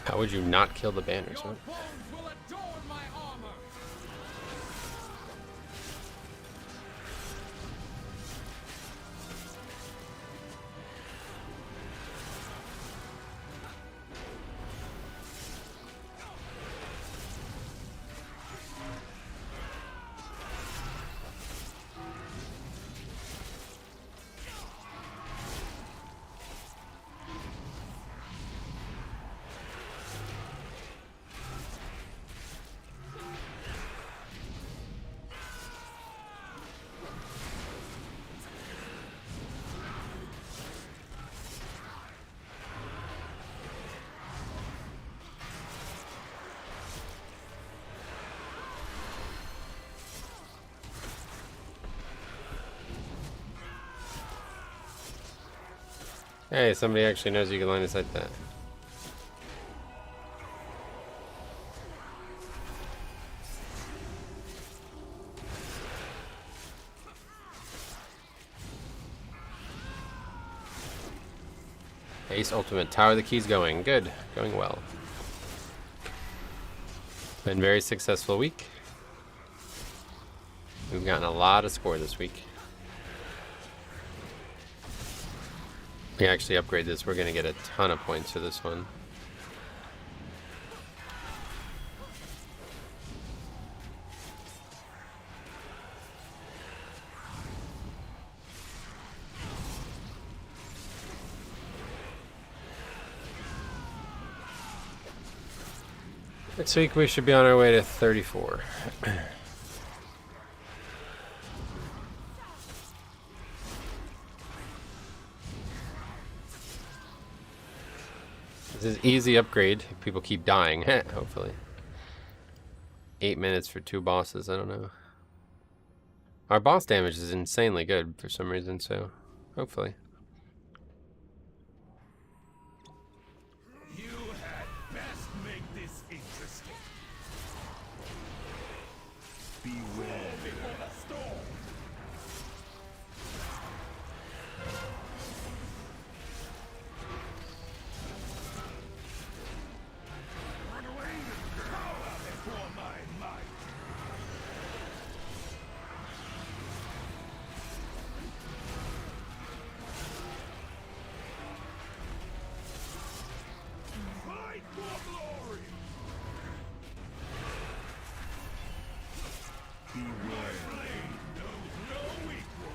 How would you not kill the banners? Huh? Bones will adorn my armor. Hey, somebody actually knows you can line of sight that. Ace ultimate. Tower of the keys going. Good. Going well. Been very successful week. We've gotten a lot of score this week. We actually upgrade this. We're going to get a ton of points for this one. Next week we should be on our way to 34. This is easy upgrade if people keep dying, hopefully. 8 minutes for 2 bosses, I don't know. Our boss damage is insanely good for some reason, so hopefully. You had best make this interesting. Beware before the storm. Run away and cower before my might. Fight for glory. Beware. My blade knows no equal.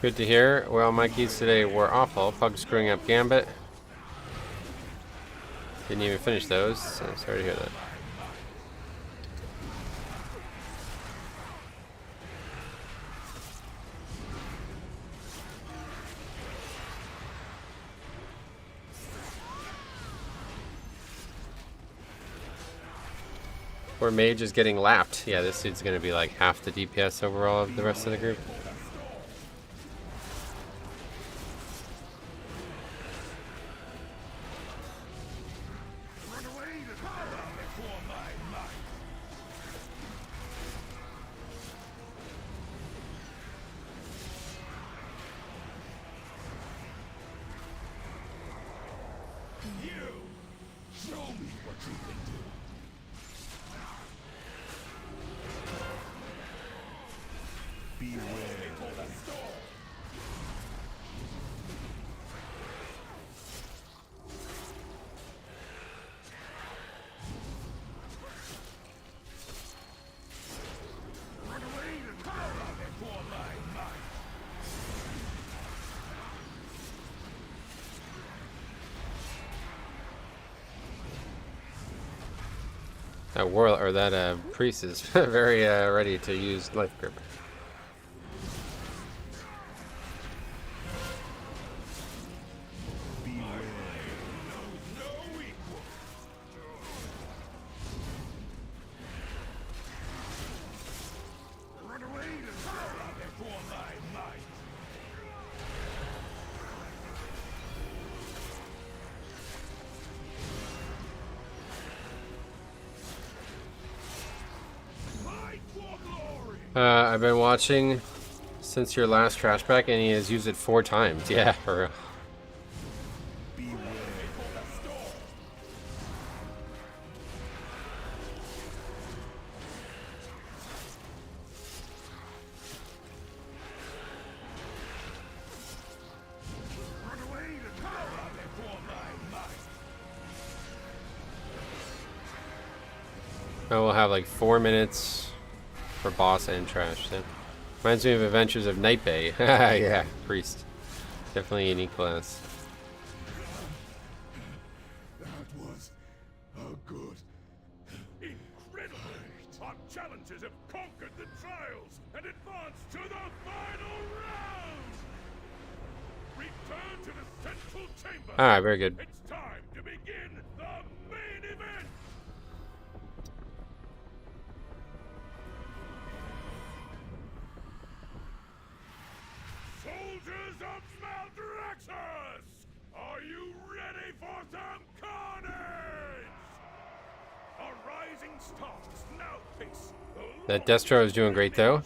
Good to hear. Well, my keys today were awful. Pug screwing up Gambit. Didn't even finish those, so sorry to hear that. Poor Mage is getting lapped. Yeah, this dude's gonna be like half the DPS overall of the rest of the group. Run away and cower before my might. You show me what you can do. Beware before the storm. Run away and cower before my might. That warlock or that priest is very ready to use life grip. Beware. Knows no equal. Run away and cower before my might. Fight for glory. I've been watching since your last trash pack, and he has used it 4 times. Yeah, for real. Beware before the storm. Run away and cower before my might. Now we'll have like 4 minutes for boss and trash. So. Reminds me of Adventures of Night Bay. Yeah, priest. Definitely a unique class. That was a good. Incredible! Our challengers have conquered the trials and advanced to the final round! Return to the central chamber! Alright, very good. It's time to begin the main event! starts. Now face That Destro is doing great though.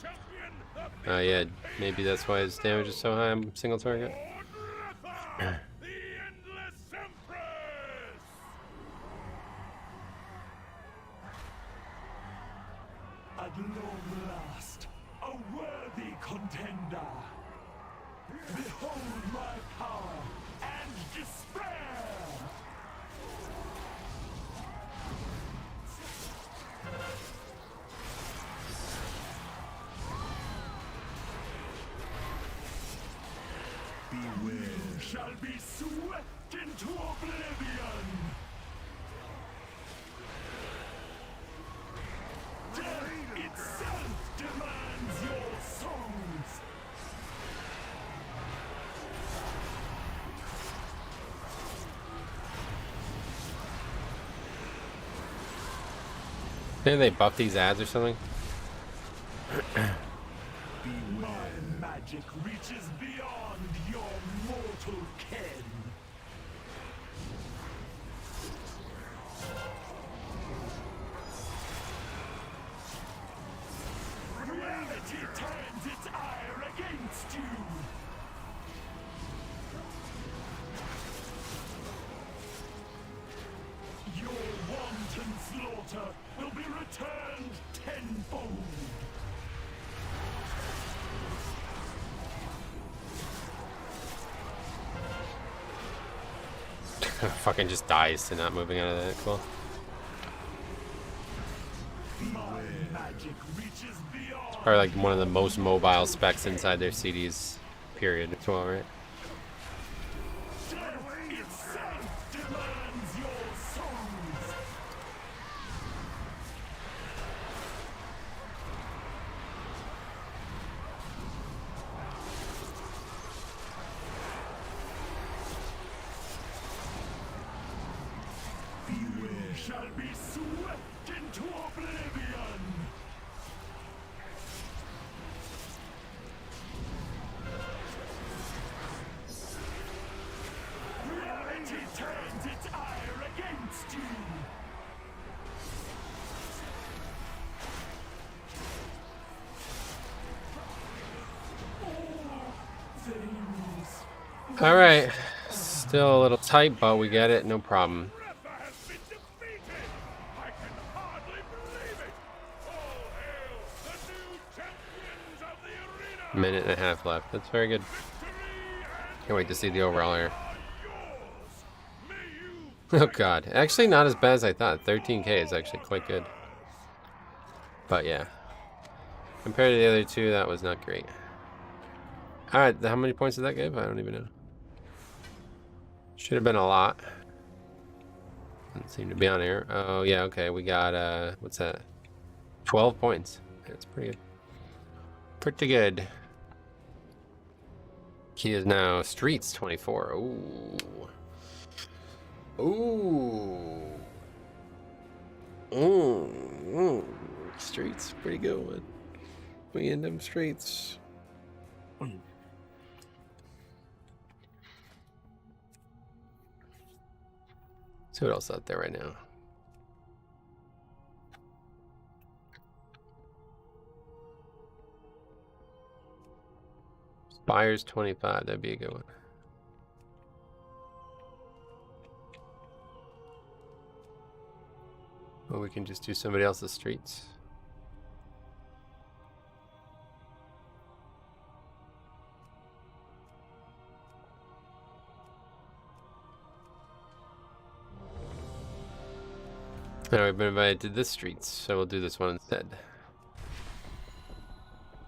Yeah, maybe that's why his damage is so high on single target. the endless empress. At long last, a worthy contender. Behold my power and despair! Beware, shall be swept into oblivion! Death itself demands your songs! Didn't they buff these ads or something? My magic reaches beyond your mortal ken. Reality turns its ire against you. Your wanton slaughter will be returned tenfold. Fucking just dies to not moving out of that. Cool. My magic reaches beyond. Probably like one of the most mobile specs inside their CDs. Period. As well, right? Death itself demands your songs. Beware, shall be swept into oblivion. Reality turns its ire against you. Things. All right. Still a little tight, but we get it. No problem. Ratha has been defeated. I can hardly believe it. All hail the new champions of the arena. Minute and a half left. That's very good. Can't wait to see the overall here. Oh god. Actually not as bad as I thought. 13k is actually quite good. But yeah. Compared to the other two, that was not great. Alright, how many points did that give? I don't even know. Should have been a lot. Doesn't seem to be on here. Oh yeah, okay. We got what's that? 12 points. That's pretty good. Pretty good. Key is now Streets 24. Ooh. Ooh. Ooh. Streets, pretty good one. We in them streets. See what else out there right now. Spires 25, that'd be a good one. Or we can just do somebody else's streets. Now we've been invited to this streets, so we'll do this one instead.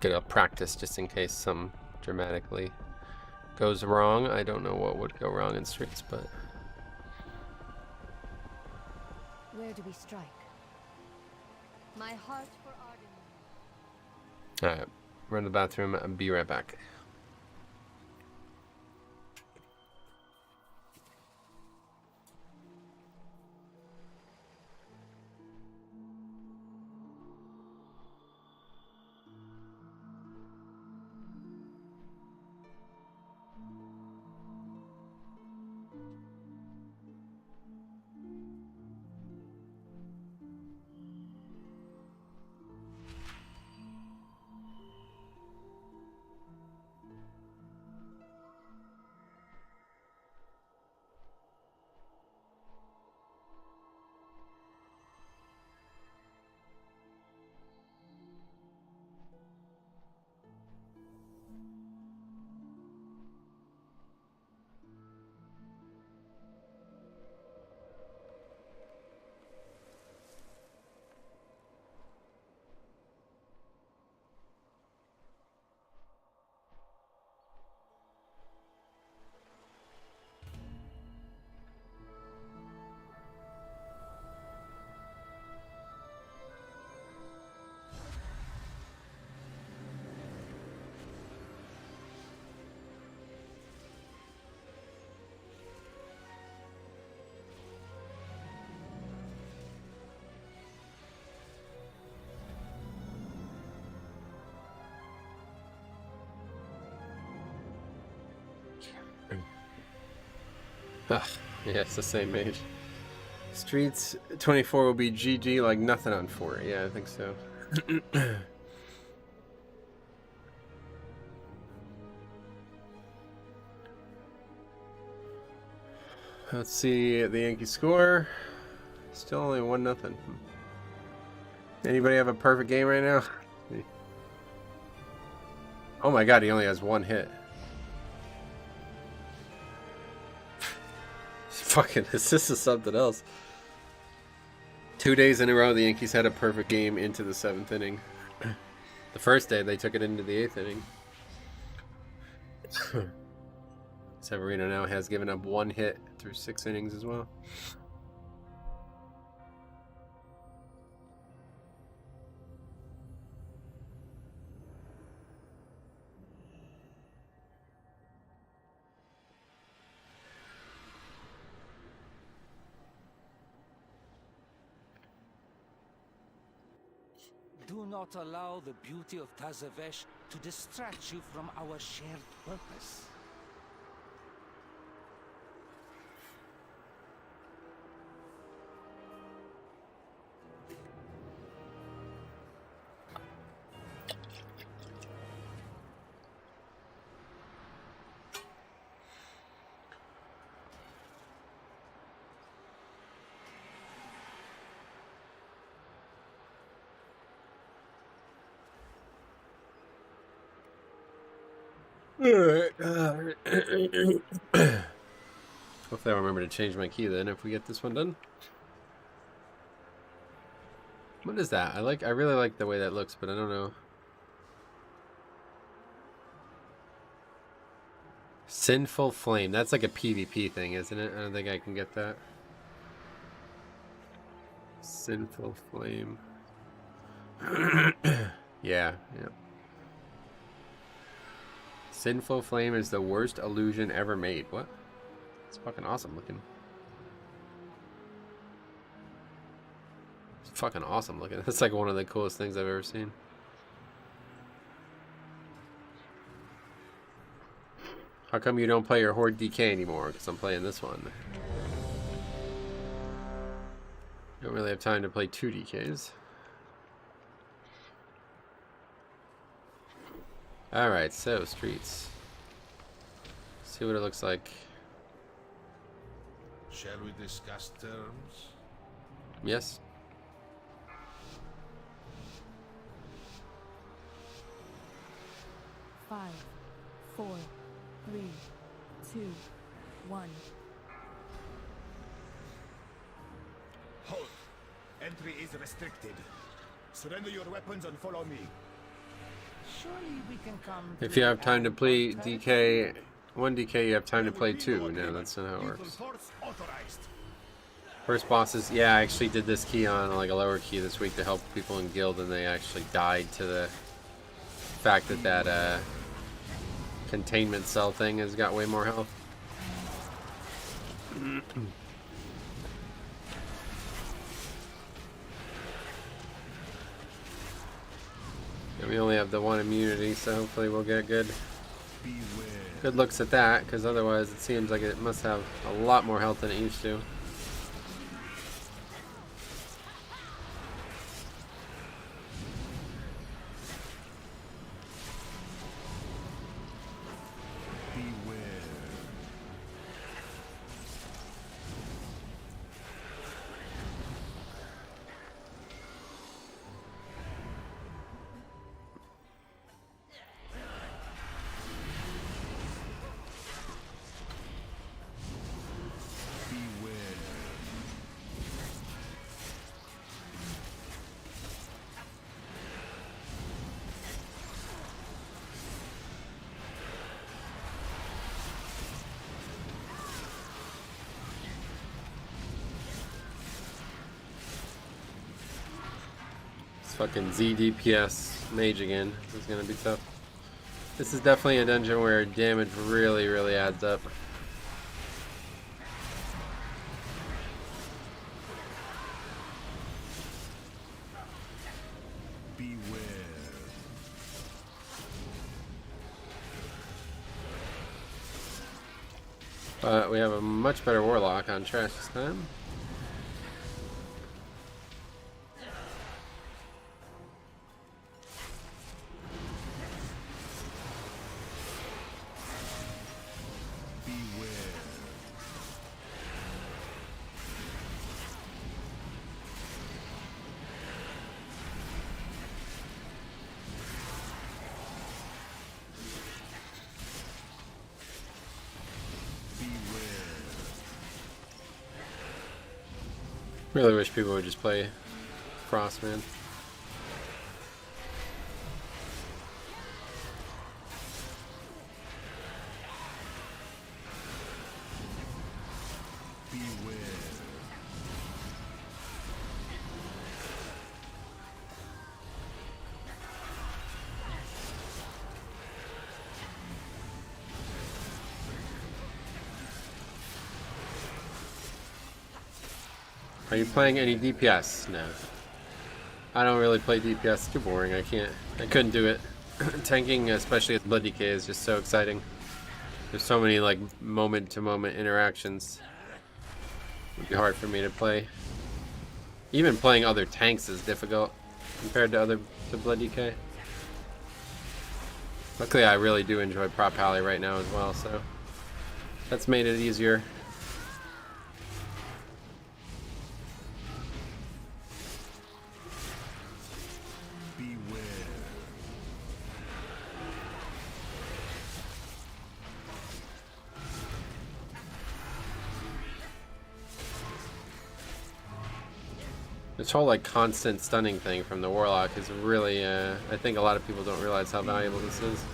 Get a practice just in case some dramatically goes wrong. I don't know what would go wrong in streets, but Where do we strike? My heart for Arden. alright. Run to the bathroom and be right back. Ugh, yeah, it's the same mage. Streets 24 will be GG like nothing on 4. Yeah, I think so. Let's see the Yankee score. Still only 1-0. Anybody have a perfect game right now? Oh my god, he only has 1 hit. Fucking, this is something else. 2 days in a row, the Yankees had a perfect game into the 7th inning. The first day, they took it into the 8th inning. Severino now has given up 1 hit through 6 innings as well. Do not allow the beauty of Tazavesh to distract you from our shared purpose. Alright. Hopefully I remember to change my key then if we get this one done. What is that? I really like the way that looks, but I don't know. Sinful Flame. That's like a PvP thing, isn't it? I don't think I can get that. Sinful Flame. Yeah. Sinful Flame is the worst illusion ever made. What? It's fucking awesome looking. It's fucking awesome looking. That's like one of the coolest things I've ever seen. How come you don't play your Horde DK anymore? Because I'm playing this one. Don't really have time to play 2 DKs. Alright, so streets. See what it looks like. Shall we discuss terms? Yes. Five, 4, 3, 2, 1. Halt! Entry is restricted. Surrender your weapons and follow me. Surely we can come. If you have time to play DK, 1 DK, you have time to play 2. No, that's not how it works. First bosses, yeah, I actually did this key on like a lower key this week to help people in guild, and they actually died to the fact that that containment cell thing has got way more health. And we only have the 1 immunity, so hopefully we'll get good looks at that, because otherwise it seems like it must have a lot more health than it used to. Fucking ZDPS mage again. This is gonna be tough. This is definitely a dungeon where damage really, really adds up. But we have a much better warlock on trash this time. Really wish people would just play Frostman. Are you playing any DPS? No. I don't really play DPS. It's too boring. I couldn't do it. Tanking, especially with Blood DK, is just so exciting. There's so many like moment-to-moment interactions. It would be hard for me to play. Even playing other tanks is difficult compared to Blood DK. Luckily, I really do enjoy Prop Pally right now as well, so that's made it easier. This whole like constant stunning thing from the Warlock is really, I think a lot of people don't realize how valuable this is.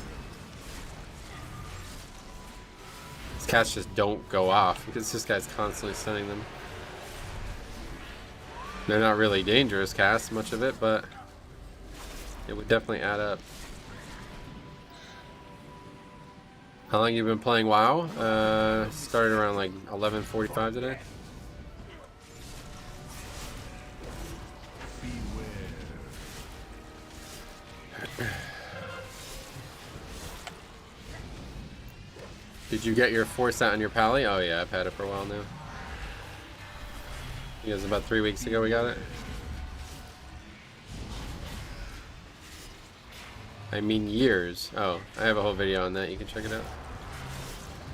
These cats just don't go off because this guy's constantly stunning them. They're not really dangerous casts, much of it, but it would definitely add up. How long you been playing WoW? Started around like 11:45 today. Did you get your force out on your pally? Oh yeah, I've had it for a while now. I guess about 3 weeks ago we got it. I mean years. Oh, I have a whole video on that. You can check it out.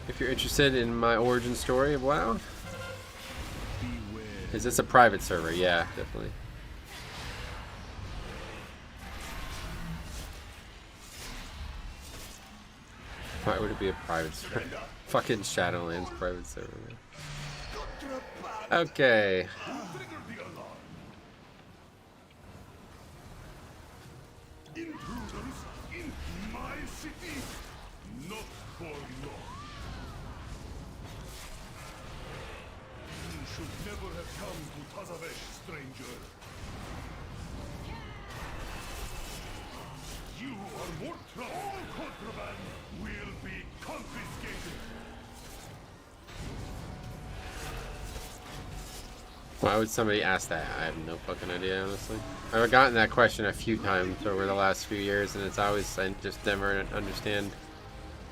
If you're interested in my origin story of WoW. Is this a private server? Yeah, definitely. Why would it be a private server? Fucking Shadowlands private server. Okay. Intruders in my city, not for long. You should never have come to Tazavesh, stranger. You are more trouble. All contraband will be confiscated. Why would somebody ask that? I have no fucking idea, honestly. I've gotten that question a few times over the last few years, and it's always, I just never understand.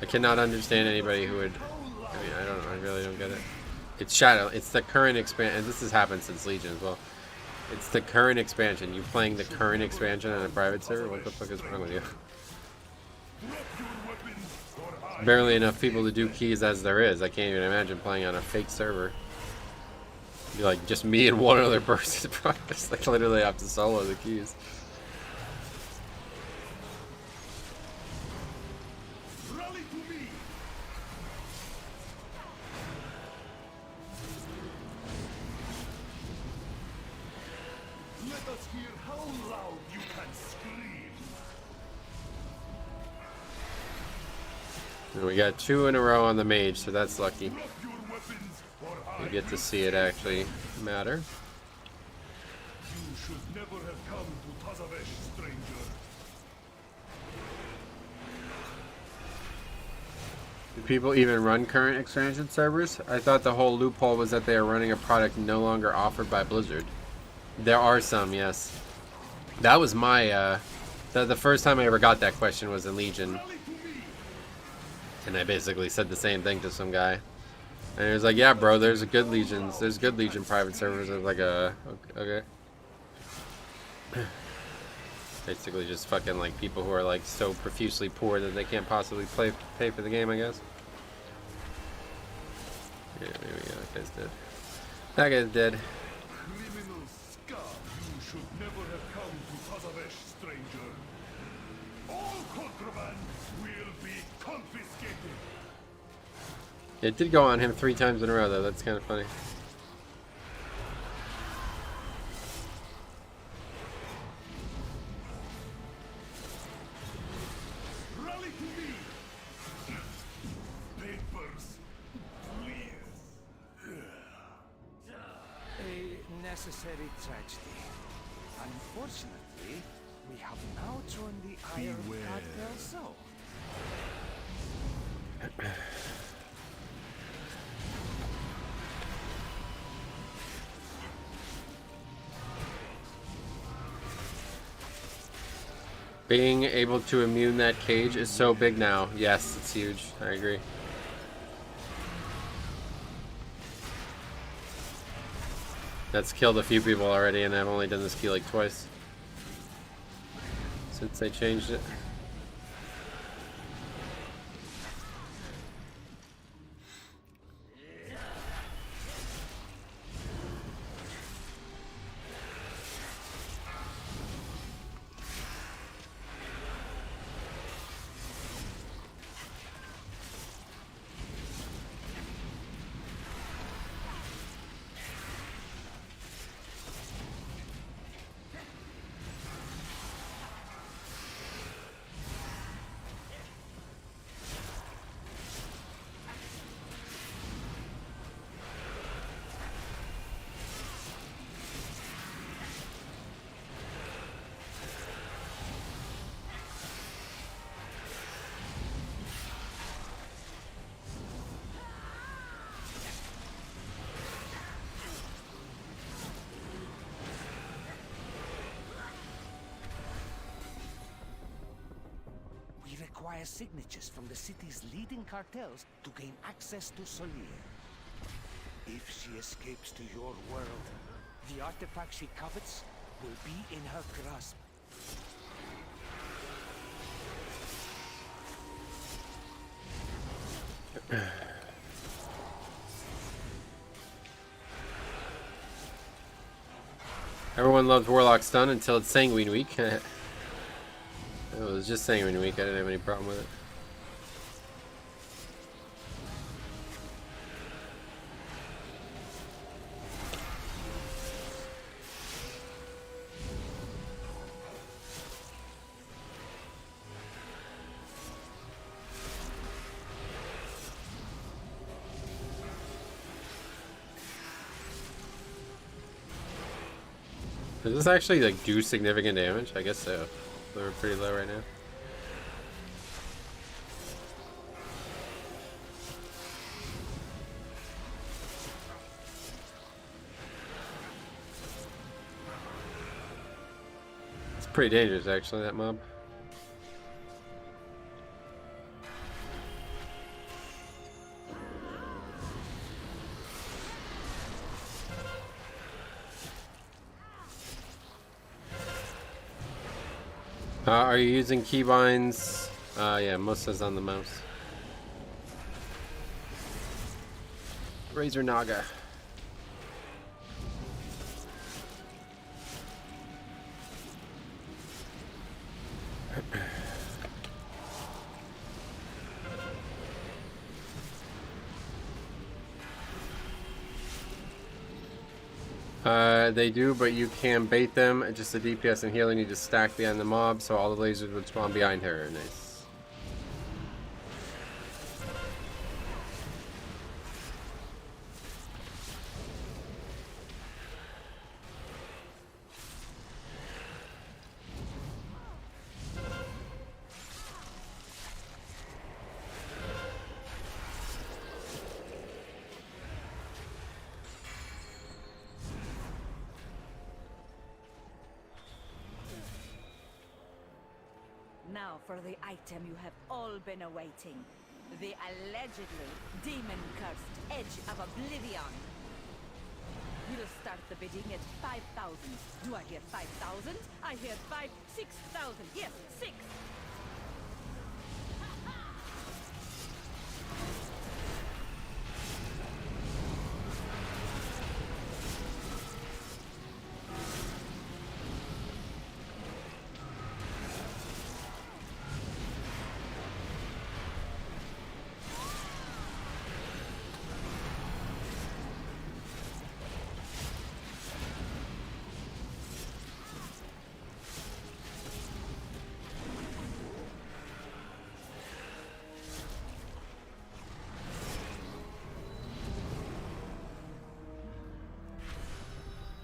I cannot understand anybody who would, I mean, I really don't get it. It's Shadow, it's the current expansion, and this has happened since Legion as well. It's the current expansion. You playing the current expansion on a private server? What the fuck is wrong with you? Barely enough people to do keys as there is. I can't even imagine playing on a fake server. Be like just me and one other person. Just like literally have to solo the keys. Rally to me. Let us hear how loud you can scream. And we got 2 in a row on the mage, so that's lucky. You get to see it actually matter. You should never have come to Tazavesh, stranger. Do people even run current expansion servers? I thought the whole loophole was that they are running a product no longer offered by Blizzard. There are some, yes. That was my, the first time I ever got that question was in Legion. And I basically said the same thing to some guy. And he was like, yeah, bro, there's a good Legions. There's good Legion private servers. I was like, okay. Basically just fucking like people who are like so profusely poor that they can't possibly pay for the game, I guess. Yeah, maybe that guy's dead. That guy's dead. Criminal scum, you should never have come to Tazavesh, stranger. All contraband will be confiscated. It did go on him 3 times in a row, though. That's kind of funny. Rally to me. Papers, please. A necessary tragedy. Unfortunately, we have now joined the Iron Cartel Zone. Being able to immune that cage is so big now. Yes, it's huge. I agree. That's killed a few people already, and I've only done this key like twice since they changed it. Require signatures from the city's leading cartels to gain access to Solier. If she escapes to your world, the artifact she covets will be in her grasp. Everyone loves Warlock Stun until it's Sanguine Week. It was just Sanguine Week. I didn't have any problem with it. Does this actually like do significant damage? I guess so. They're pretty low right now. It's pretty dangerous actually, that mob. Are you using keybinds? Yeah, most says on the mouse. Razor Naga. They do, but you can bait them. Just the DPS and healing need to stack behind the mob, so all the lasers would spawn behind her. Nice. Now for the item you have all been awaiting. The allegedly demon-cursed Edge of Oblivion. We'll start the bidding at 5,000. Do I hear 5,000? I hear 6,000. Yes, 6.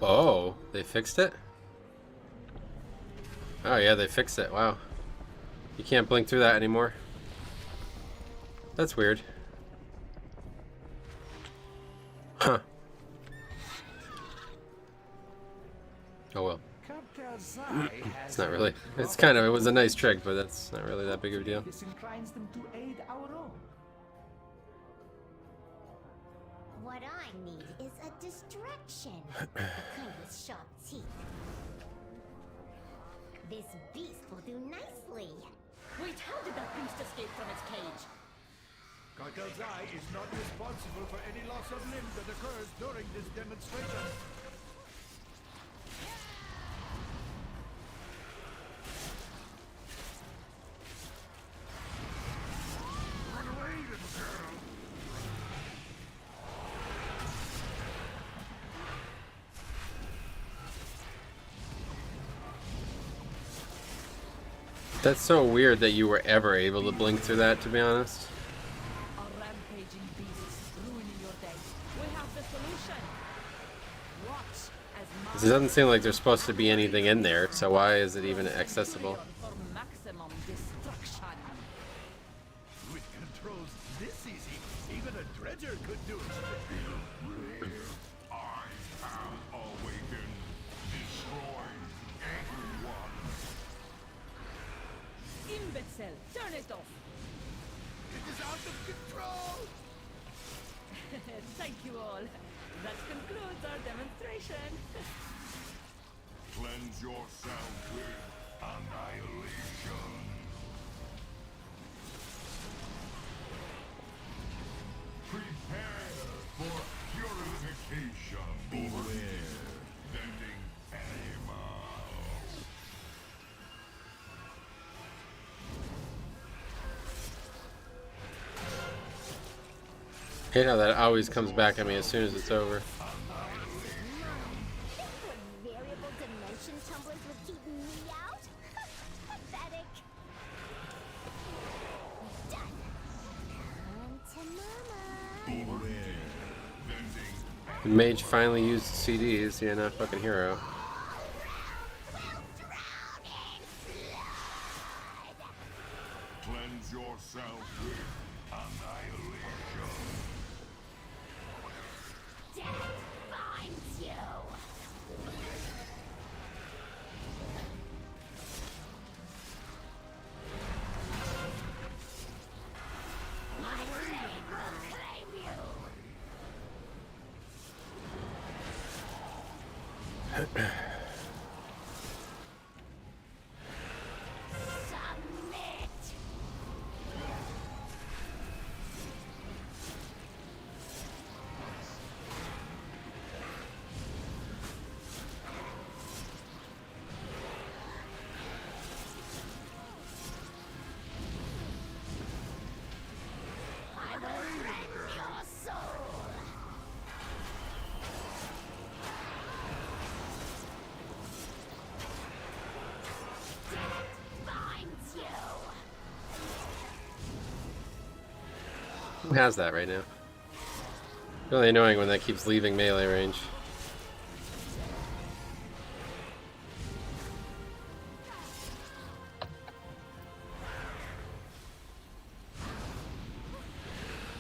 Oh, they fixed it? Oh yeah, they fixed it. Wow. You can't blink through that anymore. That's weird. Huh. Oh well. It's not really. It's kind of. It was a nice trick, but that's not really that big of a deal. This inclines them to aid our own. What I need is a distraction. A kind with sharp teeth. This beast will do nicely. Wait, how did that beast escape from its cage? Cartel's Eye is not responsible for any loss of limb that occurs during this demonstration. Run away, little girl! That's so weird that you were ever able to blink through that, to be honest. A rampaging beast ruining your day. We have the solution. Watch as It doesn't seem like there's supposed to be anything in there, so why is it even accessible? for maximum destruction. With controls this easy, even a dredger could do it. I have awakened, destroyed everyone. Imbecile, turn it off. It is out of control! Thank you all. That concludes our demonstration. Cleanse yourself with annihilation. Prepare for purification. Beware, vending animals. Hate how that always comes back at me as soon as it's over. Think what variable dimension tumblers would keep me out? Pathetic. Done. On to mama. Beware, vending The mage finally used CDs, yeah, not fucking hero. Cleanse yourself with annihilation. Death finds you. My blade will claim you. Submit. I will rend your soul. Death finds you. Who has that right now? Really annoying when that keeps leaving melee range.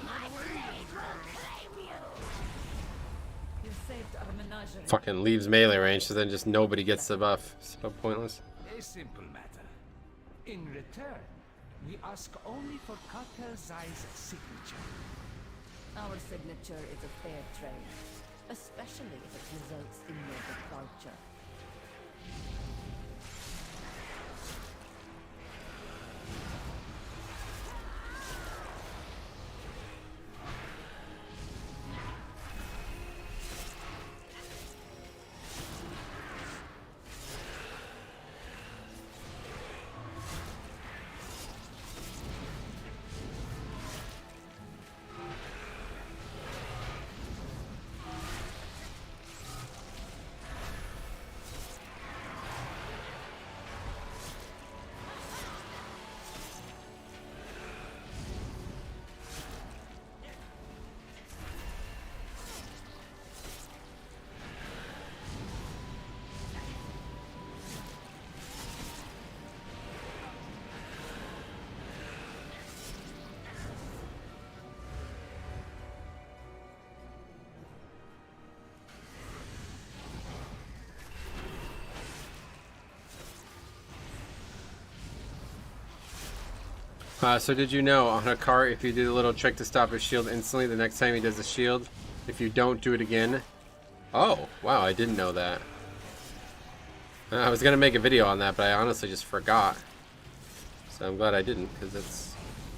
My blade will claim you. You saved our menagerie. Fucking leaves melee range, so then just nobody gets the buff. So pointless. A simple matter. In return, We ask only for Cartel Zai's signature. Our signature is a fair trade, especially if it results in your departure. So did you know on a cart, if you do the little trick to stop his shield instantly, the next time he does the shield, if you don't do it again... Oh, wow, I didn't know that. I was going to make a video on that, but I honestly just forgot. So I'm glad I didn't, because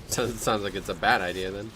it sounds like it's a bad idea then.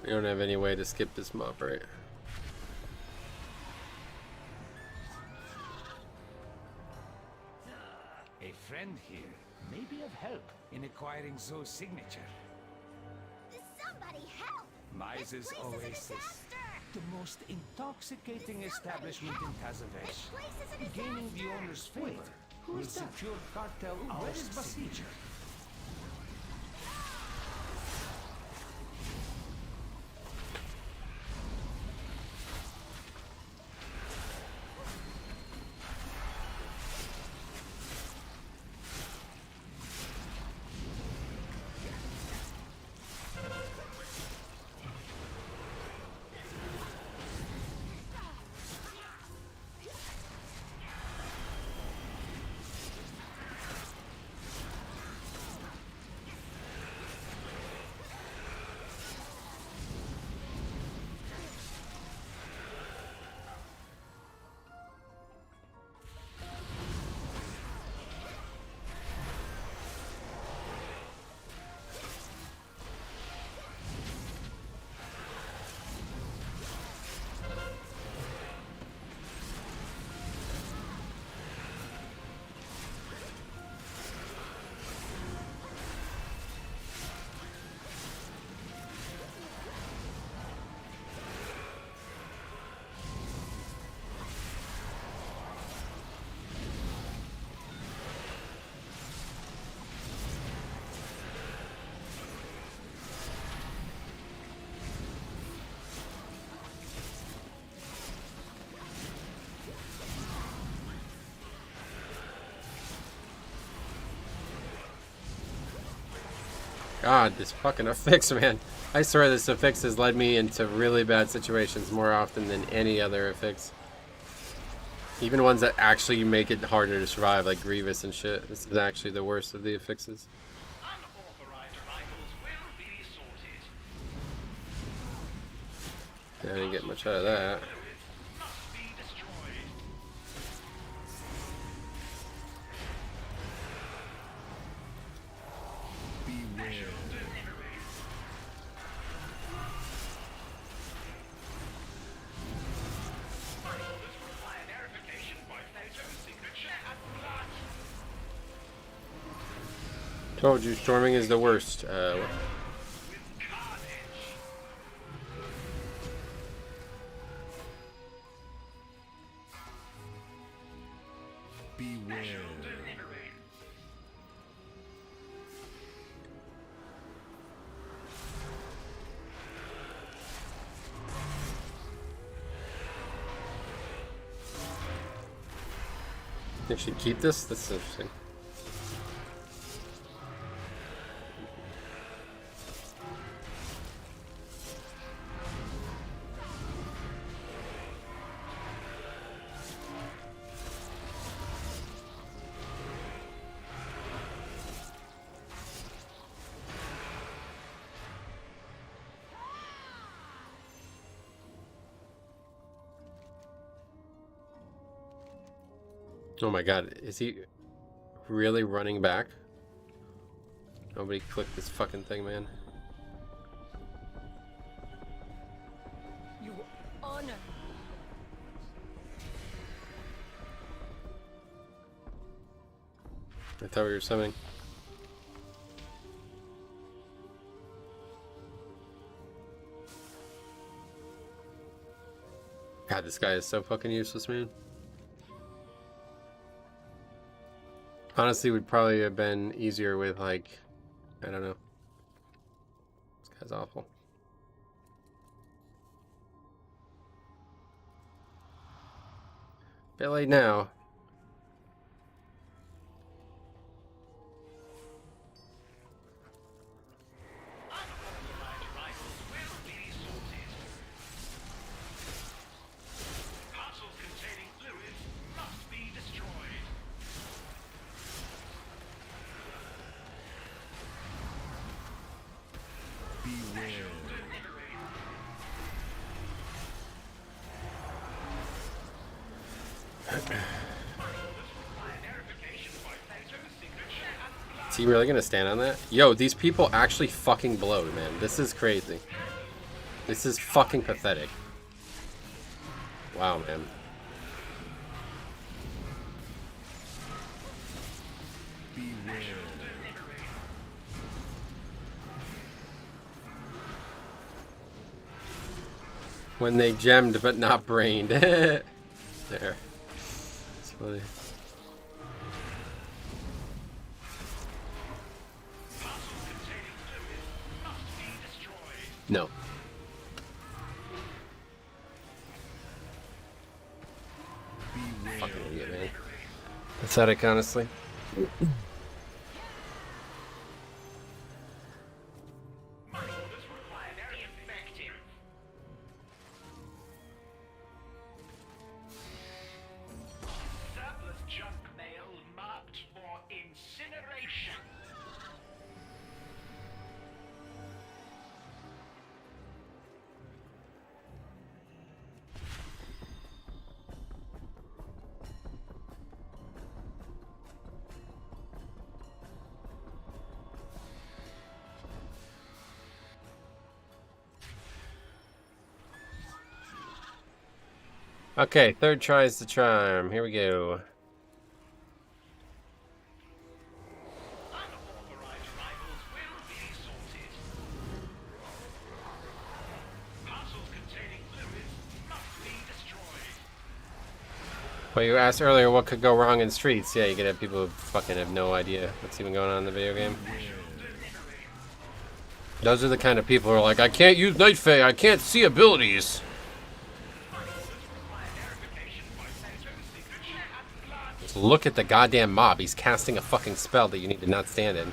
We don't have any way to skip this mob, right? A friend here may be of help in acquiring Zoe's signature. Somebody help! Mize's This place is a Oasis. disaster! The most intoxicating establishment in Tazavesh. This place is a Gaining the disaster! owner's favor will secure Cartel our signature. God, this fucking affix, man. I swear this affix has led me into really bad situations more often than any other affix. Even ones that actually make it harder to survive, like Grievous and shit. This is actually the worst of the affixes. Unauthorized arrivals will be sorted. Yeah, I didn't get much out of that. Must be destroyed. Beware. My orders require verification by photo, signature, and blood. Told you, storming is the worst. Beware. I should keep this? That's interesting. Oh my god, is he really running back? Nobody clicked this fucking thing, man. You honor. I thought we were summoning. God, this guy is so fucking useless, man. Honestly, would probably have been easier with, like, I don't know. This guy's awful. Bit late now. Is he really gonna stand on that? Yo, these people actually fucking blow, man. This is crazy. This is fucking pathetic. Wow, man. When they gemmed but not brained. There. It's funny. No. Fucking idiot, man. Pathetic, honestly. Okay, third try is the charm. Here we go. Well, you asked earlier what could go wrong in streets. Yeah, you could have people who fucking have no idea what's even going on in the video game. Those are the kind of people who are like, I can't use Night Fae, I can't see abilities. Just look at the goddamn mob. He's casting a fucking spell that you need to not stand in.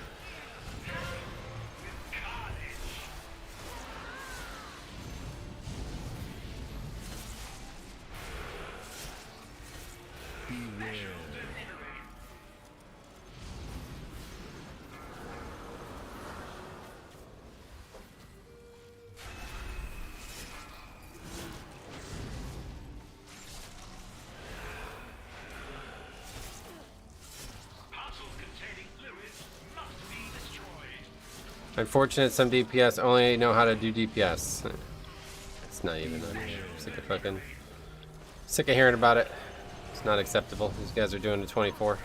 Unfortunate, some DPS only know how to do DPS. It's not even on here. Sick of hearing about it. It's not acceptable. These guys are doing the 24.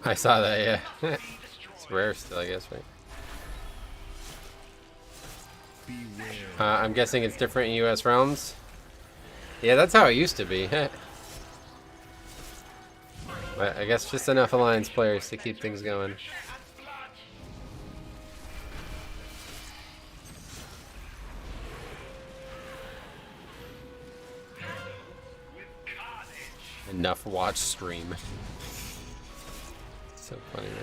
I saw that, yeah. It's rare still, I guess, right? I'm guessing it's different in US realms. Yeah, that's how it used to be. But I guess just enough Alliance players to keep things going. Enough watch stream. So funny, man.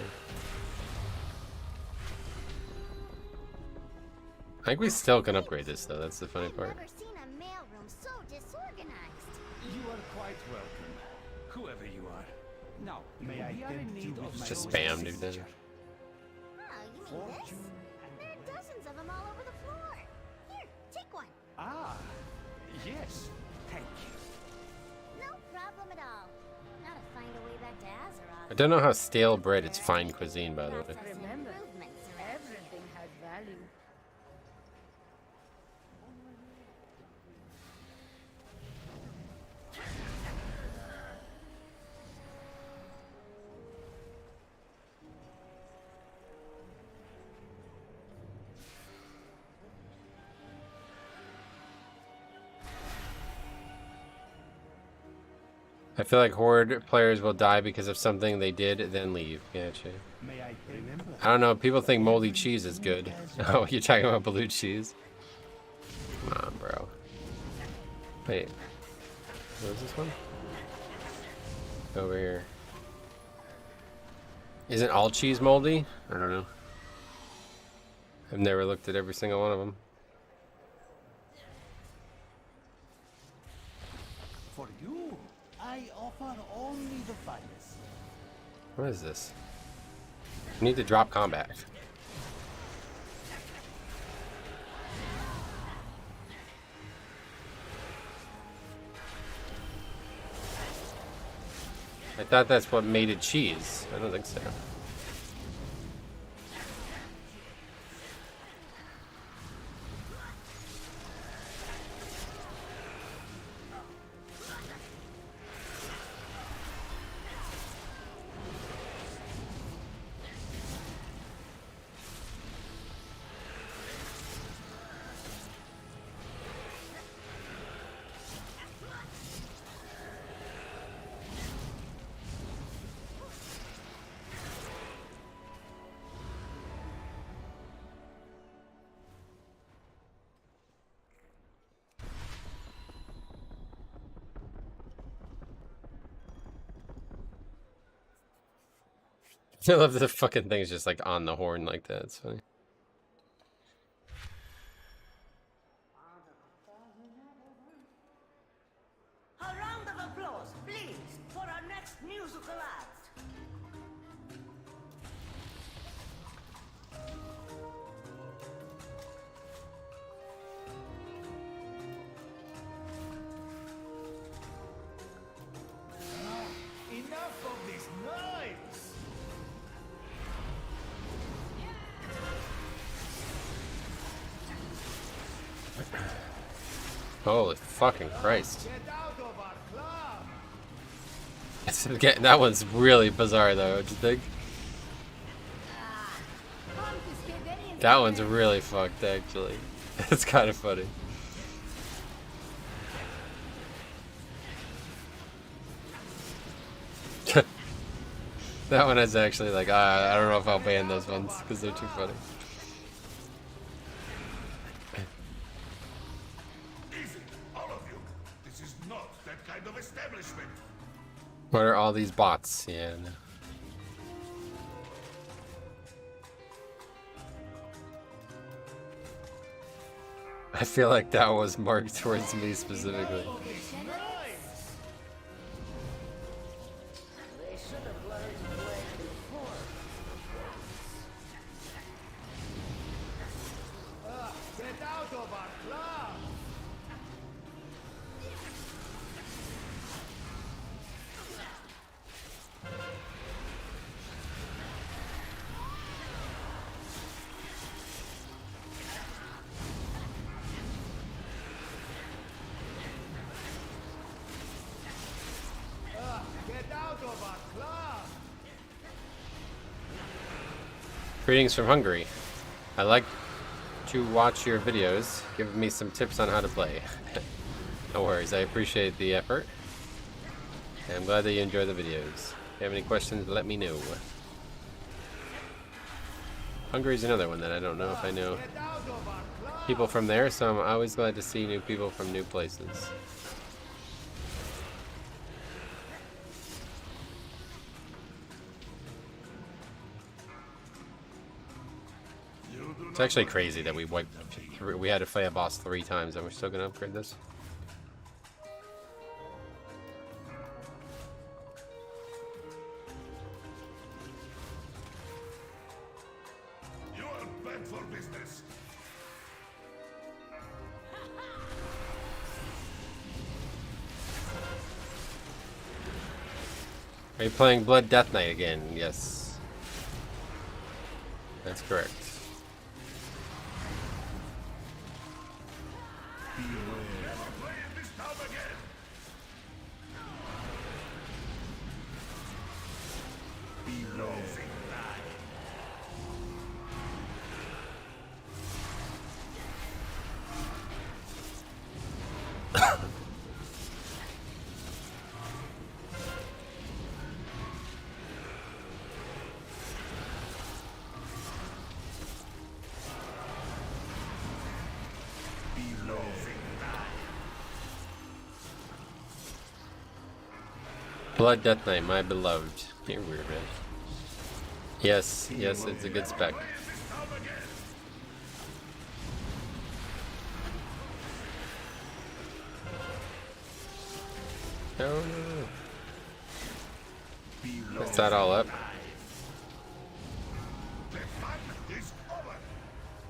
I think we still can upgrade this, though. That's the funny part. I've never seen a mailroom so disorganized. You are quite welcome, whoever you are. Now, may I in need of my Just spam, dude. Oh, you mean this? There are dozens of them all over the floor. Here, take one. Ah, yes, thank you. No problem at all. Now to find a way back to Azeroth. I don't know how stale bread is fine cuisine, by the way. Remember, Improvements around everything has value. I feel like Horde players will die because of something they did, then leave. Gotcha. May I remember? I don't know. People think moldy cheese is good. Oh, you're talking about blue cheese? Come on, bro. Wait. What is this one? Over here. Isn't all cheese moldy? I don't know. I've never looked at every single one of them. For you, I offer only the finest. What is this? I need to drop combat. I thought that's what made it cheese. I don't think so. I love the fucking thing's just like on the horn like that. It's funny. A round of applause, please, for our next musical act. Enough of this noise! Holy fucking Christ. Get out of our club! That one's really bizarre though, don't you think? That one's really fucked actually. It's kind of funny. That one is actually like, I don't know if I'll ban those ones because they're too funny. Easy, all of you. This is not that kind of establishment. What are all these bots? Yeah. No. I feel like that was marked towards me specifically. Greetings from Hungary. I like to watch your videos, giving me some tips on how to play. No worries, I appreciate the effort. And I'm glad that you enjoy the videos. If you have any questions, let me know. Hungary is another one that I don't know if I know people from there, so I'm always glad to see new people from new places. It's actually crazy that we had to fight a boss 3 times and we're still gonna upgrade this. You are back for business. Are you playing Blood Death Knight again? Yes. That's correct. Never play in this town again. Losing life. Blood Death Knight, my beloved. You're weird, man. Yes, yes, it's a good spec. Oh no. That's that all up.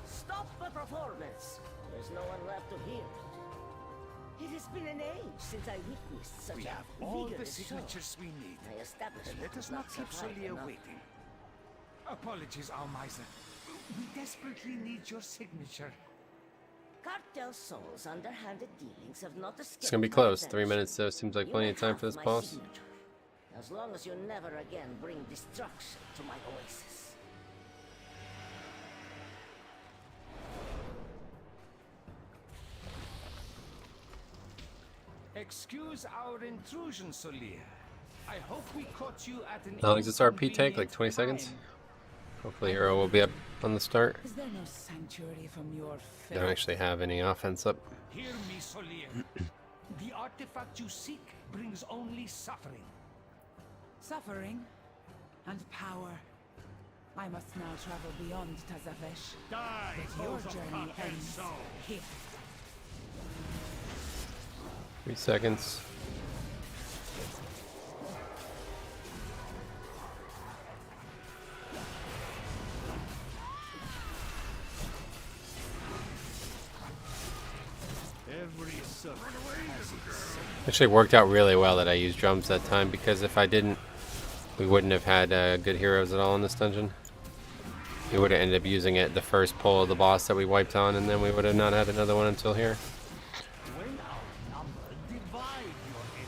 Stop the performance. There's no one left to hear it. It has been an age since I witnessed such We a have all the vigorous show. signatures we need. My establishment Let us is not keep supplied Solia enough. waiting. Apologies, Almiser. We desperately need your signature. Cartel Soul's underhanded dealings have not escaped. It's gonna be my close. 3 attention. minutes though. Seems like You plenty may of time for have this my boss. signature, as long as you never again bring destruction to my oasis. Excuse our intrusion, Solia. I hope we caught you at an How long does this RP take? Like 20 inconvenient seconds? time. Hopefully Hero will be up on the start. Is there no sanctuary from your They don't actually have any offense up. Hear me, Solia. The artifact you seek brings only suffering. suffering and power? I must now travel beyond Tazavesh. Die, But your foes of journey Cartel ends Soul. here. 3 seconds. Every sucker has its Actually worked out really well that I used drums that time, because if I didn't, we wouldn't have had good heroes at all in this dungeon. We would have ended up using it the first pull of the boss that we wiped on, and then we would have not had another one until here. When our number divide your enemy.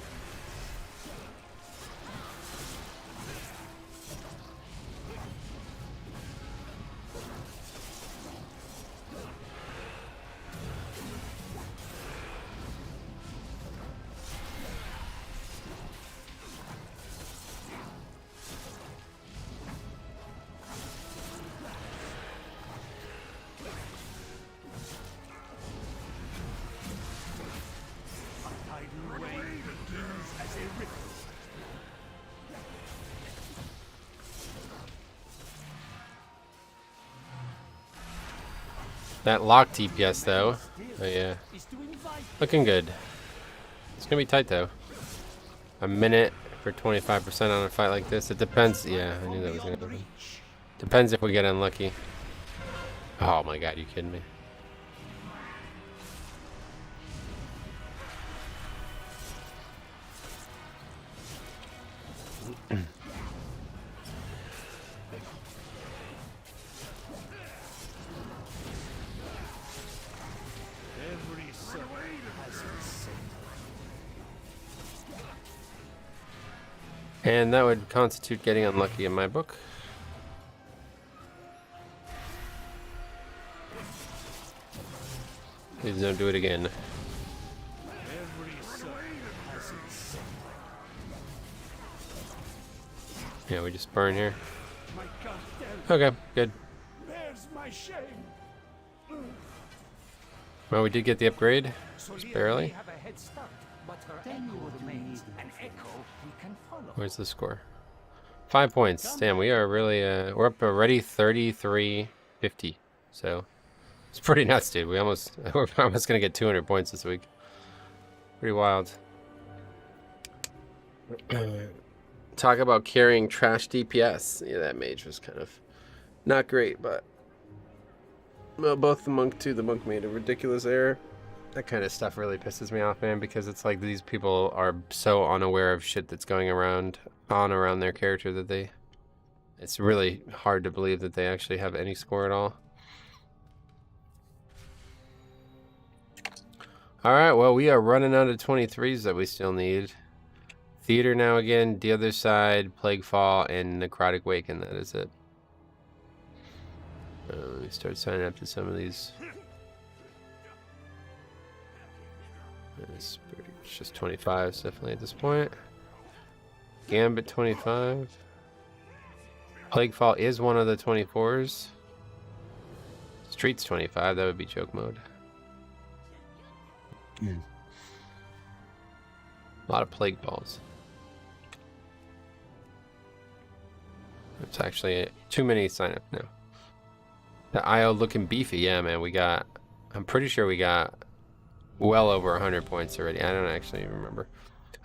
Tidal wave begins as a ripple. That lock TPS though, oh yeah, Is to invite looking good. It's gonna be tight though. A minute for 25% on a fight like this. It depends. Yeah, I knew that was gonna happen. Depends if we get unlucky. Oh my god, you kidding me? Every soul has its sin. And that would constitute getting unlucky in my book. Please don't do it again. Every soul has its sin. Yeah, we just burn here. My goddamn Okay, good. bears my shame. Well, we did get the upgrade, So just may barely. have a head start, but her echo remains an echo we can follow. Where's the score? 5 points. Damn, we are really, we're up already 33-50. So, it's pretty nuts, dude. We're almost gonna get 200 points this week. Pretty wild. Talk about carrying trash DPS. Yeah, that mage was kind of not great, but well, both the monk too. The monk made a ridiculous error. That kind of stuff really pisses me off, man, because it's like these people are so unaware of shit that's going around their character that it's really hard to believe that they actually have any score at all. All right, well, we are running out of 23s that we still need. Theater now again, the other side, Plaguefall, and Necrotic Wake, and that is it. Let me start signing up to some of these. It's just 25s definitely at this point. Gambit 25. Plaguefall is one of the 24s. Streets 25, that would be joke mode. A lot of plague balls. It's actually too many sign up now. The IO looking beefy, yeah, man. I'm pretty sure we got well over 100 points already. I don't actually remember.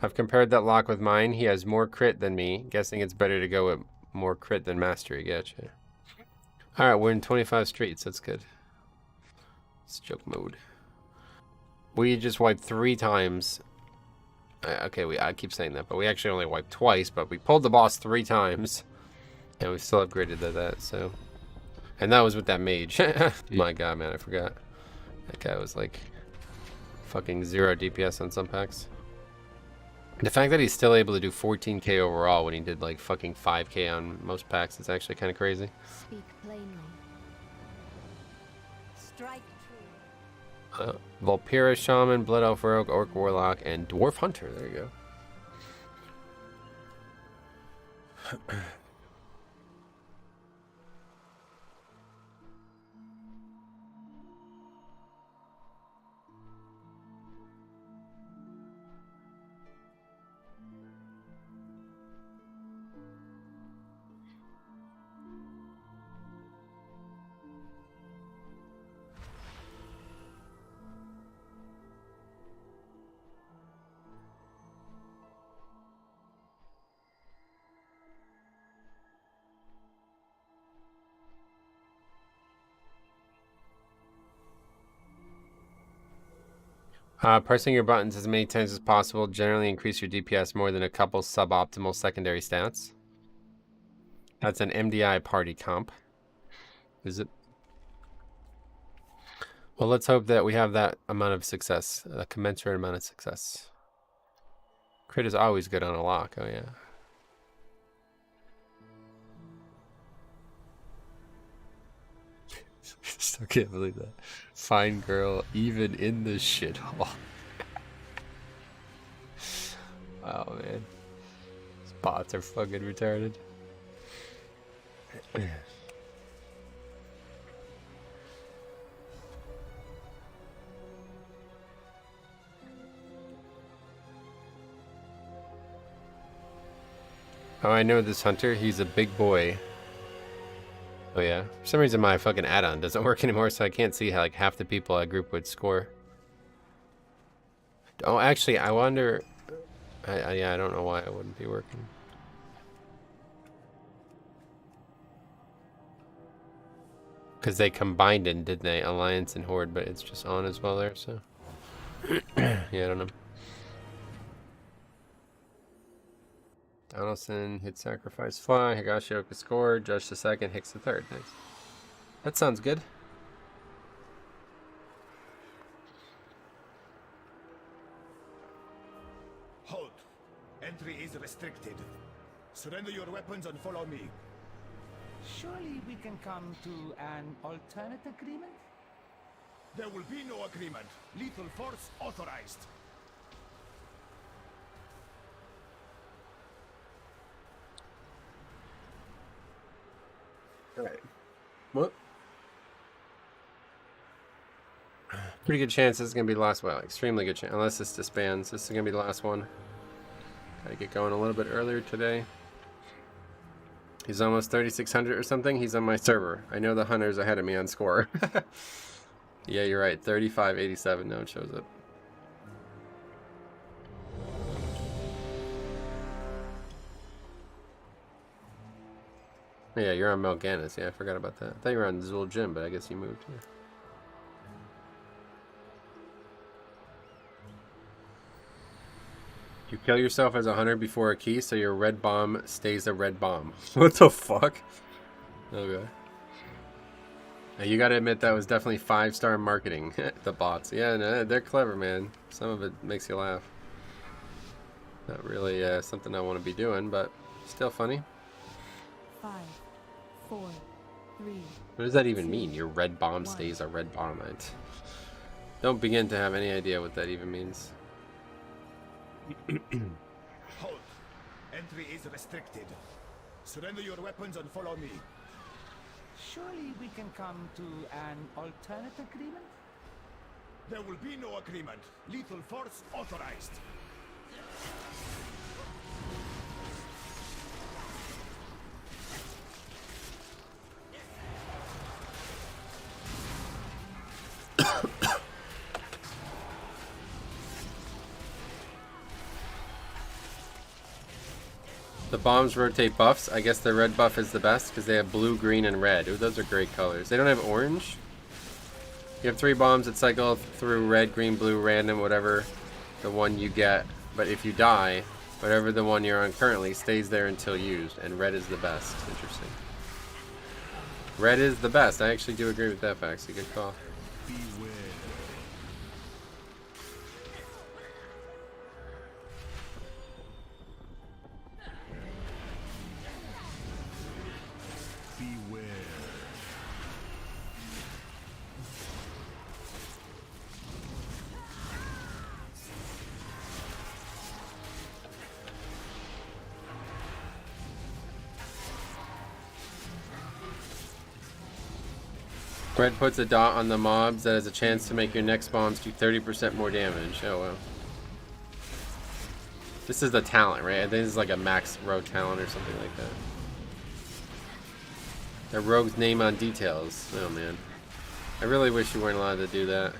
I've compared that lock with mine. He has more crit than me. Guessing it's better to go with more crit than mastery. Gotcha. Alright, we're in 25 streets. That's good. It's joke mode. We just wiped 3 times. Okay, I keep saying that, but we actually only wiped twice, but we pulled the boss 3 times. And we still upgraded to that, so. And that was with that mage. My god, man, I forgot. That guy was like fucking 0 DPS on some packs. The fact that he's still able to do 14k overall when he did like fucking 5k on most packs is actually kind of crazy. Speak plainly. Strike true. Vulpera Shaman, Blood Elf Rogue, Orc Warlock, and Dwarf Hunter. There you go. Pressing your buttons as many times as possible generally increase your DPS more than a couple suboptimal secondary stats. That's an MDI party comp. Is it? Well, let's hope that we have that amount of success, a commensurate amount of success. Crit is always good on a lock, oh yeah. Still can't believe that. Fine girl, even in the shithole. Wow, man. These bots are fucking retarded. Oh, I know this hunter. He's a big boy. Oh yeah. For some reason my fucking add-on doesn't work anymore, so I can't see how like half the people I group would score. Oh, actually, I wonder. Yeah, I don't know why it wouldn't be working. Because they combined it, didn't they? Alliance and Horde, but it's just on as well there, so. Yeah, I don't know. Donaldson hit sacrifice fly. Higashioka scored. Judge the second. Hicks the third. Nice. That sounds good. Halt! Entry is restricted. Surrender your weapons and follow me. Surely we can come to an alternate agreement? There will be no agreement. Lethal force authorized. Alright. What? Pretty good chance this is going to be the last one. Extremely good chance. Unless this disbands. This is going to be the last one. Gotta get going a little bit earlier today. He's almost 3,600 or something. He's on my server. I know the hunter's ahead of me on score. Yeah, you're right. 3587 now it shows up. Yeah, you're on Melganis. Yeah, I forgot about that. I thought you were on Zul Gym, but I guess you moved. Yeah. You kill yourself as a hunter before a key, so your red bomb stays a red bomb. What the fuck? Okay. Now, you gotta admit that was definitely 5-star marketing. The bots. Yeah, no, they're clever, man. Some of it makes you laugh. Not really something I want to be doing, but still funny. 5, 4, 3. What does that even mean? Your red bomb stays a red bomb. I don't begin to have any idea what that even means. Halt! Entry is restricted. Surrender your weapons and follow me. Surely we can come to an alternate agreement? There will be no agreement. Lethal force authorized. The bombs rotate buffs. I guess the red buff is the best because they have blue, green, and red. Ooh, those are great colors. They don't have orange. You have 3 bombs that cycle through red, green, blue, random, whatever the one you get. But if you die, whatever the one you're on currently stays there until used. And red is the best. Interesting. Red is the best. I actually do agree with that fact. It's a good call. Beware. Red puts a dot on the mobs that has a chance to make your next bombs do 30% more damage. Oh wow. This is the talent, right? I think this is like a max rogue talent or something like that. The rogue's name on details. Oh man. I really wish you weren't allowed to do that.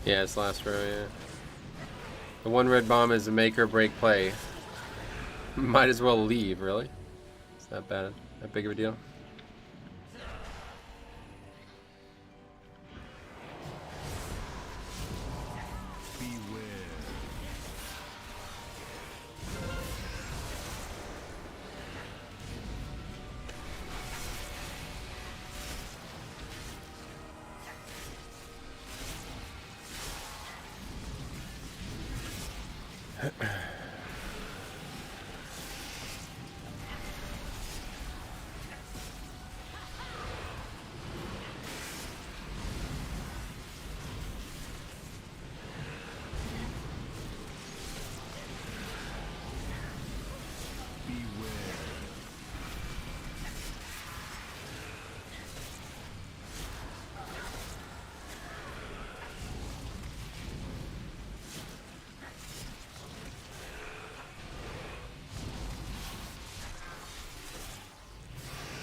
Yeah, it's last row, yeah. The one red bomb is a make or break play. Might as well leave, really. It's that bad. That big of a deal.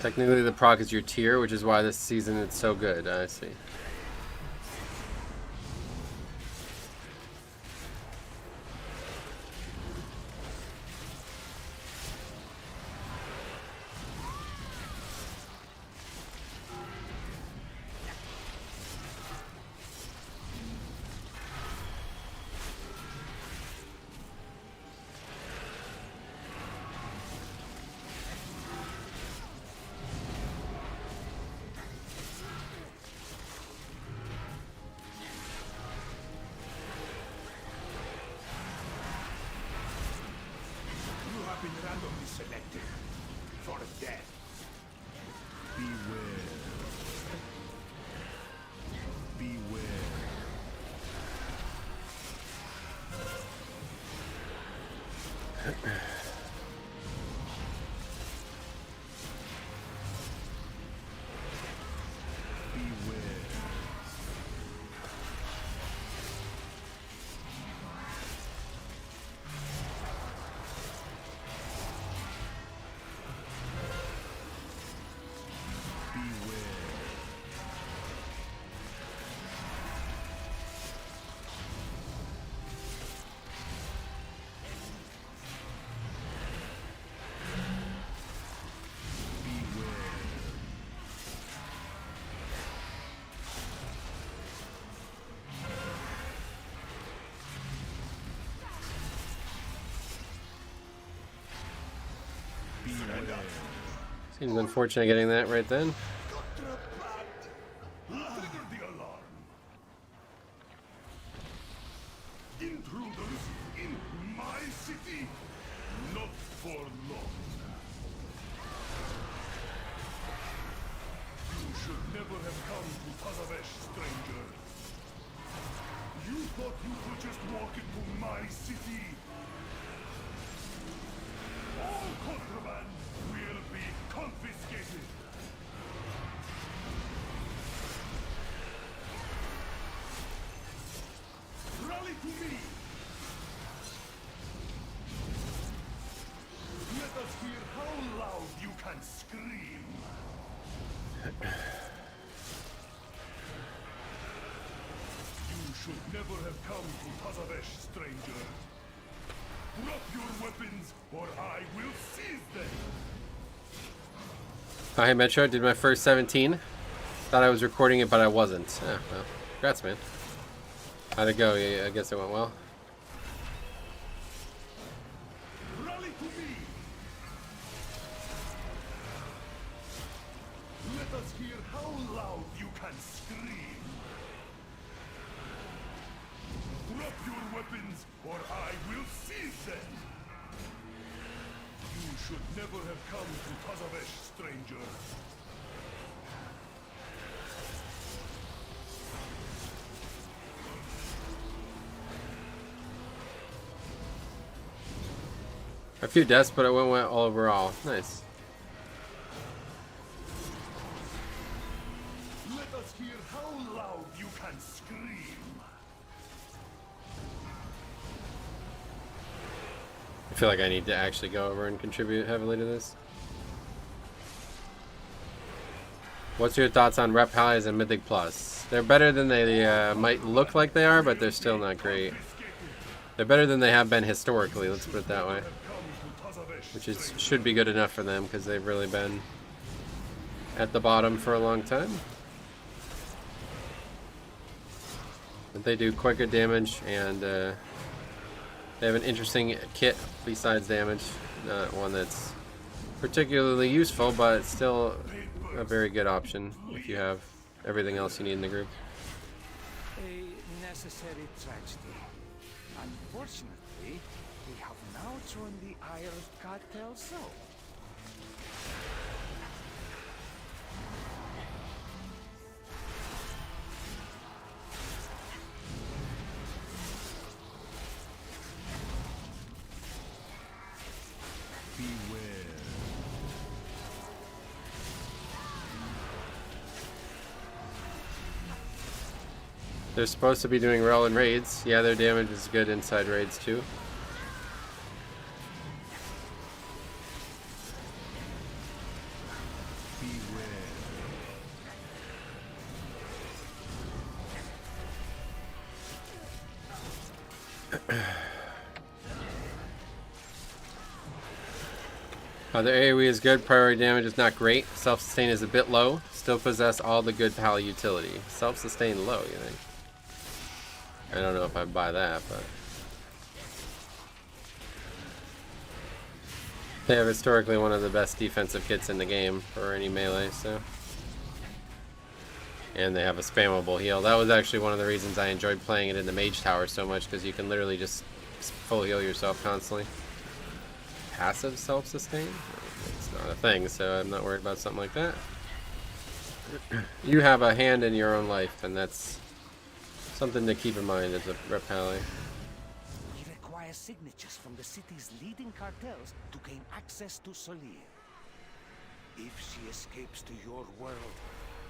Technically the proc is your tier, which is why this season it's so good. I see. Seems unfortunate getting that right then. Trigger the alarm. Intruders in my city, not for long. You should never have come to Tazavesh, stranger. You thought you could just walk into my city? All contraband will be confiscated. Rally to me! Let us hear how loud you can scream. You should never have come to Tazavesh, stranger. Drop your weapons, or I will seize them. Hi, Metro. Did my first 17. Thought I was recording it, but I wasn't. Ah, well, congrats, man. How'd it go? Yeah, I guess it went well. Rally to me! Let us hear how loud you can scream. Drop your weapons, or I will seize them. You should never have come to Tazavesh, stranger. A few deaths, but it went well overall. Nice. Let us hear how loud you can scream. I feel like I need to actually go over and contribute heavily to this. What's your thoughts on Rep Highs and Mythic Plus? They're better than they might look like they are, but they're still not great. They're better than they have been historically, let's put it that way. Which is should be good enough for them, because they've really been at the bottom for a long time. But they do quicker damage, and they have an interesting kit besides damage. Not one that's particularly useful, but it's still a very good option if you have everything else you need in the group. A necessary tragedy. Unfortunately, we have now joined the Ire cartel zone. They're supposed to be doing well in raids. Yeah, their damage is good inside raids too. Their AoE is good, priority damage is not great, self-sustain is a bit low, still possess all the good pal utility. Self-sustain low, you think? I don't know if I buy that, but... They have historically one of the best defensive kits in the game for any melee, so... And they have a spammable heal. That was actually one of the reasons I enjoyed playing it in the Mage Tower so much, because you can literally just full heal yourself constantly. Passive self-sustain? It's not a thing, so I'm not worried about something like that. You have a hand in your own life, and that's something to keep in mind as a rep ally. We require signatures from the city's leading cartels to gain access to Solir. If she escapes to your world,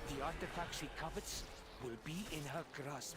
the artifact she covets will be in her grasp.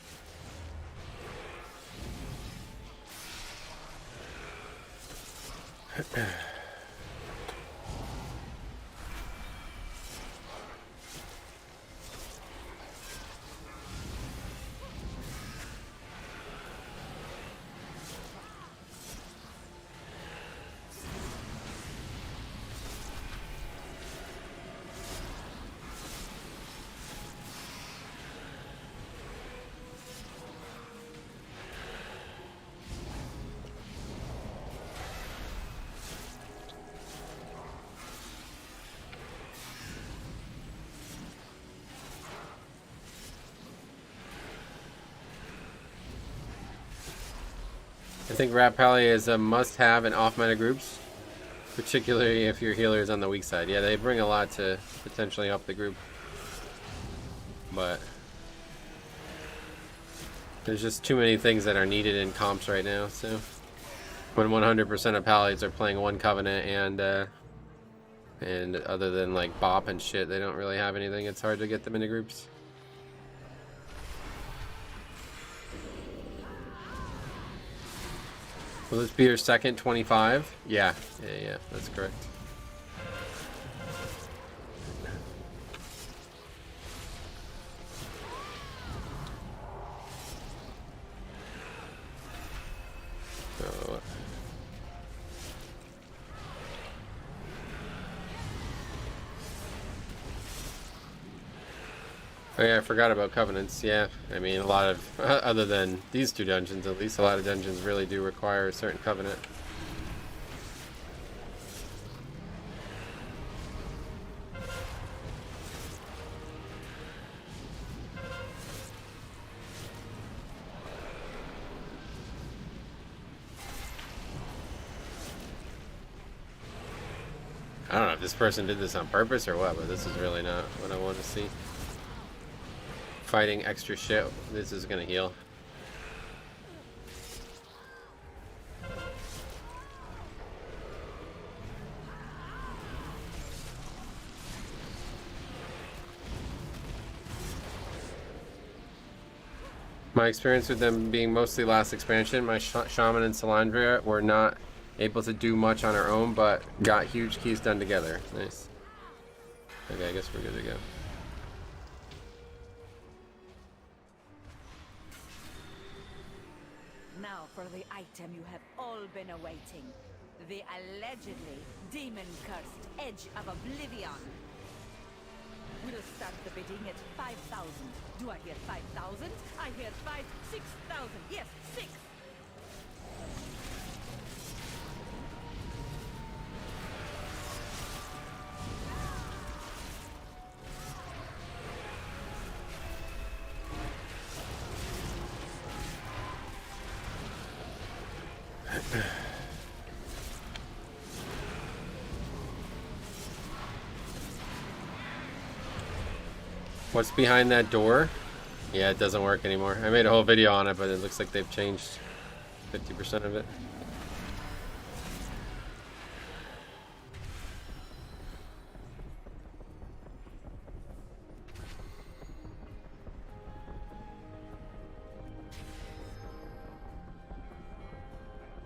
think Rat Pally is a must-have in off-meta groups, particularly if your healer is on the weak side. Yeah, they bring a lot to potentially help the group, but there's just too many things that are needed in comps right now. So when 100% of Pallies are playing one Covenant and other than like Bop and shit, they don't really have anything. It's hard to get them into groups. Will this be your second 25? Yeah, that's correct. So, oh yeah, I forgot about Covenants. Yeah, I mean a lot of, other than these two dungeons, at least a lot of dungeons really do require a certain Covenant. I don't know if this person did this on purpose or what, but this is really not what I want to see. Fighting extra shit. This is gonna heal. My experience with them being mostly last expansion, my Shaman and Salandria were not able to do much on our own, but got huge keys done together. Nice. Okay, I guess we're good to go. Now for the item you have all been awaiting. The allegedly demon-cursed Edge of Oblivion. We'll start the bidding at 5,000. Do I hear 5,000? I hear 6,000. Yes, 6. What's behind that door? Yeah, it doesn't work anymore. I made a whole video on it, but it looks like they've changed 50% of it.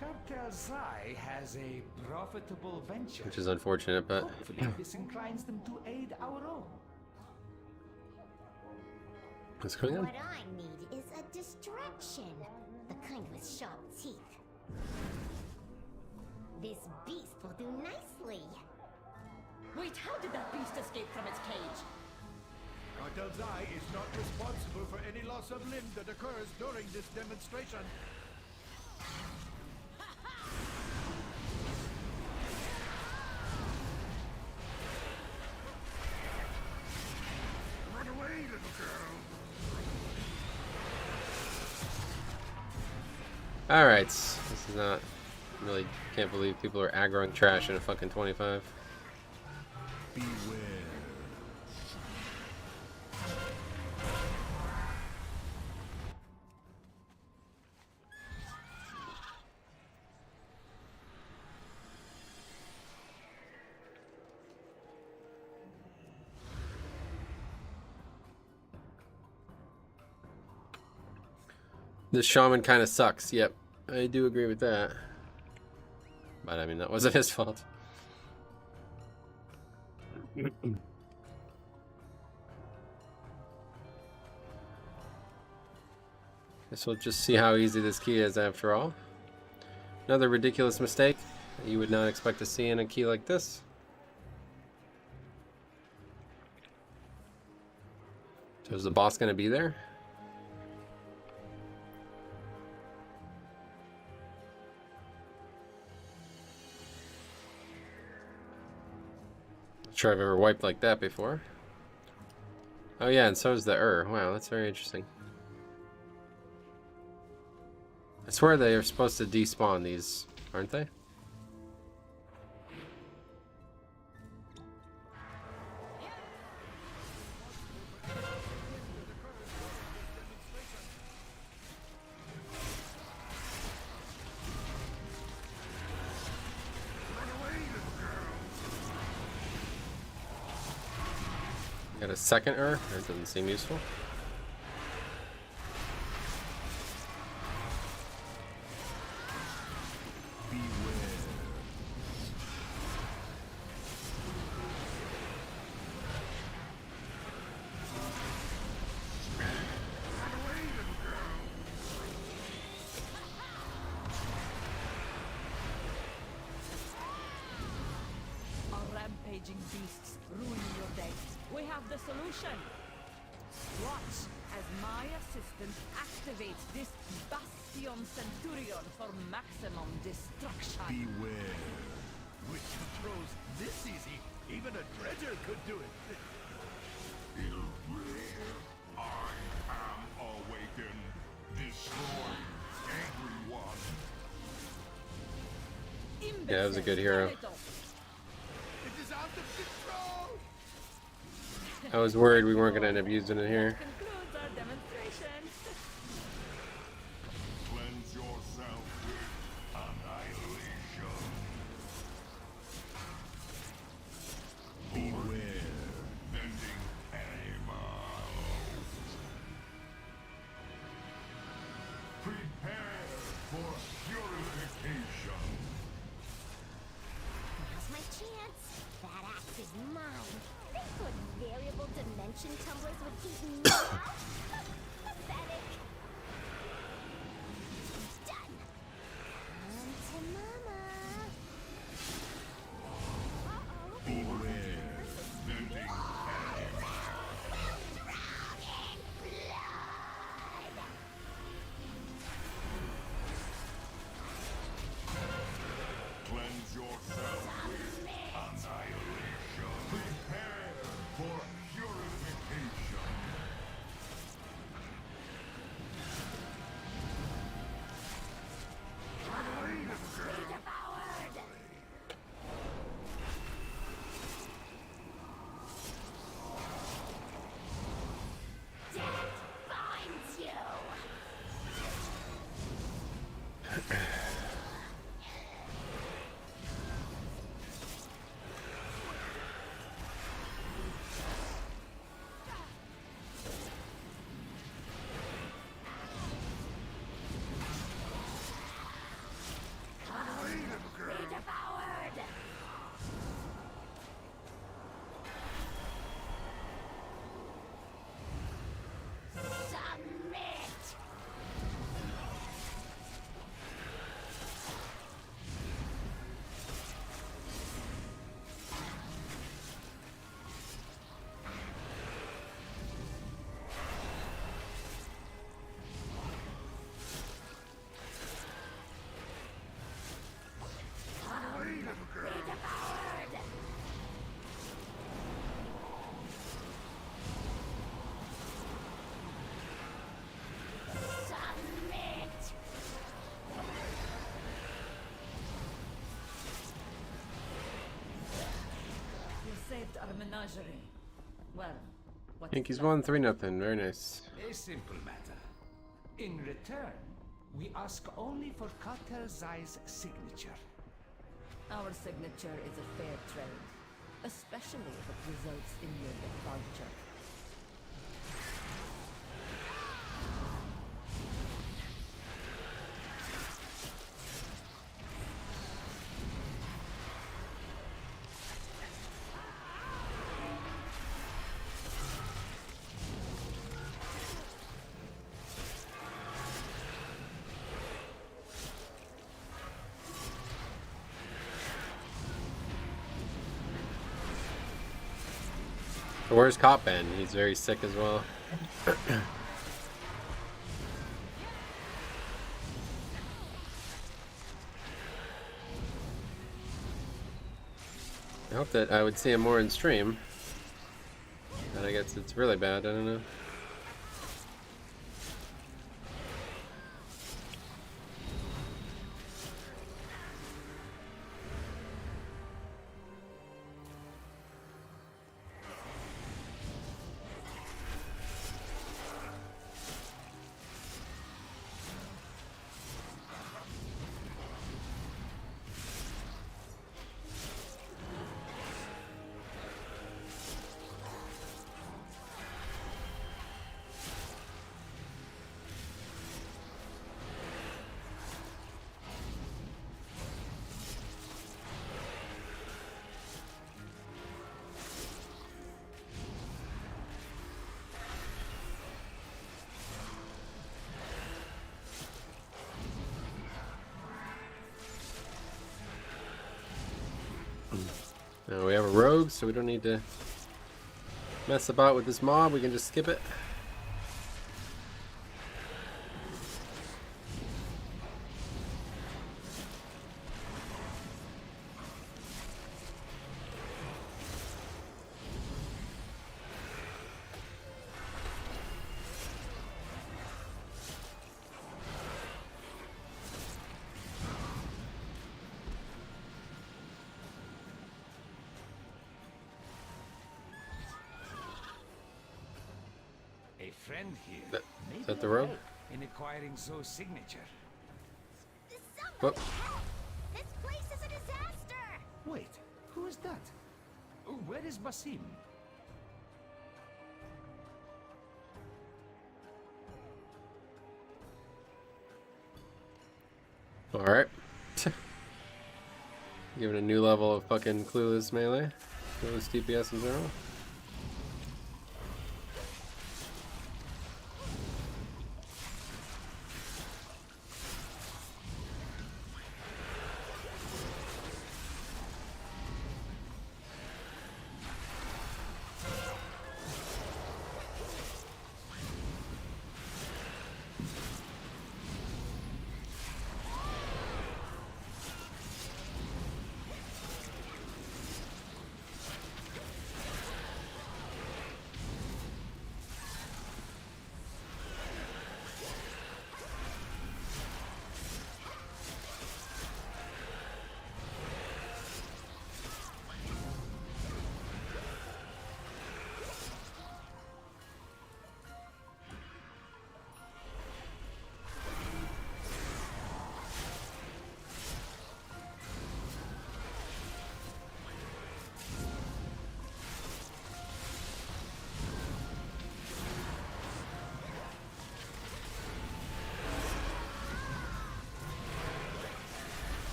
Cartel Zai has a profitable venture. Which is unfortunate, but hopefully this inclines them to aid our own. what's going on? What I need is a distraction. The kind with sharp teeth. This beast will do nicely. Wait, how did that beast escape from its cage? Cartel Zai is not responsible for any loss of limb that occurs during this demonstration. Run away, little girl. Alright, this is not really, can't believe people are aggroing trash in a fucking 25. Beware. This shaman kind of sucks. Yep, I do agree with that. But I mean, that wasn't his fault. Guess we'll just see how easy this key is after all. Another ridiculous mistake that you would not expect to see in a key like this. So is the boss going to be there? Not sure I've ever wiped like that before. Oh yeah, and so is the Wow, that's very interesting. I swear they are supposed to despawn these, aren't they? Got a second That doesn't seem useful. Our rampaging beasts ruin your days. We have the solution. Watch as my assistant activates this Bastion Centurion for maximum destruction. Beware. With controls this easy, even a dredger could do it. I am awakened. Destroy angry one. Yeah, that was a good hero. It is out of control. I was worried we weren't gonna end up using it here. Concludes our demonstration. Cleanse yourself with annihilation. Beware. Vending animal. Prepare for purification. Now's my chance. That axe is mine. They thought variable dimension tumblers would keep me out? Pathetic. Done. On to mama. Uh-oh. Beware. Vending animal. Cleanse yourself with annihilation. Prepare for purification. Finds you. Devoured. Submit. Devoured. Submit. You saved our menagerie. Well, what Yankees won 3-0. Very nice. A simple matter. In return, we ask only for Katerzai's signature. Our signature is a fair trade, especially if it results in your departure. Where's Cop Ben? He's very sick as well. I hope that I would see him more in stream. But I guess it's really bad, I don't know. have a rogue, so we don't need to mess about with this mob. We can just skip it. A friend here. Is that the rogue? In acquiring Zoe's signature. Whoop. This place is a disaster! Wait, who is that? Where is Basim? Alright. Giving a new level of fucking clueless melee. Clueless DPS in general.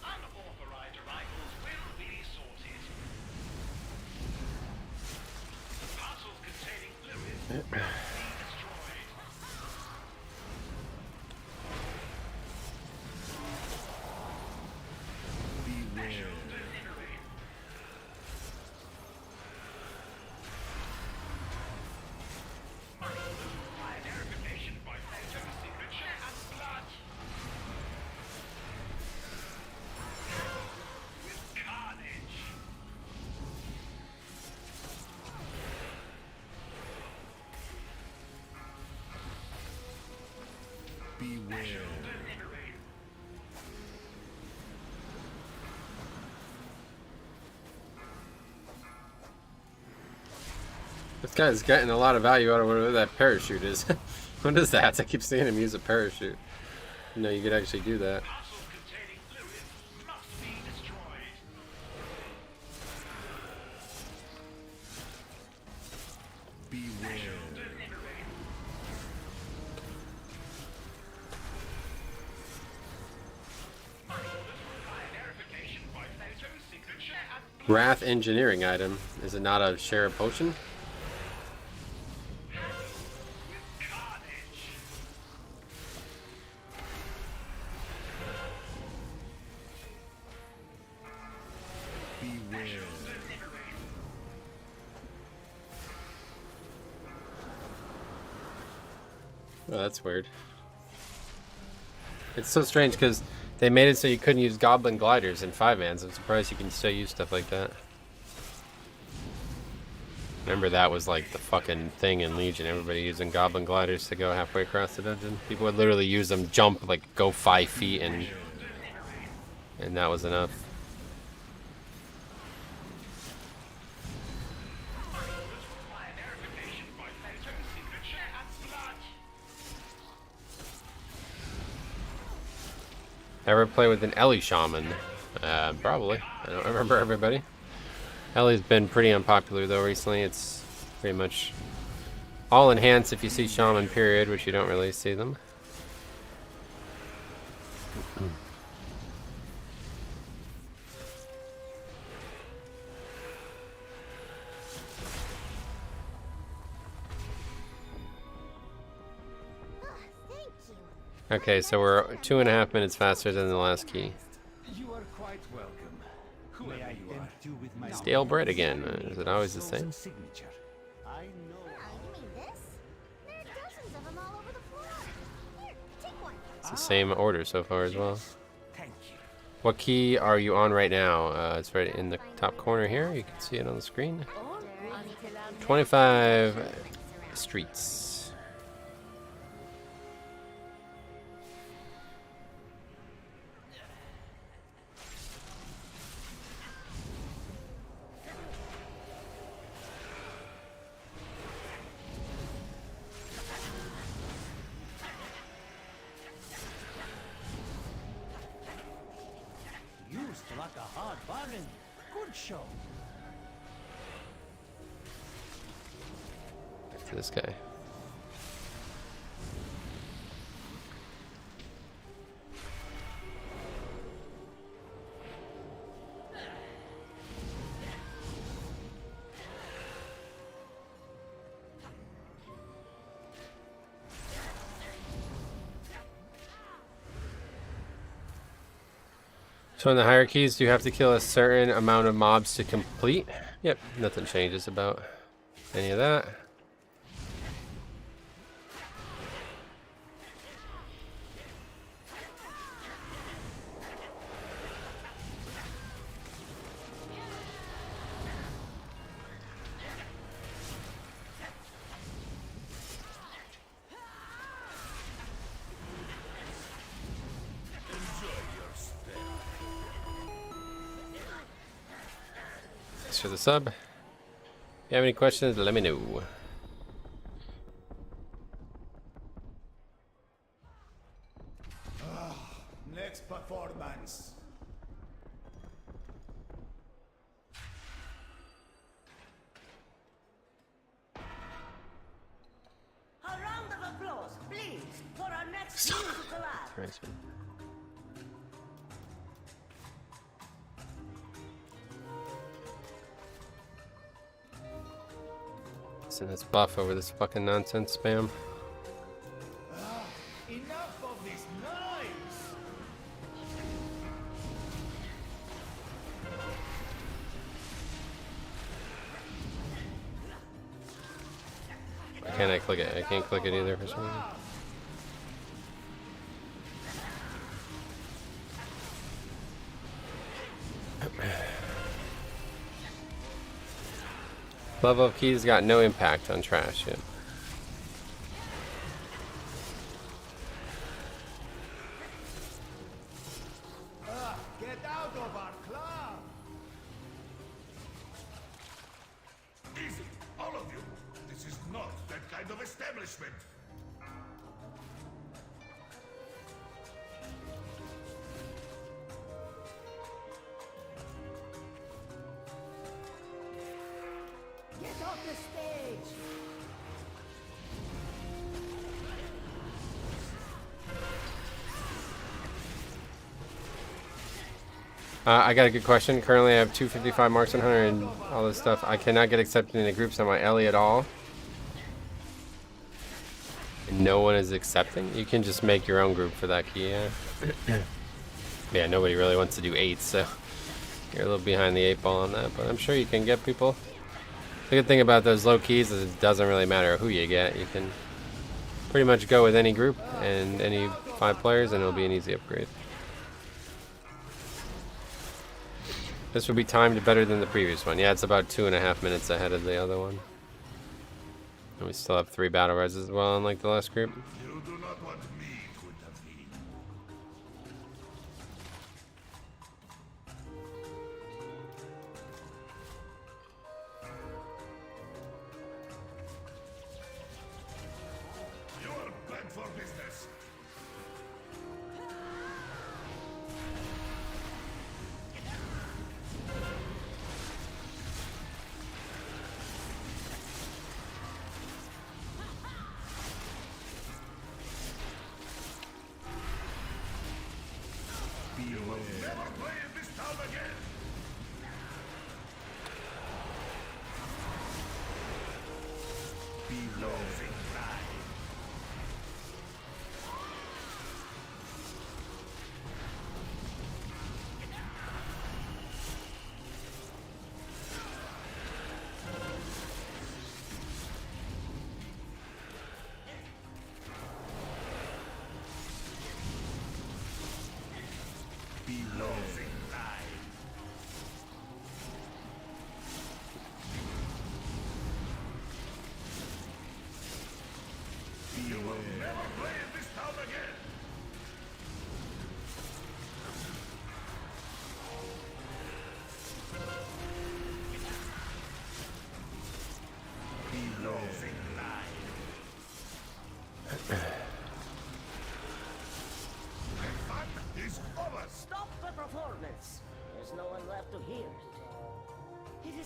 Unauthorized arrivals will be sorted. Parcels containing fluids will be destroyed. Special delivery. Required verification by photo signature and blood. With carnage. Special delivery. This guy's getting a lot of value out of whatever that parachute is. What is that? I keep seeing him use a parachute. You know, you could actually do that. Parcels containing fluids must be destroyed. Special delivery. Required verification by photo signature and blood. Wrath engineering item. Is it not a share a potion? With carnage. Special delivery. Oh, that's weird. It's so strange because they made it so you couldn't use goblin gliders in 5-mans. I'm surprised you can still use stuff like that. Remember that was like the fucking thing in Legion. Everybody using goblin gliders to go halfway across the dungeon. People would literally use them, jump, like go 5 feet, and that was enough. Required verification by photo signature and blood. Ever play with an Ellie Shaman? Probably. I don't remember everybody. Ellie's been pretty unpopular though recently. It's pretty much all enhanced if you see Shaman period, which you don't really see them. Okay, so we're 2.5 minutes faster than the last key. You are quite welcome. Whoever you are. You with my Stale bread again. Is it always the same? Signature. I know. Oh, you mean this? There are dozens of them all over the floor. Here, take one. It's the same order so far as well. Thank you. What key are you on right now? It's right in the top corner here. You can see it on the screen. 25 streets. Like a hard bargain. Good show. Back to this guy. So in the hierarchies, do you have to kill a certain amount of mobs to complete? Yep, nothing changes about any of that. For the sub. If you have any questions, let me know. Next performance. A round of applause, please, for our next musical act. Right, so let's buff over this fucking nonsense spam. Enough of this noise. Why can't I click it? I can't click it either for some reason. Level of keys got no impact on trash yet. Get out of our club. Easy, all of you. This is not that kind of establishment. Get off the stage. I got a good question. Currently I have 255 marks on Hunter and all this stuff. I cannot get accepted into groups on my Ellie at all. And no one is accepting? You can just make your own group for that key, yeah. Yeah, nobody really wants to do 8, so you're a little behind the 8 ball on that, but I'm sure you can get people. The good thing about those low keys is it doesn't really matter who you get. You can pretty much go with any group and any 5 players and it'll be an easy upgrade. This would be timed better than the previous one. Yeah, it's about 2.5 minutes ahead of the other one. And we still have 3 battle reses as well, unlike the last group. You do not want me to intervene. You are bad for business.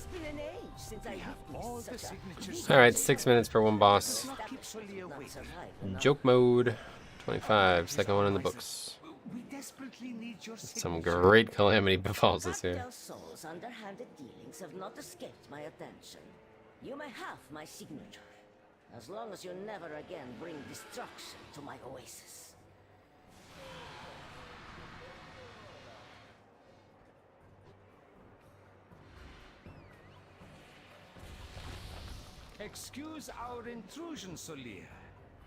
has been an age since I all witnessed the such signatures. Alright, 6 minutes per one boss. Not keep Solier waiting. Joke mode. 25. Second one in the books. We desperately need your Some signature. great calamity befalls us here. Del Sol's underhanded dealings have not escaped my attention. You may have my signature, as long as you never again bring destruction to my oasis. Excuse our intrusion, Solier.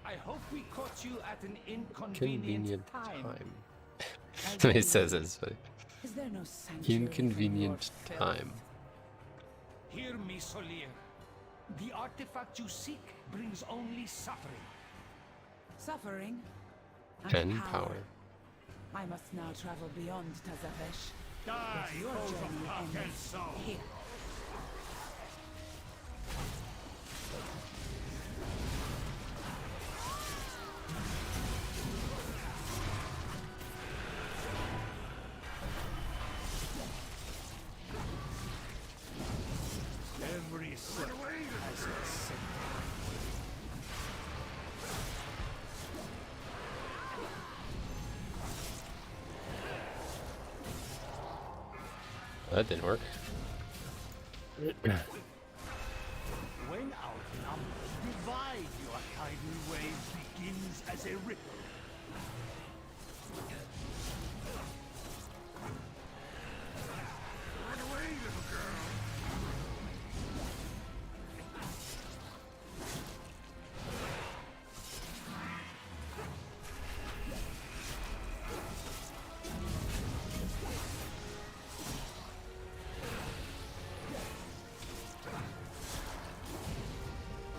I hope we caught you at an inconvenient time. He says it's funny. Is there no sanctuary Inconvenient from your filth? time. Hear me, Solier. The artifact you seek brings only suffering. Suffering And power. I must now travel beyond Tazavesh. Die, Your foes of journey Puck and ends Soul. here. Every soul has its sin. That didn't work. When outnumbered, divide your tidal wave begins as a ripple. Run away, little girl.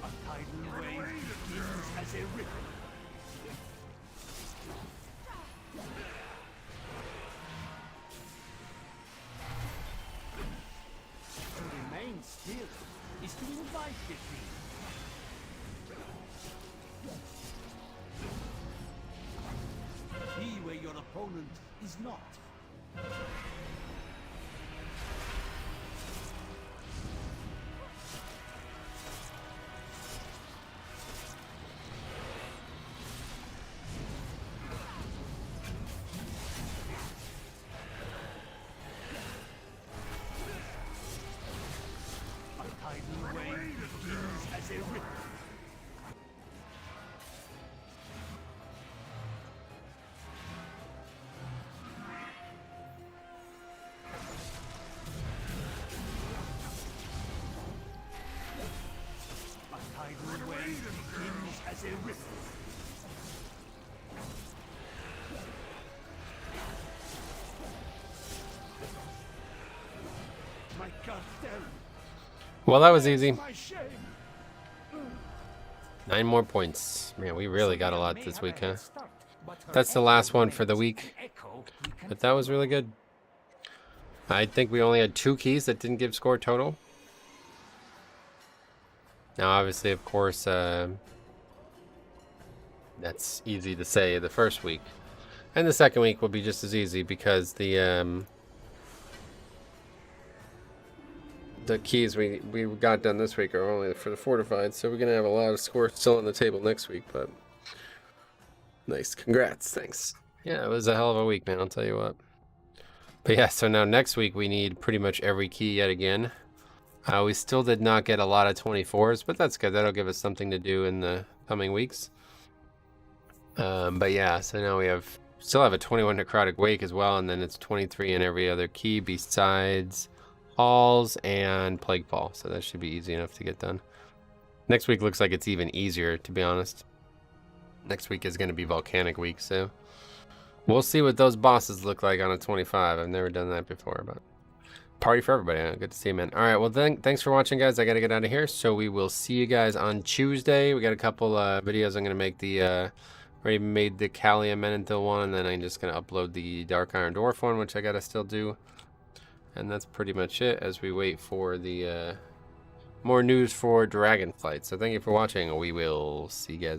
A tidal wave begins as a ripple. To remain still is to invite defeat. Be where your opponent is not. A tidal wave begins as a ripple. A tidal wave begins as a ripple. My cartel, Well, that was easy. my shame. 9 more points. Man, we really got a lot this week, huh? Start, but her That's the last one for the week. echo we can But that was really good. I think we only had 2 keys that didn't give score total. Now, obviously, of course, that's easy to say the first week. And the second week will be just as easy because the keys we got done this week are only for the fortified. So we're going to have a lot of scores still on the table next week. But nice. Congrats. Thanks. Yeah, it was a hell of a week, man. I'll tell you what. But yeah, so now next week we need pretty much every key yet again. We still did not get a lot of 24s, but that's good. That'll give us something to do in the coming weeks. But yeah, so now we still have a 21 Necrotic Wake as well, and then it's 23 in every other key besides Halls and Plaguefall. So that should be easy enough to get done. Next week looks like it's even easier, to be honest. Next week is going to be Volcanic Week, so we'll see what those bosses look like on a 25. I've never done that before, but party for everybody. Good to see you, man. All right, well, thanks for watching, guys. I got to get out of here, so we will see you guys on Tuesday. We got a couple videos. I'm going to make the already made the Kalia Menenthil one, and then I'm just going to upload the Dark Iron Dwarf one, which I got to still do. And that's pretty much it as we wait for the more news for Dragonflight. So thank you for watching. We will see you guys